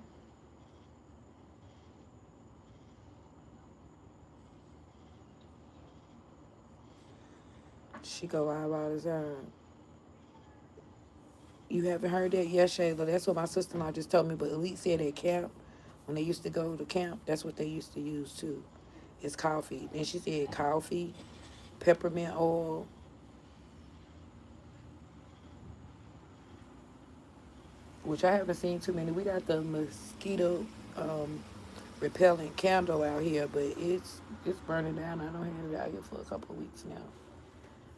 She go live all the time. You haven't heard that? Yes, Shayla. That's what my sister-in-law just told me. But Elite said at camp, when they used to go to camp, that's what they used to use too. It's coffee. Then she said coffee, peppermint oil. Which I haven't seen too many. We got the mosquito repellent candle out here, but it's burning down. I don't have it out here for a couple of weeks now.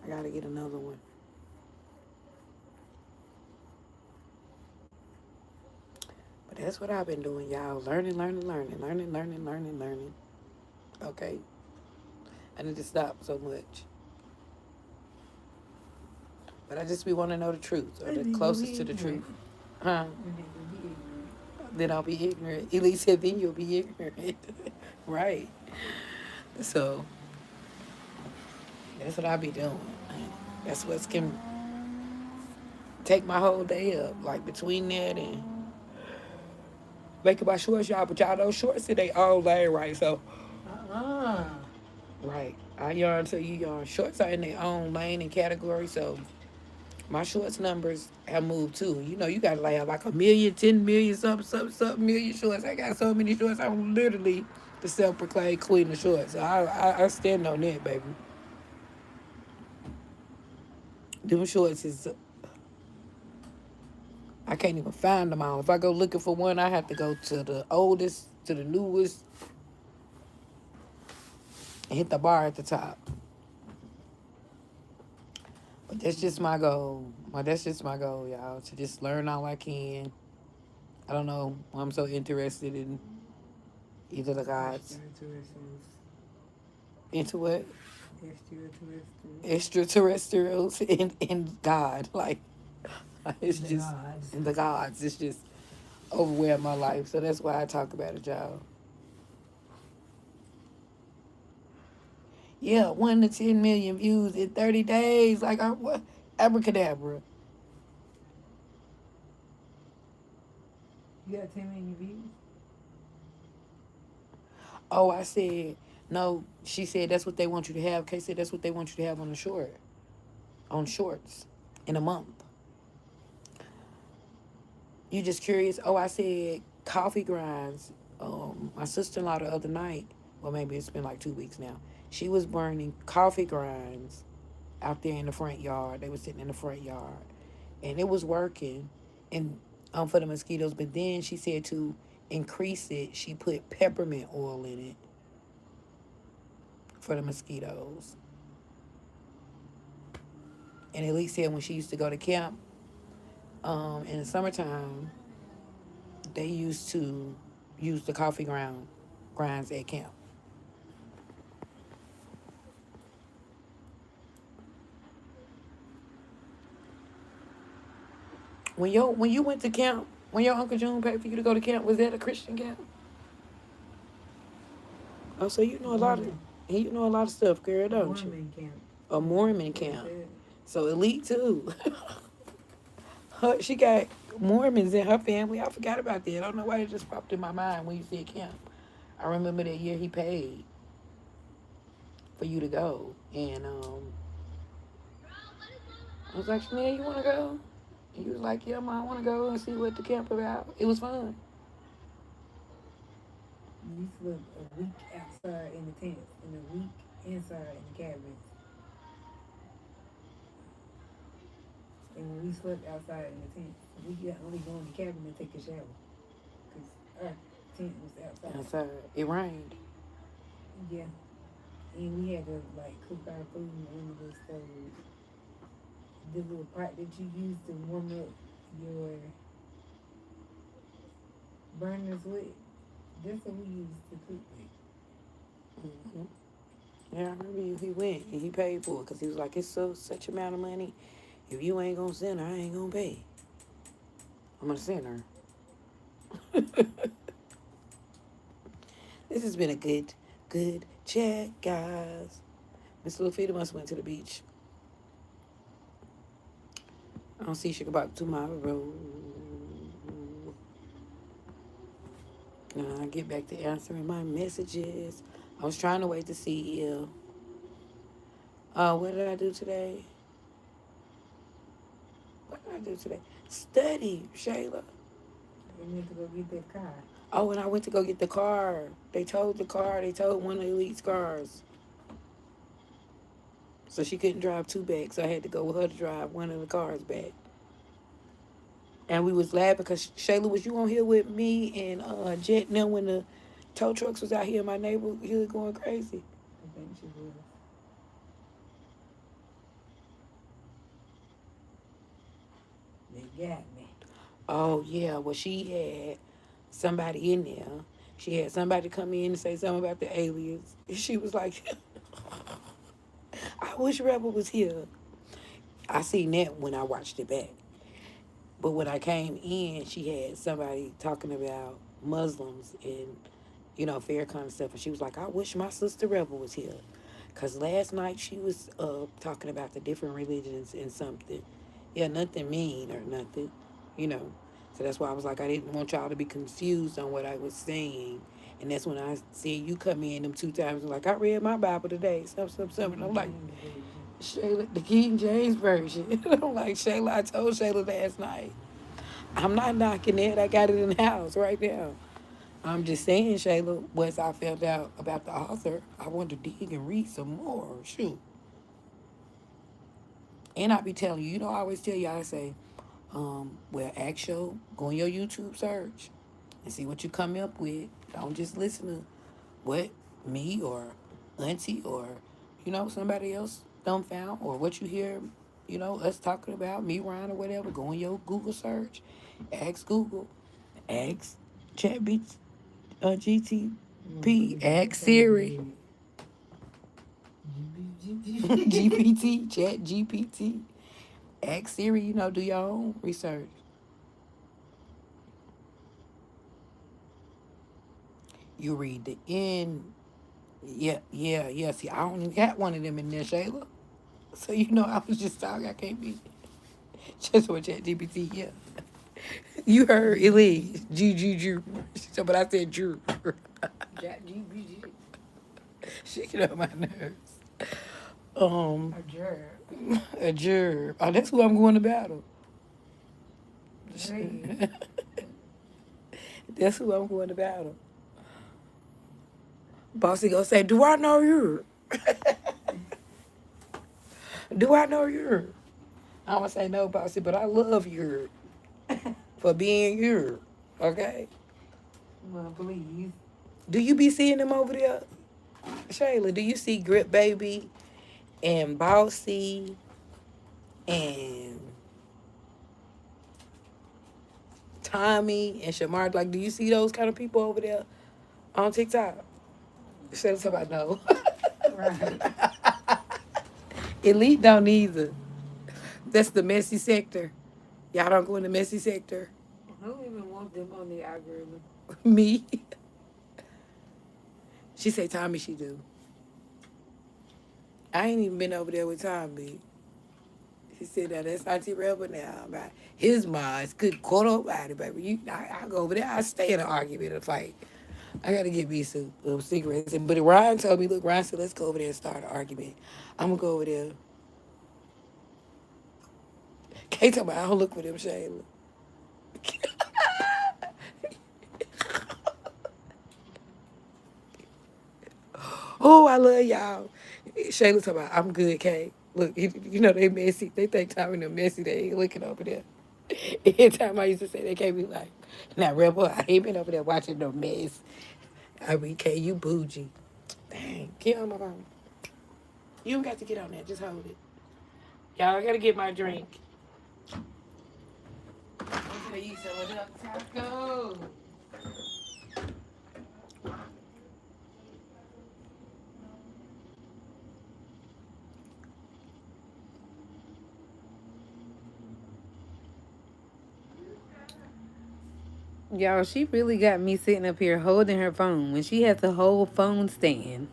I gotta get another one. But that's what I've been doing, y'all. Learning. Okay. I need to stop so much. But I just be wanting to know the truth or the closest to the truth. Huh? Then I'll be ignorant. Elise said, then you'll be ignorant. Right. So that's what I be doing. That's what's can take my whole day up. Like between that and making my shorts, y'all. But y'all know shorts, they all lay right. So, right. I yarn till you yarn. Shorts are in their own lane and category. So my shorts numbers have moved too. You know, you got to have like 1 million, 10 million, something million shorts. I got so many shorts. I'm literally the self-proclaimed queen of shorts. So I stand on that, baby. Them shorts is, I can't even find them all. If I go looking for one, I have to go to the oldest, to the newest, and hit the bar at the top. But that's just my goal. That's just my goal, y'all. To just learn all I can. I don't know. I'm so interested in either the gods. Into what? Extraterrestrials and God. Like, it's just, and the gods. It's just overwhelmed my life. So that's why I talk about it, y'all. Yeah, 1 to 10 million views in 30 days. Like, what? Abracadabra. You got 10 million views? Oh, I said, no. She said that's what they want you to have. Kay said that's what they want you to have on the short. On shorts. In a month. You just curious? Oh, I said coffee grinds. My sister-in-law the other night, well, maybe it's been like 2 weeks now. She was burning coffee grinds out there in the front yard. They were sitting in the front yard, and it was working, and for the mosquitoes. But then she said to increase it, she put peppermint oil in it for the mosquitoes. And Elise said when she used to go to camp, in the summertime, they used to use the coffee grinds at camp. When you went to camp, when your Uncle June paid for you to go to camp, was that a Christian camp? Oh, so you know a lot of stuff, girl, don't you? Mormon camp. A Mormon camp. So Elite too. She got Mormons in her family. I forgot about that. I don't know why it just popped in my mind when you said camp. I remember that year he paid for you to go, and I was like, Chanel, you want to go? And he was like, yeah, Mom, I want to go and see what the camp about. It was fun. We slept a week outside in the tents and a week inside in the cabins. And when we slept outside in the tent, we could only go in the cabin and take a shower. Because our tent was outside. Outside. It rained. Yeah. And we had to like cook our food in one of the stoves. The little pot that you use to warm up your burners with, that's what we used to cook with. Mm-hmm. Yeah, I remember he went and he paid for it because he was like, it's such amount of money. If you ain't gonna send her, I ain't gonna pay. I'm gonna send her. This has been a good chat, guys. Miss Lufita must went to the beach. I don't see she go back tomorrow. I get back to answering my messages. I was trying to wait to see if what did I do today? What did I do today? Study, Shayla. You need to go get that car. Oh, and I went to go get the car. They towed the car. They towed one of Elite's cars. So she couldn't drive two back. So I had to go with her to drive one of the cars back. And we was laughing because Shayla, was you on here with me and Jet and them when the tow trucks was out here in my neighborhood going crazy? I think she was. They got me. Oh, yeah. Well, she had somebody in there. She had somebody come in and say something about the aliens. She was like, I wish Rebel was here. I seen that when I watched it back. But when I came in, she had somebody talking about Muslims and, Farrakhan and stuff. And she was like, I wish my sister Rebel was here. Because last night she was talking about the different religions and something. Yeah, nothing mean or nothing, you know. So that's why I was like, I didn't want y'all to be confused on what I was saying. And that's when I see you come in them 2 times. Like, I read my Bible today. Something. And I'm like, Shayla, the King James Version. I'm like, Shayla, I told Shayla last night. I'm not knocking it. I got it in the house right now. I'm just saying, Shayla, once I found out about the author, I wanted to dig and read some more. Shoot. And I be telling you, I always tell you, I say, go on your YouTube search and see what you come up with. Don't just listen to what me or Auntie or, somebody else done found or what you hear, us talking about, me, Ryan, or whatever. Go on your Google search, ask Google, ask GTP, ask Siri, GPT, Chat GPT, ask Siri, do your own research. You read the end. Yeah. See, I don't even got one of them in there, Shayla. So, I was just talking. I can't be just with Chat GPT. Yeah. You heard Elise. Drew. So, but I said Drew. She get on my nerves. A jerk. A gerb. Oh, that's who I'm going to battle. Great. That's who I'm going to battle. Bossy gonna say, do I know you? Do I know you? I'm gonna say no, Bossy, but I love you for being you. Okay? Well, please. Do you be seeing them over there? Shayla, do you see Grip Baby and Bossy and Tommy and Shamar? Like, do you see those kind of people over there on TikTok? Shayla, somebody know. Right. Elite don't either. That's the messy sector. Y'all don't go in the messy sector. Who even want them on the algorithm? Me. She say Tommy she do. I ain't even been over there with Tommy. She said that that's Auntie Rebel now. About his mom's good quarter body, baby. I go over there, I stay in an argument, a fight. I gotta get me some cigarettes. But Ryan told me, look, Ryan said, let's go over there and start an argument. I'm gonna go over there. Can't tell me I don't look for them, Shayla. Oh, I love y'all. Shayla talking about, I'm good, Kay. Look, they messy. They think Tommy them messy. They ain't looking over there. Every time I used to say, they can't be like, now, Rebel, I ain't been over there watching no mess. I mean, Kay, you bougie. Dang, get on my phone. You don't got to get on that. Just hold it. Y'all, I got to get my drink. I'm going to eat some of them tacos. Y'all, she really got me sitting up here holding her phone when she has a whole phone stand,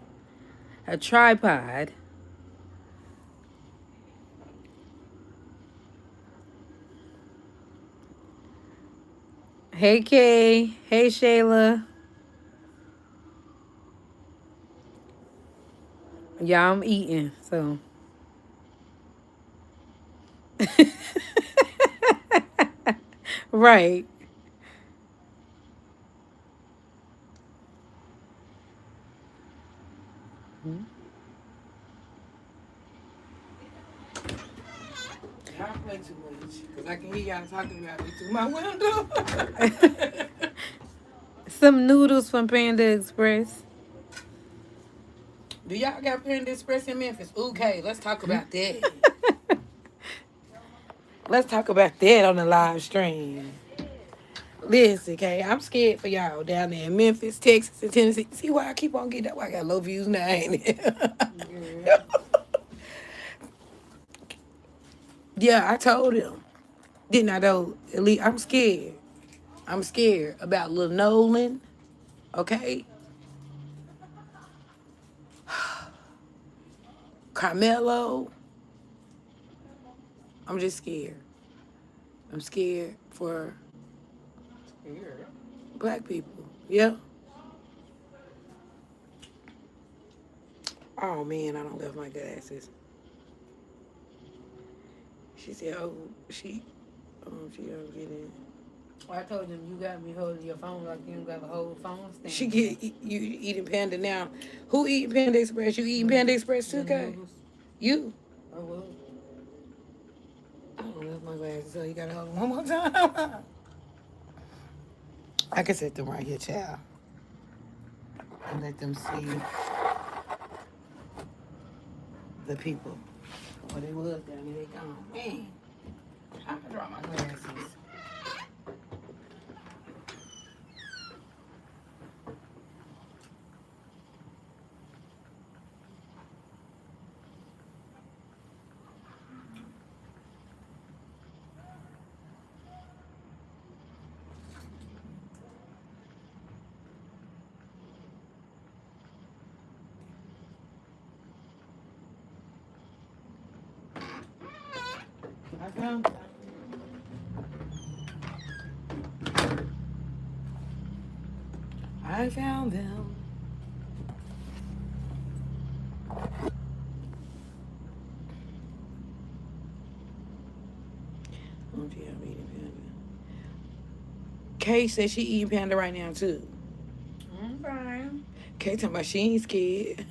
a tripod. Hey, Kay. Hey, Shayla. Y'all, I'm eating, so. Right. Y'all play too much. Because I can hear y'all talking about me through my window. Some noodles from Panda Express. Do y'all got Panda Express in Memphis? Okay, let's talk about that. Let's talk about that on the live stream. Listen, okay, I'm scared for y'all down there in Memphis, Texas, and Tennessee. See why I keep on getting that? Why I got low views now, ain't it? Yeah, I told him. Didn't I though? At least I'm scared. I'm scared about Lil Nolan, okay? Carmelo. I'm just scared. I'm scared for black people. Yeah. Oh man, I don't love my glasses. She said, "Oh, she don't get in." I told them you got me holding your phone like you don't got a whole phone stand. She get you eating Panda now. Who eating Panda Express? You eating Panda Express too, Kay? You? Oh well. I don't love my glasses, so you gotta hold them one more time. I can set them right here, child, and let them see the people. Oh, they was down there. They gone. Man, I draw my glasses. I found them. I found them. Oh, gee, I'm eating Panda. Kay said she eating Panda right now too. Okay. Kay talking about she ain't scared.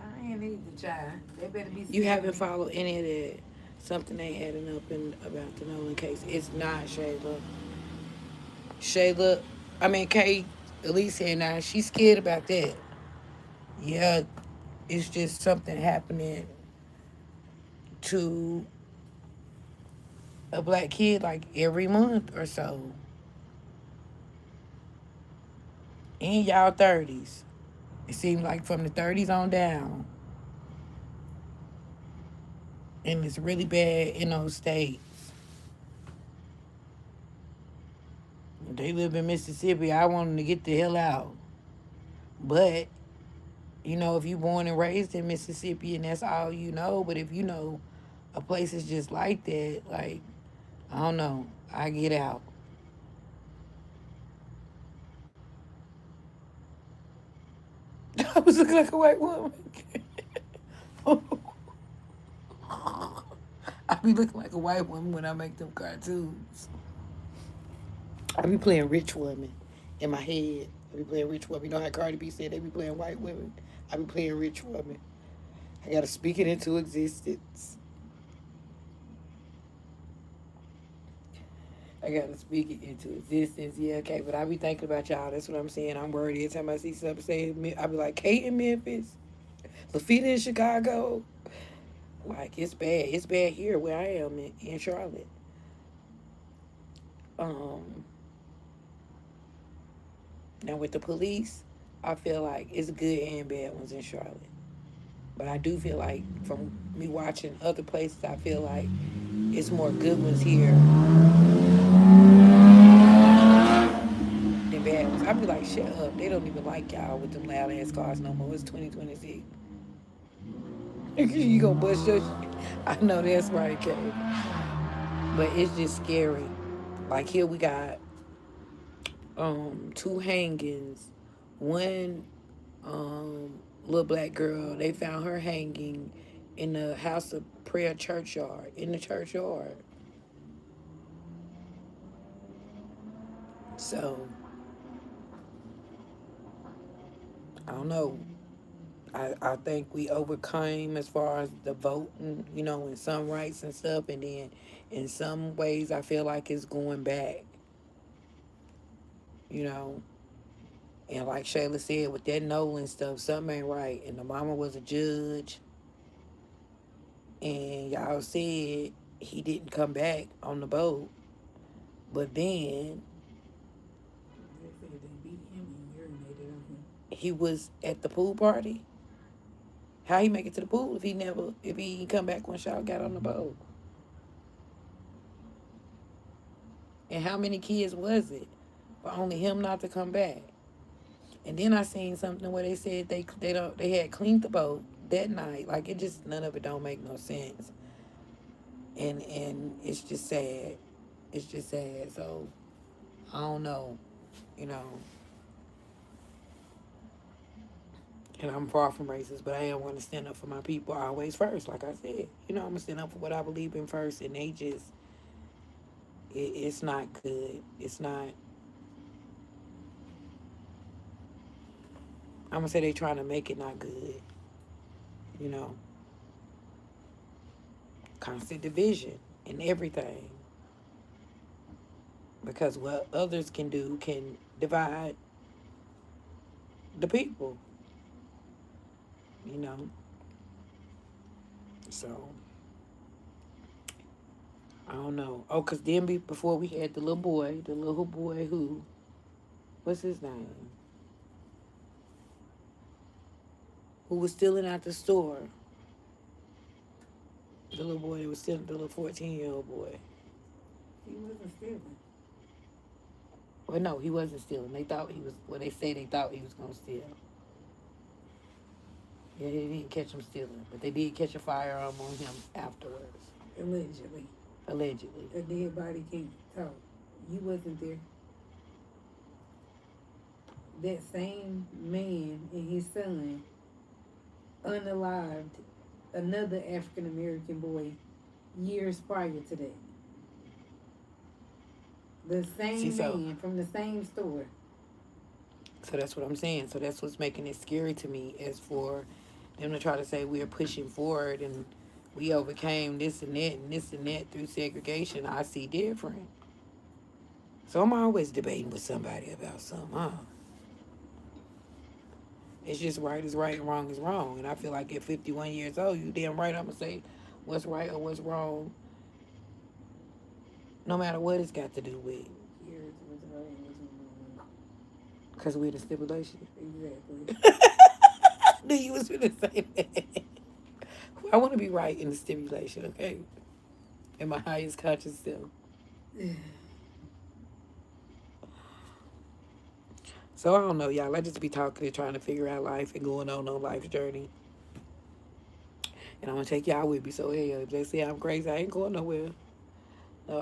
I ain't need the child. They better be scared. You haven't followed any of that. Something ain't adding up in about the Nolan case. It's not Shayla. Kay, at least saying now she's scared about that. Yeah, it's just something happening to a black kid like every month or so. In y'all 30s. It seems like from the 30s on down. And it's really bad in those states. They live in Mississippi. I want them to get the hell out. But, if you're born and raised in Mississippi and that's all you know, but if you know a place is just like that, like, I don't know, I get out. I was looking like a white woman. I be looking like a white woman when I make them cartoons. I be playing rich women in my head. I be playing rich women. You know how Cardi B said they be playing white women? I be playing rich women. I gotta speak it into existence. I gotta speak it into existence. Yeah, okay, but I be thinking about y'all. That's what I'm saying. I'm worried every time I see something say, I be like, Kate in Memphis, Lafita in Chicago. Like, it's bad. It's bad here where I am in Charlotte. Now with the police, I feel like it's good and bad ones in Charlotte. But I do feel like from me watching other places, I feel like it's more good ones here than bad ones. I be like, shut up. They don't even like y'all with them loud ass cars no more. It's 2026. You gonna bust your shit. I know that's right, Kay. But it's just scary. Like here we got two hangings. One little black girl, they found her hanging in the House of Prayer churchyard, in the churchyard. So I don't know. I think we overcame as far as the voting, in some rights and stuff, and then in some ways I feel like it's going back, you know. And like Shayla said, with that Nolan stuff, something ain't right. And the mama was a judge, and y'all said he didn't come back on the boat, but then They said they beat him and urinated on him. he was at the pool party. How he make it to the pool if he didn't come back when y'all got on the boat? And how many kids was it for only him not to come back? And then I seen something where they said they had cleaned the boat that night. Like, it just, none of it don't make no sense. And it's just sad. It's just sad. So I don't know, you know. And I'm far from racist, but I am going to stand up for my people always first. Like I said, I'm going to stand up for what I believe in first. And they just, it's not good. It's not. I'm going to say they trying to make it not good, you know. Constant division in everything. Because what others can do can divide the people, you know. So, I don't know. Oh, because then before we had the little boy who, what's his name? Who was stealing out the store. The little boy that was stealing, the little 14-year-old boy. He wasn't stealing. Well, no, he wasn't stealing. They thought he was, they say they thought he was going to steal. Yeah, they didn't catch him stealing, but they did catch a firearm on him afterwards. Allegedly. Allegedly. A dead body can't talk. You wasn't there. That same man and his son unalived another African American boy years prior to that. The same man from the same store. So that's what I'm saying. So that's what's making it scary to me, is for them to try to say we're pushing forward and we overcame this and that through segregation. I see different. So I'm always debating with somebody about something, huh? It's just right is right and wrong is wrong. And I feel like at 51 years old, you damn right I'm going to say what's right or what's wrong, no matter what it's got to do with. Here's what's right and what's wrong. Because we're the stipulation. Exactly. I knew you was going to say that. I want to be right in the stipulation, okay? In my highest conscious self. So I don't know, y'all. I just be talking and trying to figure out life and going on life's journey. And I'm going to take y'all with me. So, hey, if they say I'm crazy, I ain't going nowhere.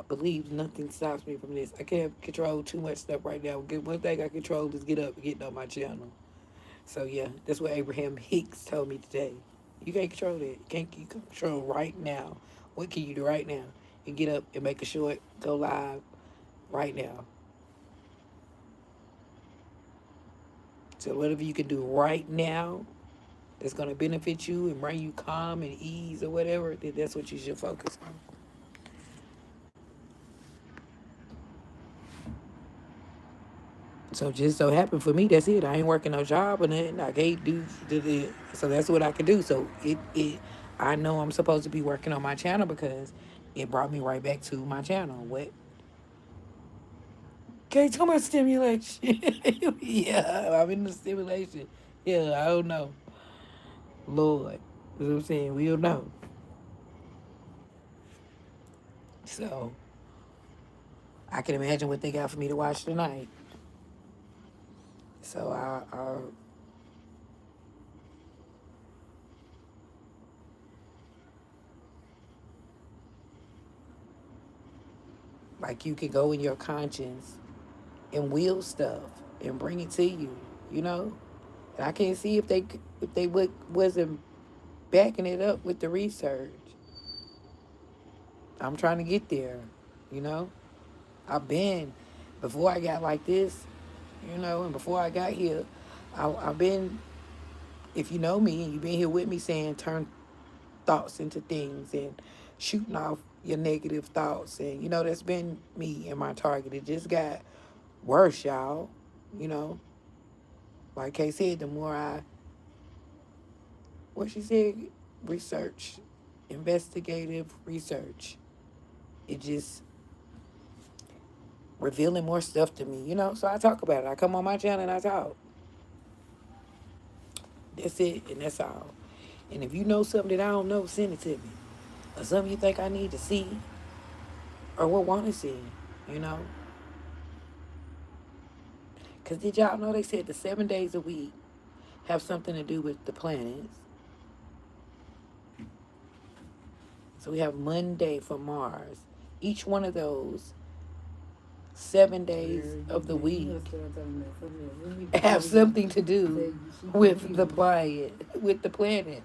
Believe nothing stops me from this. I can't control too much stuff right now. One thing I control is get up and get on my channel. So, yeah, that's what Abraham Hicks told me today. You can't control that. You can control right now. What can you do right now? And get up and make a short, go live right now. So whatever you can do right now that's going to benefit you and bring you calm and ease or whatever, then that's what you should focus on. So just so happened for me, that's it. I ain't working no job or nothing. I can't do the so that's what I can do. So I know I'm supposed to be working on my channel because it brought me right back to my channel. What? Okay, talk about stimulation. Yeah, I'm in the stimulation. Yeah, I don't know. Lord. You know what I'm saying? We don't know. So I can imagine what they got for me to watch tonight. So like you can go in your conscience and will stuff and bring it to you, you know? And I can't see if they wasn't backing it up with the research. I'm trying to get there, you know? I've been before I got like this, and before I got here, I've been, if you know me and you've been here with me, saying turn thoughts into things and shooting off your negative thoughts. And, that's been me and my target. It just got worse, y'all. You know, like Kay said, the more what she said, research, investigative research, it just revealing more stuff to me, So I talk about it. I come on my channel and I talk. That's it, and that's all. And if you know something that I don't know, send it to me. Or something you think I need to see, or what want to see, you know. Because did y'all know they said the 7 days a week have something to do with the planets? So we have Monday for Mars. Each one of those 7 days of the week have something to do with the planet, with the planets.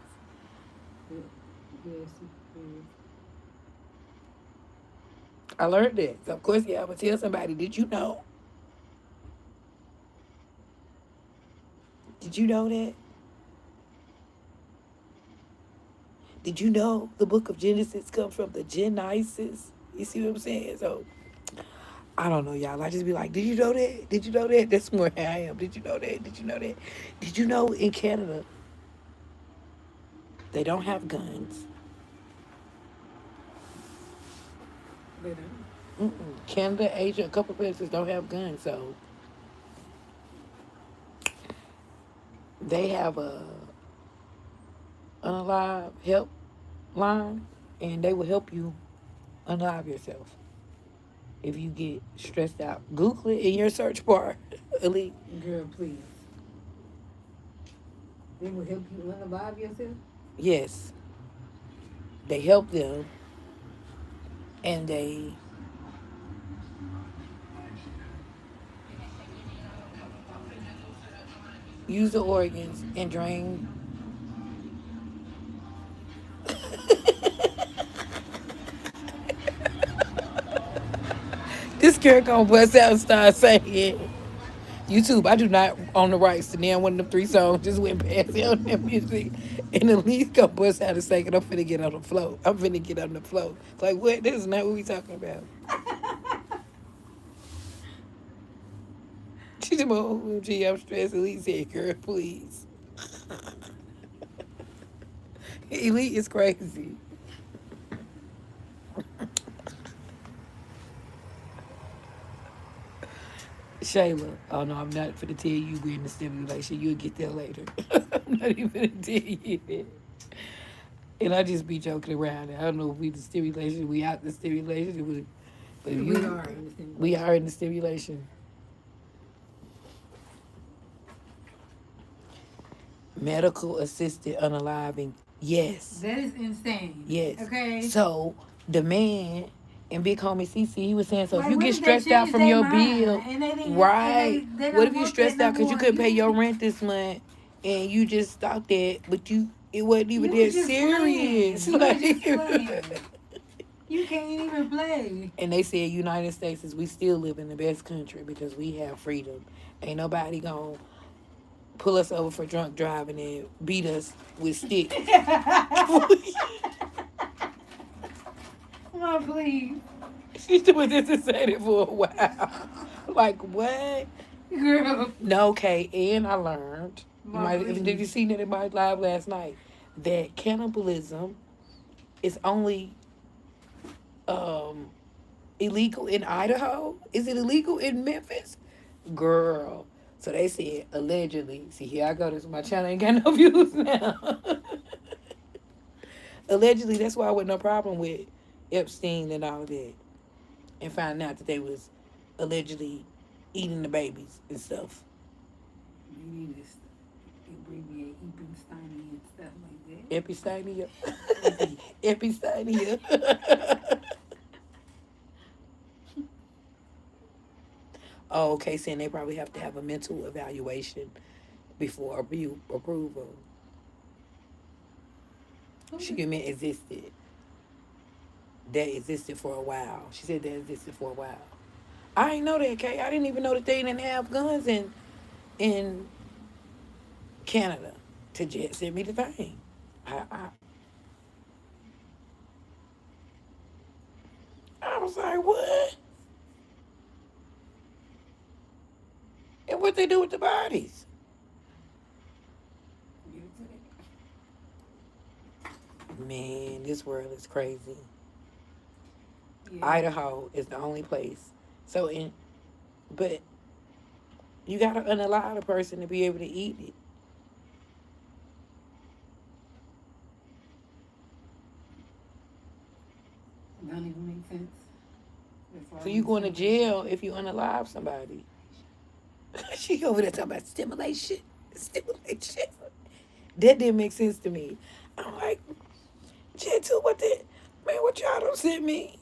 I learned that. So of course, yeah, I would tell somebody, did you know? Did you know that? Did you know the book of Genesis comes from the Genesis? You see what I'm saying? So, I don't know, y'all. I just be like, did you know that? Did you know that? That's where I am. Did you know that? Did you know that? Did you know in Canada, they don't have guns? Canada, Asia, a couple places don't have guns, so they have a unalive help line, and they will help you unalive yourself if you get stressed out. Google it in your search bar, Elite. Girl, please. They will help you unalive yourself? Yes. They help them, and they use the organs and drain. This girl gonna bust out and start saying, YouTube, I do not own the rights to name one of them 3 songs. Just went past it on their music. And the lead gonna bust out and say, I'm finna get on the float. I'm finna get on the float. It's like, what? This is not what we talking about. She just went, OMG, I'm stressed. Elite said, girl, please. Elite is crazy. Shayla, oh no, I'm not finna tell you we're in the stimulation. You'll get there later. I'm not even finna tell you that. And I just be joking around. I don't know if we the stimulation, we out the stimulation. But We are in the stimulation. We are in the stimulation. Medical assisted unaliving. Yes. That is insane. Yes. Okay. So the man and Big Homie CC, he was saying, so Like, if you what get if they stressed out change from their your mind bill, and they didn't- right? and they What don't if you want stressed that out no because you more? couldn't pay your rent this month and you just thought that, but it wasn't even You that was just serious. playing. You was just Like- playing. You can't even play. And they said United States is we still live in the best country because we have freedom. Ain't nobody gonna pull us over for drunk driving and beat us with sticks. Come on, please. She was just saying it for a while. Like what? Girl. No, okay. And I learned. Please. Did you see that in my live last night? That cannibalism is only illegal in Idaho. Is it illegal in Memphis? Girl. So they said allegedly. See, here I go. This is my channel. Ain't got no views now. Allegedly, that's why I wasn't no problem with Epstein and all that. And finding out that they was allegedly eating the babies and stuff. You need to abbreviate Epstein and stuff like that. Episteinia. Oh, okay, saying they probably have to have a mental evaluation before approval. She meant existed. That existed for a while. She said that existed for a while. I ain't know that, Kay. I didn't even know that they didn't have guns in Canada. To Jet send me the thing. I I was like, what? And what they do with the bodies? Give it to Man, this world is crazy. that. Yeah. Idaho is the only place. So but you gotta unalive a person to be able to eat it. Don't even make sense. That's why So you going to I'm jail if you unalive somebody. She over there talking about stimulation. Stimulation. That didn't make sense to me. I'm like, Gentle, what the man, what y'all don't send me?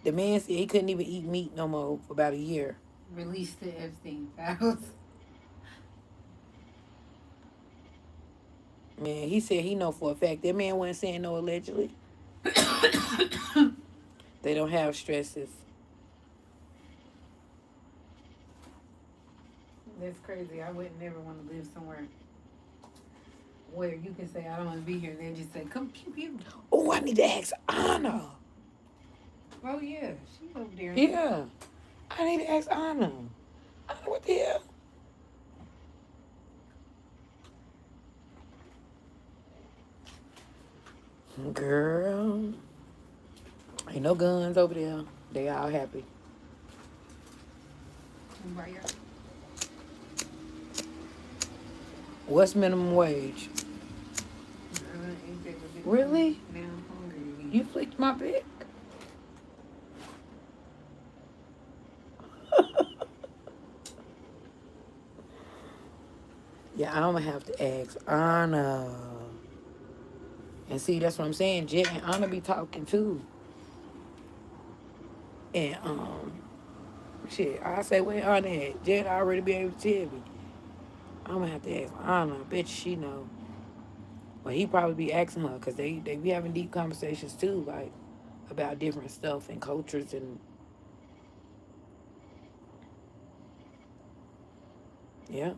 The man said he couldn't even eat meat no more for about a year. released the Epstein files. Man, he said he know for a fact that man wasn't saying no allegedly. They don't have stresses. That's crazy. I would never want to live somewhere where you can say I don't want to be here. They just say come pew pew. Oh, I need to ask Anna. Oh yeah, she over there. Yeah. I need to ask Anna. Anna, what the hell? Girl. Ain't no guns over there. They all happy. Right here. What's minimum wage? Ain't that a bit Really? Now I'm hungry again. You flicked my back. Yeah, I'm gonna have to ask Anna. And see, that's what I'm saying. Jet and Anna be talking too. And shit, I say where Anna at? Jet already be able to tell me. I'm gonna have to ask Anna. I bet she know. But he probably be asking her because they be having deep conversations too, like about different stuff and cultures and yeah.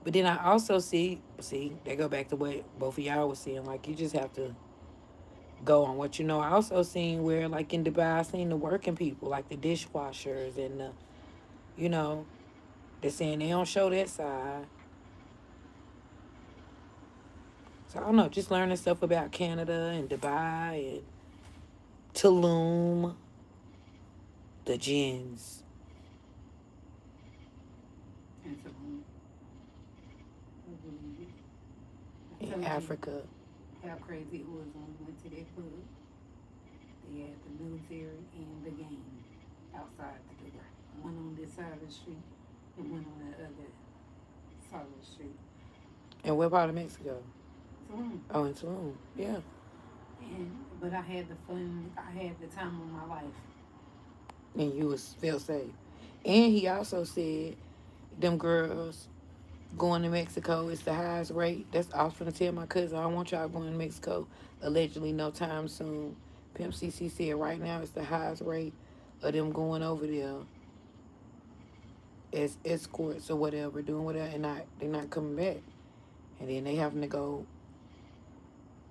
But then I also see, they go back to what both of y'all was saying. Like you just have to go on what you know. I also seen where like in Dubai, I seen the working people, like the dishwashers and the, you know, they're saying they don't show that side. So I don't know, just learning stuff about Canada and Dubai and Tulum, the gins And so I believe it. I in told you Africa. how crazy it was when we went to that club. They had the military and the game outside the door. One on this side of the street and one on the other side of the street. And what part of Mexico? Tulum. Oh, in Tulum. Yeah. But I had the fun. I had the time of my life. And you was feel safe. And he also said them girls going to Mexico is the highest rate. That's I was gonna tell my cousin, I don't want y'all going to Mexico allegedly no time soon. Pimp CC said right now it's the highest rate of them going over there as escorts or whatever, doing whatever, and they're not coming back. And then they having to go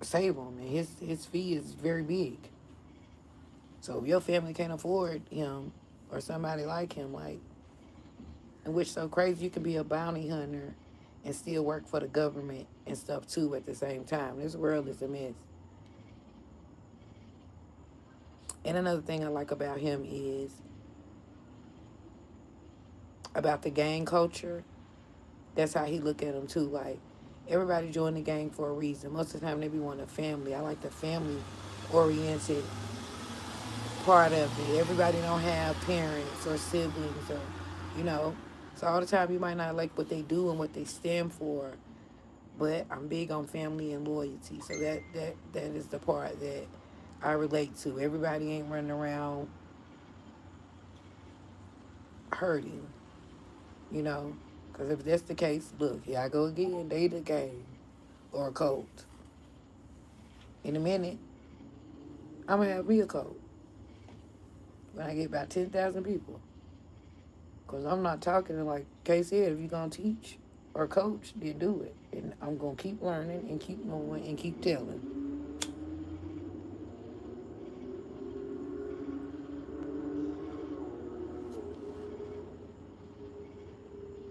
save him, and his fee is very big. So if your family can't afford him or somebody like him, like, and which so crazy, you can be a bounty hunter and still work for the government and stuff too at the same time. This world is a mess. And another thing I like about him is about the gang culture. That's how he look at them too. Like everybody join the gang for a reason. Most of the time they be wanting a family. I like the family oriented part of it. Everybody don't have parents or siblings or, you know. So all the time you might not like what they do and what they stand for, but I'm big on family and loyalty. So that is the part that I relate to. Everybody ain't running around hurting, you know. Because if that's the case, look, here I go again. They the gang or a cult. In a minute, I'm going to have me a code when I get about 10,000 people. Because I'm not talking to, like Kay said, if you're going to teach or coach, then do it. And I'm going to keep learning and keep knowing and keep telling.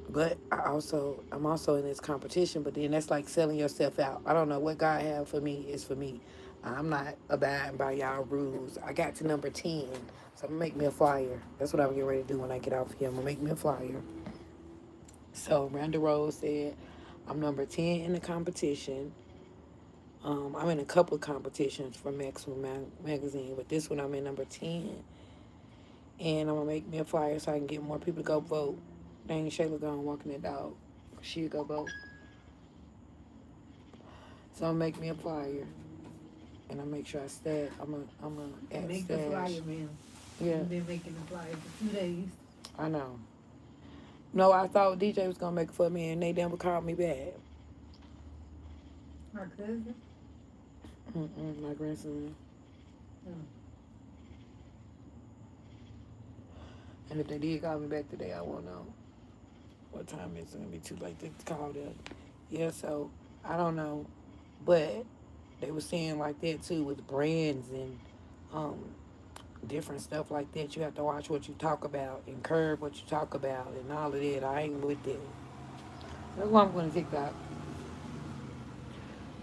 But I'm also in this competition, but then that's like selling yourself out. I don't know what God have for me is for me. I'm not abiding by y'all rules. I got to number 10, so I'm gonna make me a flyer. That's what I'm getting ready to do when I get off here. I'm gonna make me a flyer. So Randa Rose said, I'm number 10 in the competition. I'm in a couple of competitions for Maximum Magazine, but this one I'm in number 10. And I'm gonna make me a flyer so I can get more people to go vote. Dang, Shayla gone walking that dog. She'll go vote. So I'm gonna make me a flyer. And I make sure I stash. I'm a at Make the stash. flyer, man. Yeah, You've been making the flyer for 2 days. I know. No, I thought DJ was gonna make it for me, and they never called me back. My cousin? My grandson. Oh. And if they did call me back today, I won't know what time it's gonna be too late to call them. Yeah, so I don't know, but they were saying like that too with brands and um, different stuff like that. You have to watch what you talk about and curb what you talk about and all of that. I ain't with that. That's why I'm going to TikTok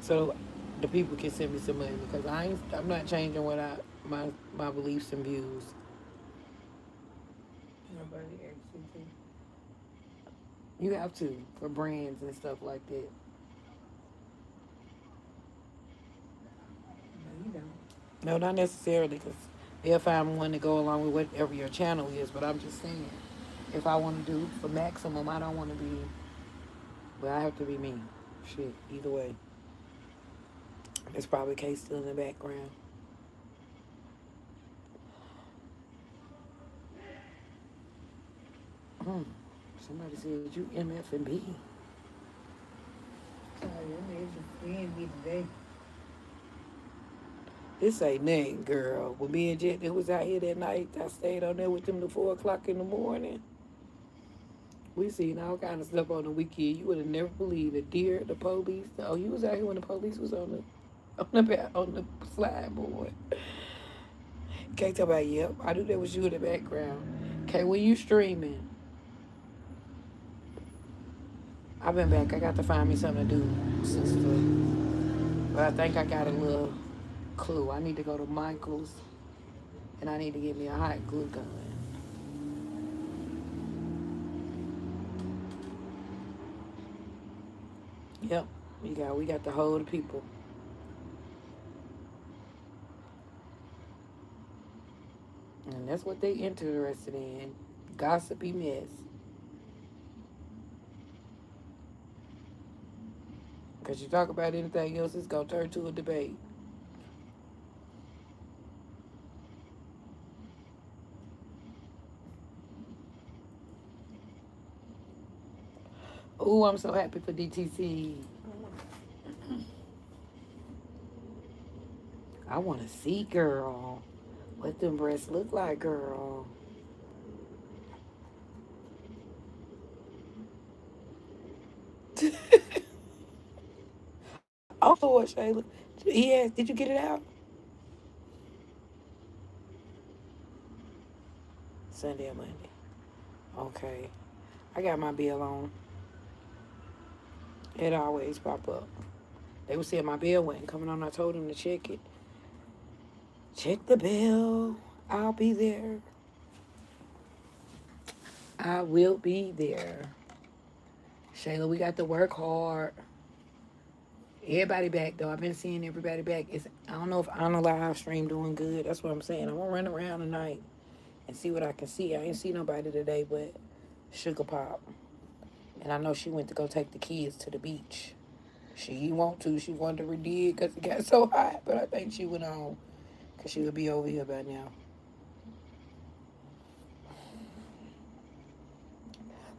so the people can send me some money because I'm not changing my beliefs and views. Nobody asked you to. You have to for brands and stuff like that. No, you don't. No, not necessarily because they'll find one to go along with whatever your channel is. But I'm just saying, if I want to do for maximum, I don't want to be. But I have to be me. Shit, either way. There's probably Kate still in the background. Somebody said you MF and B. Sorry, I'm just seeing me today. This ain't nothing, girl. When me and Jet, it was out here that night. I stayed on there with them till 4 o'clock in the morning. We seen all kind of stuff on the weekend. You would have never believed it. Deer, the police. Oh, you was out here when the police was on the slide board. Can't talk about yep. I knew that was you in the background. Okay, when you streaming, I've been back. I got to find me something to do, sister. But I think I got a little clue. I need to go to Michael's and I need to get me a hot glue gun. Yep, we got the whole people. And that's what they interested in. Gossipy mess. Because you talk about anything else, it's going to turn to a debate. Ooh, I'm so happy for DTC. I want to see, girl, what them breasts look like, girl. Oh, Lord, Shayla. Yes, did you get it out? Sunday or Monday. Okay. I got my bill on. It always pop up. They were saying my bill wasn't coming on. I told them to check it. Check the bill. I'll be there. I will be there. Shayla, we got to work hard. Everybody back though. I've been seeing everybody back. I don't know if Anna live stream doing good. That's what I'm saying. I'm gonna run around tonight and see what I can see. I ain't see nobody today but Sugar Pop. And I know she went to go take the kids to the beach. She didn't want to. She wanted to redid because it got so hot. But I think she went on because she would be over here by now.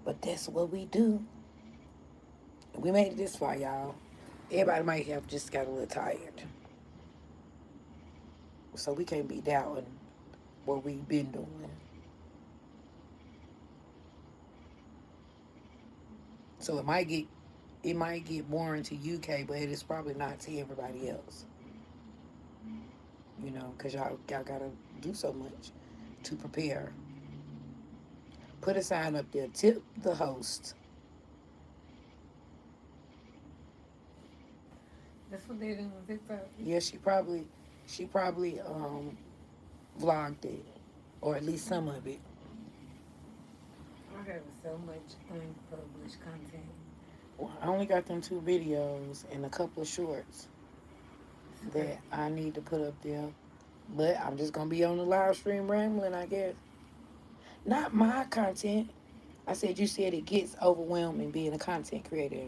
But that's what we do. We made it this far, y'all. Everybody might have just got a little tired. So we can't be doubting what we've been doing. So it might get boring to UK, but it's probably not to everybody else. Because y'all gotta do so much to prepare. Put a sign up there. Tip the host. That's what they do on TikTok. Yeah, she probably vlogged it, or at least some of it. I have so much unpublished content. Well, I only got them 2 videos and a couple of shorts that I need to put up there. But I'm just gonna be on the live stream rambling, I guess. Not my content. I said it gets overwhelming being a content creator.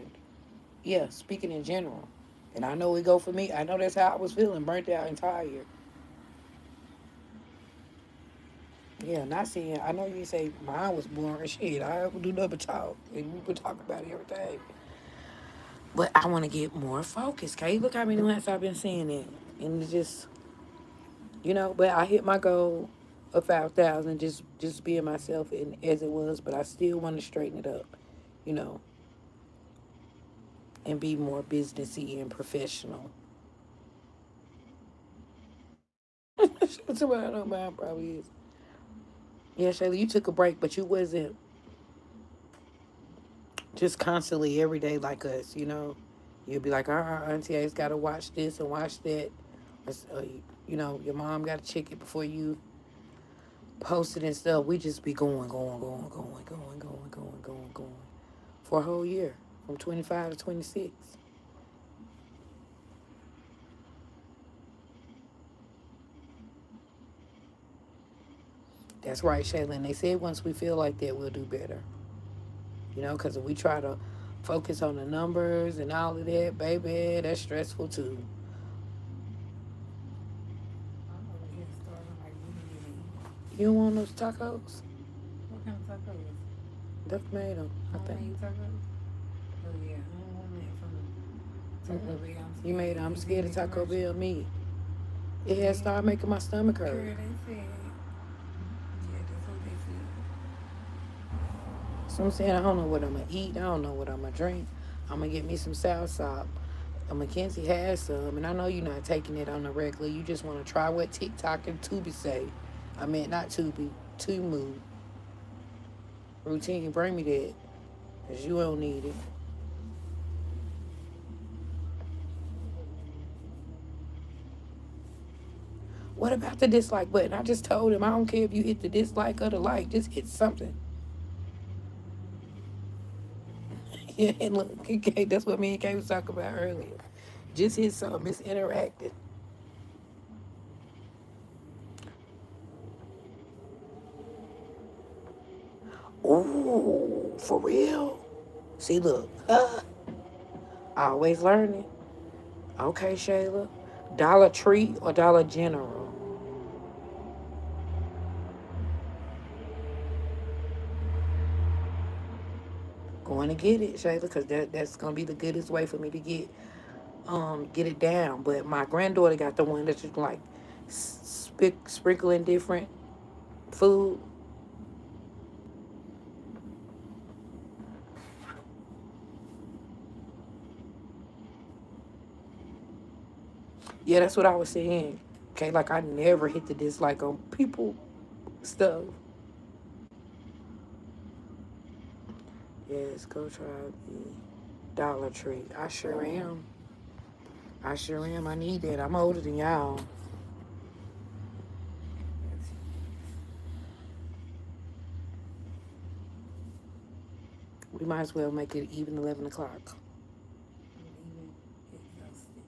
Yeah, speaking in general. And I know it go for me. I know that's how I was feeling, burnt out and tired. Yeah, not saying. I know you say mine was boring shit. I would do nothing but talk, and we would talk about everything. But I want to get more focused. Okay, look how many months I've been saying it, and it's just But I hit my goal of 5,000, just being myself and as it was. But I still want to straighten it up, you know, and be more businessy and professional. That's what I know mine probably is. Yeah, Shayla, you took a break, but you wasn't just constantly every day like us. You'd be like, Auntie A's got to watch this and watch that. Your mom got to check it before you post it and stuff. We just be going, going, going, going, going, going, going, going, going for a whole year from 25 to 26. That's right, Shayla. And they said once we feel like that, we'll do better. Because if we try to focus on the numbers and all of that, baby, that's stressful too. I'm over here starting like really. You don't want those tacos? What kind of tacos? Duck made them, I think. Homemade tacos? Oh yeah, I don't want that from Taco Bell. You made them. I'm scared of Taco Bell meat. It has started making my stomach Girl, hurt. they said. Yeah, that's what they said. So I'm saying I don't know what I'm gonna eat. I don't know what I'm gonna drink. I'm gonna get me some soursop. Mackenzie has some, and I know you're not taking it on the regular. You just want to try what TikTok and Tubi say. I mean, not Tubi, Tumu. Routine, bring me that, because you don't need it. What about the dislike button? I just told him I don't care if you hit the dislike or the like. Just hit something. Yeah, and look, okay, that's what me and Kay was talking about earlier. Just hit something. It's interactive. Ooh, for real? See, look. Always learning. Okay, Shayla. Dollar Tree or Dollar General? Going to get it, Shayla, because that's gonna be the goodest way for me to get it down. But my granddaughter got the one that's just like sprinkling different food. Yeah, that's what I was saying. Okay, like I never hit the dislike on people stuff. Yes, go try the Dollar Tree. I sure am. I sure am. I need that. I'm older than y'all. We might as well make it even 11 o'clock. I'm even exhausted.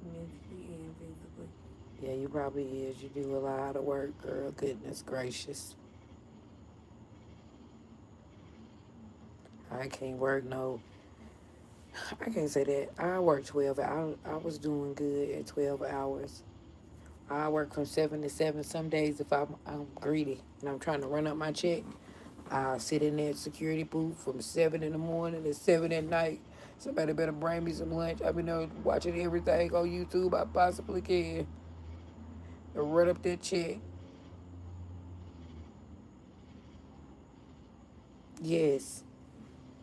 Mentally and physically. Yeah, you probably is. You do a lot of work, girl. Goodness gracious. I can't work no. I can't say that. I work 12 hours. I was doing good at 12 hours. I work from 7 to 7. Some days, if I'm greedy and I'm trying to run up my check, I sit in that security booth from 7 in the morning to 7 at night. Somebody better bring me some lunch. I've been there watching everything on YouTube I possibly can. and run up that check. Yes,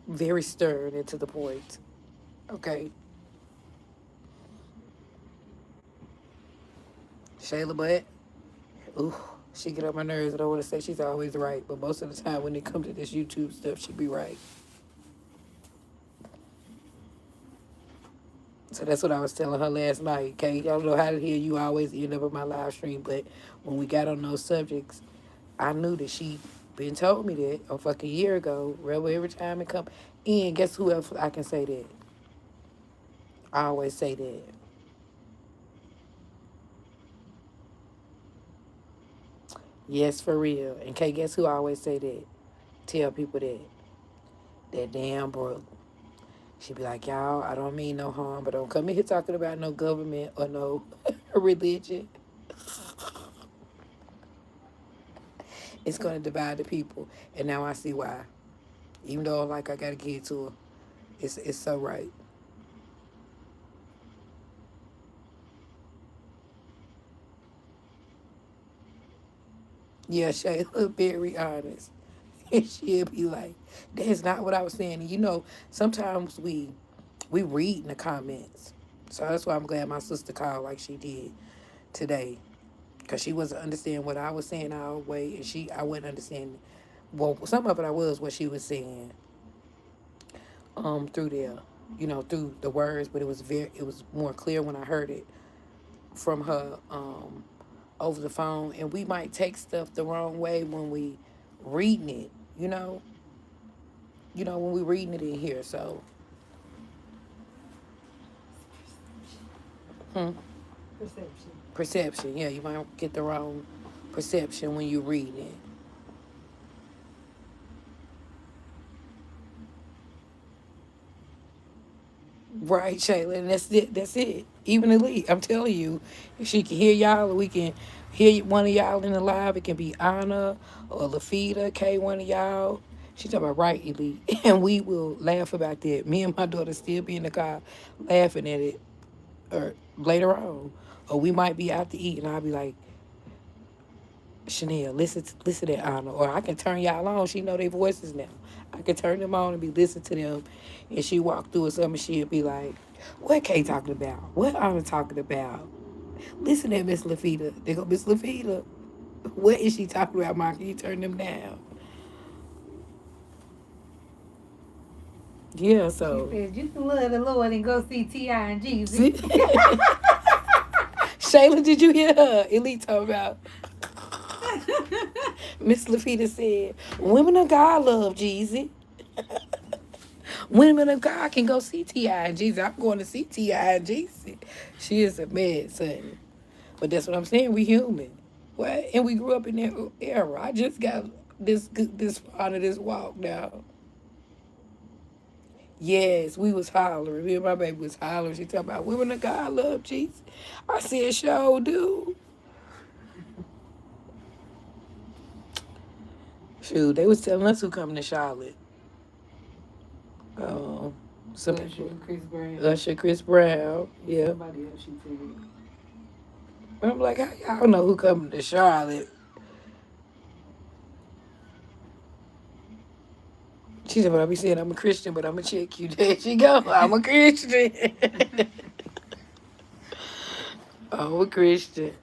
very stern and to the point. Okay, Shayla, but ooh, she get on my nerves. I don't want to say she's always right, but most of the time when it comes to this YouTube stuff, she be right. So that's what I was telling her last night. Okay, y'all know how to hear you always end up on my live stream, but when we got on those subjects, I knew that she been told me that a fucking year ago. Rebel every time it come, and guess who else I can say that? I always say that. Yes, for real. And Kay, guess who I always say that? Tell people that. That damn Brooke. She be like, y'all, I don't mean no harm, but don't come in here talking about no government or no religion. It's gonna divide the people. And now I see why. Even though like I gotta get to her. It's so right. Yeah, Shayla very honest. And she'll be like, that's not what I was saying. And you know, sometimes we read in the comments. So that's why I'm glad my sister called like she did today. Because she wasn't understanding what I was saying our way. And I wasn't understanding. Well, some of it I was what she was saying through there. You know, through the words, but it was more clear when I heard it from her over the phone. And we might take stuff the wrong way when we reading it, you know? You know, when we reading it in here, so hmm. Perception. Perception, yeah, you might get the wrong perception when you reading it. Right, Shayla, and that's it. That's it. Even Elite, I'm telling you, if she can hear y'all, or we can hear one of y'all in the live. It can be Anna or Lafita, K, one of y'all. She talking about right, Elite, and we will laugh about that. Me and my daughter still be in the car laughing at it, or later on, or we might be out to eat, and I'll be like, Chanel, listen to Anna, or I can turn y'all on. She know their voices now. I can turn them on and be listening to them, and she walk through or something. She'll be like, "What Kay talking about? What Anna talking about? Listen to Miss Lafita. They go Miss Lafita. What is she talking about, Mom? Can you turn them down?" Yeah. She So, says, you can love the Lord and go see T.I. and Jesus. see? Shayla, did you hear her? Elite talking about Miss Lafita said, "Women of God love Jesus." Women of God can go see T.I. and Jesus. I'm going to see T.I. and Jesus. She is a mad son. But that's what I'm saying. We human. What? And we grew up in that era. I just got this part of this walk now. Yes, we was hollering. Me and my baby was hollering. She talking about women of God love Jesus. I said, sure do. Shoot, they was telling us who coming to Charlotte. Some Usher people. and Chris Brown. Usher, Chris Brown. Yeah. Somebody else she said. I'm like, how y'all know who coming to Charlotte? She said, "But I be saying I'm a Christian, but I'm a chick." You there she go. I'm a Christian. I'm a Christian.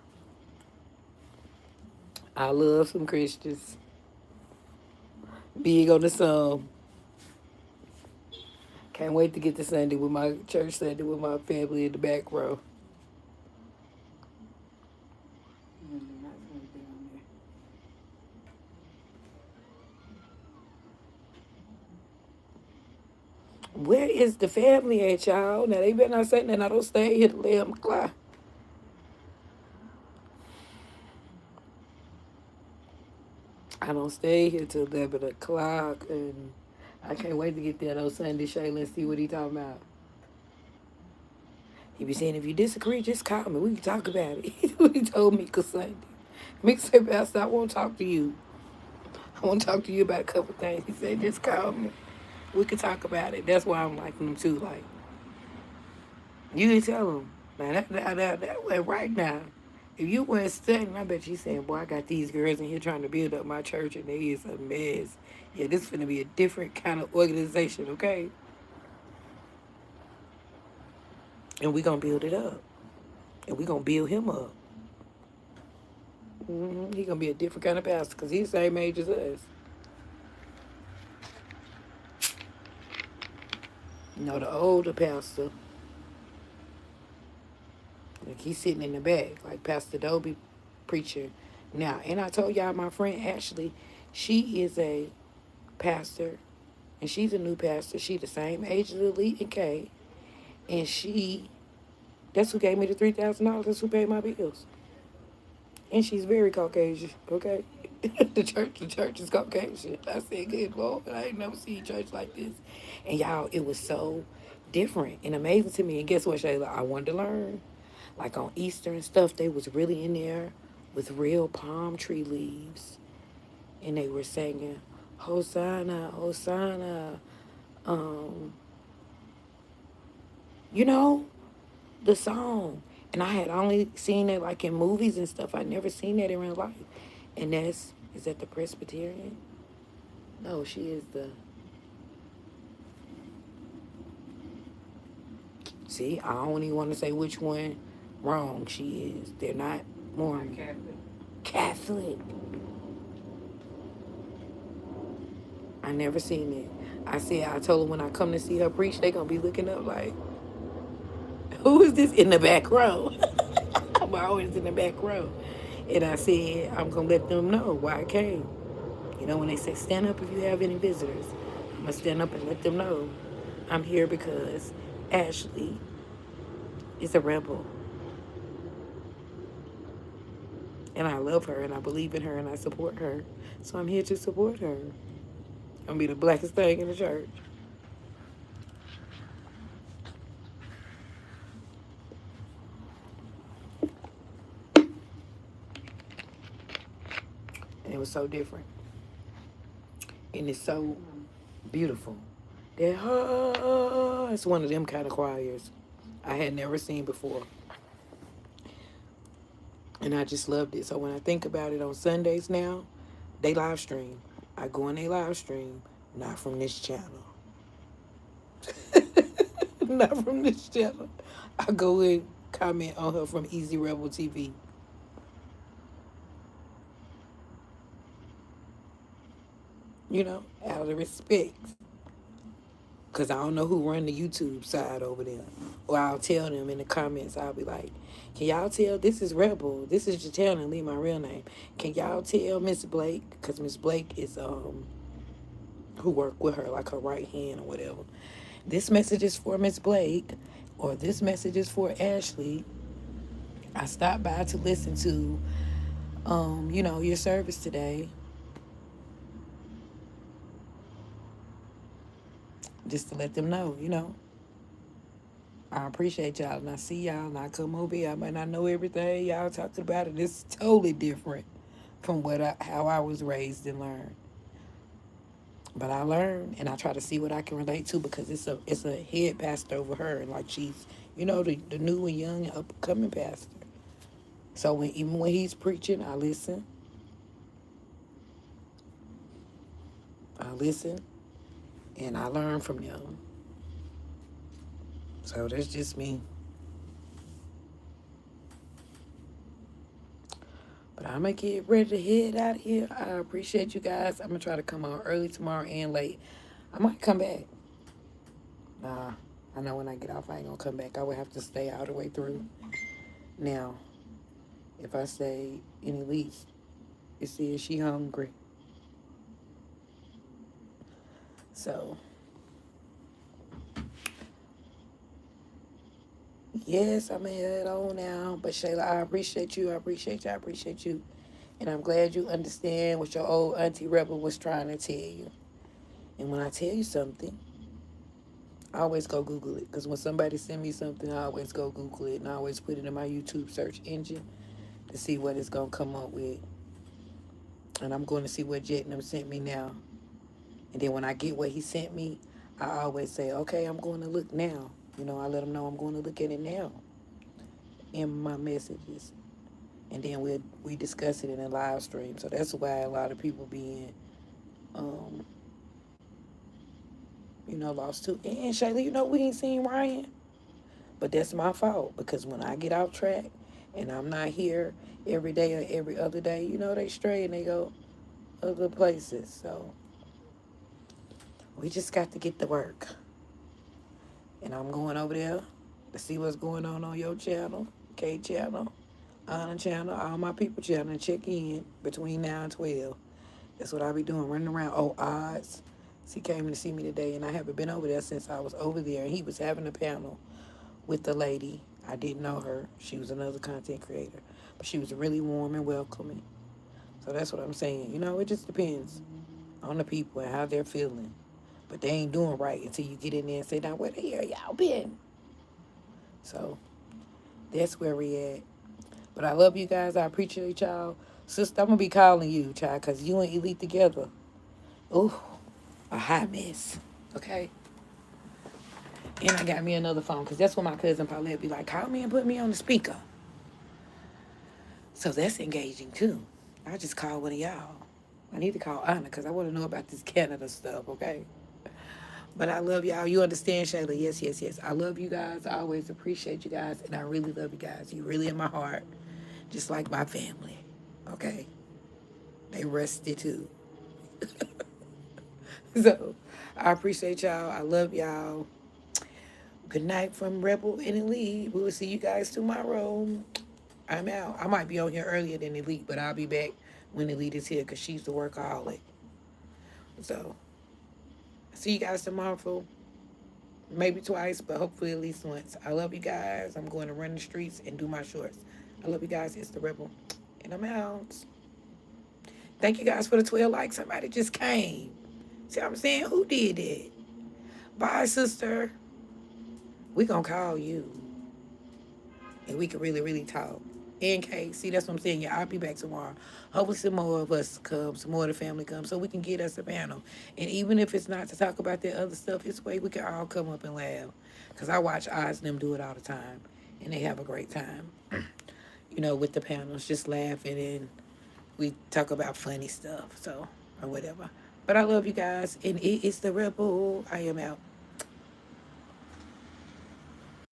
I love some Christians. Big on the song. Can't wait to get to Sunday with my church Sunday with my family in the back row. Not gonna be on there. Where is the family at, y'all? Now they better not say nothing. I don't stay here till 11 o'clock. I don't stay here till 11 o'clock, and I can't wait to get there on Sunday, Shayla, and see what he talking about. He be saying, if you disagree, just call me. We can talk about it. He told me, cause Sunday. Mick said, Pastor, I won't talk to you. I want to talk to you about a couple things. He said, just call me. We can talk about it. That's why I'm liking him too. Like, you can tell him. Now, that way right now If you weren't studying, I bet you saying, boy, I got these girls in here trying to build up my church and they is a mess. Yeah, this is going to be a different kind of organization, okay? And we going to build it up. And we going to build him up. He going to be a different kind of pastor because he's the same age as us. You know, the older pastor, like he's sitting in the back, like Pastor Dobie preacher now. And I told y'all my friend Ashley, she is a pastor, and she's a new pastor. She the same age as Elite and Kay. And that's who gave me the $3,000. That's who paid my bills. And she's very Caucasian, okay? the church is Caucasian. I said, good Lord, I ain't never seen church like this. And y'all, it was so different and amazing to me. And guess what, Shayla? I wanted to learn. Like on Easter and stuff, they was really in there with real palm tree leaves. And they were singing, Hosanna, Hosanna. You know, the song. And I had only seen it like in movies and stuff. I never seen that in real life. And is that the Presbyterian? No, she is see, I don't even want to say which one wrong she is. They're not Mormon. Catholic. I never seen it. I told her when I come to see her preach, they going to be looking up like, who is this in the back row? I'm always in the back row. And I said, I'm going to let them know why I came. You know, when they say stand up if you have any visitors, I'm going to stand up and let them know I'm here because Ashley is a rebel. And I love her and I believe in her and I support her. So I'm here to support her. I'm going to be the blackest thing in the church. And it was so different. And it's so beautiful. It's one of them kind of choirs I had never seen before. And I just loved it. So when I think about it on Sundays now, they live stream. I go on their live stream, not from this channel. Not from this channel. I go and comment on her from Easy Rebel TV. You know, out of respect. Because I don't know who run the YouTube side over there. Or I'll tell them in the comments, I'll be like, can y'all tell this is Rebel? This is Jatana, leave my real name. Can y'all tell Miss Blake? Because Miss Blake is, who worked with her, like her right hand or whatever. This message is for Miss Blake, or this message is for Ashley. I stopped by to listen to, your service today. Just to let them know, I appreciate y'all, and I see y'all, and I come over here. I might not know everything y'all talking about, and it's totally different from how I was raised and learned. But I learn, and I try to see what I can relate to because it's a head pastor over her, and like she's, the new and young and upcoming pastor. So even when he's preaching, I listen. And I learn from them. So that's just me. But I'm going to get ready to head out of here. I appreciate you guys. I'm going to try to come on early tomorrow and late. I might come back. Nah, I know when I get off, I ain't going to come back. I would have to stay all the way through. Now, if I say any least, it says she hungry. So, yes, I'm going to head on now. But Shayla, I appreciate you. I appreciate you. And I'm glad you understand what your old Auntie Rebel was trying to tell you. And when I tell you something, I always go Google it. Because when somebody send me something, I always go Google it. And I always put it in my YouTube search engine to see what it's going to come up with. And I'm going to see what Jetnam sent me now. And then when I get what he sent me, I always say, okay, I'm going to look now. I let him know I'm going to look at it now in my messages. and then we discuss it in a live stream. So that's why a lot of people being, um, lost too. And Shayla, we ain't seen Ryan, but that's my fault because when I get off track and I'm not here every day or every other day, they stray and they go other places. So we just got to get to work. And I'm going over there to see what's going on your channel, K channel, Anna channel, all my people channel, and check in between now and 12. That's what I be doing, running around. Oh, odds. He came in to see me today, and I haven't been over there since I was over there. And he was having a panel with the lady. I didn't know her. She was another content creator. But she was really warm and welcoming. So that's what I'm saying. It just depends on the people and how they're feeling. But they ain't doing right until you get in there and say, now, where the hell y'all been? So that's where we at. But I love you guys. I appreciate y'all. Sister, I'm going to be calling you, child, because you and Elite together. Ooh, a hot mess. Okay? And I got me another phone, because that's what my cousin Paulette be like, call me and put me on the speaker. So that's engaging, too. I just call one of y'all. I need to call Anna, because I want to know about this Canada stuff, okay? But I love y'all. You understand, Shayla? Yes, yes, yes. I love you guys. I always appreciate you guys, and I really love you guys. You really in my heart, just like my family, okay? They rested, too. So, I appreciate y'all. I love y'all. Good night from Rebel and Elite. We will see you guys tomorrow. I'm out. I might be on here earlier than Elite, but I'll be back when Elite is here because she's the workaholic. So, see you guys tomorrow. Maybe twice, but hopefully at least once. I love you guys. I'm going to run the streets and do my shorts. I love you guys. It's the Rebel. And I'm out. Thank you guys for the 12 likes. Somebody just came. See what I'm saying? Who did it? Bye, sister. We gonna call you. And we can really, really talk. NK, see, that's what I'm saying. Yeah, I'll be back tomorrow. Hopefully some more of us come, some more of the family come, so we can get us a panel. And even if it's not to talk about that other stuff, it's a way we can all come up and laugh. Because I watch Oz and them do it all the time. And they have a great time. With the panels, just laughing and we talk about funny stuff, or whatever. But I love you guys. And it is the Rebel. I am out.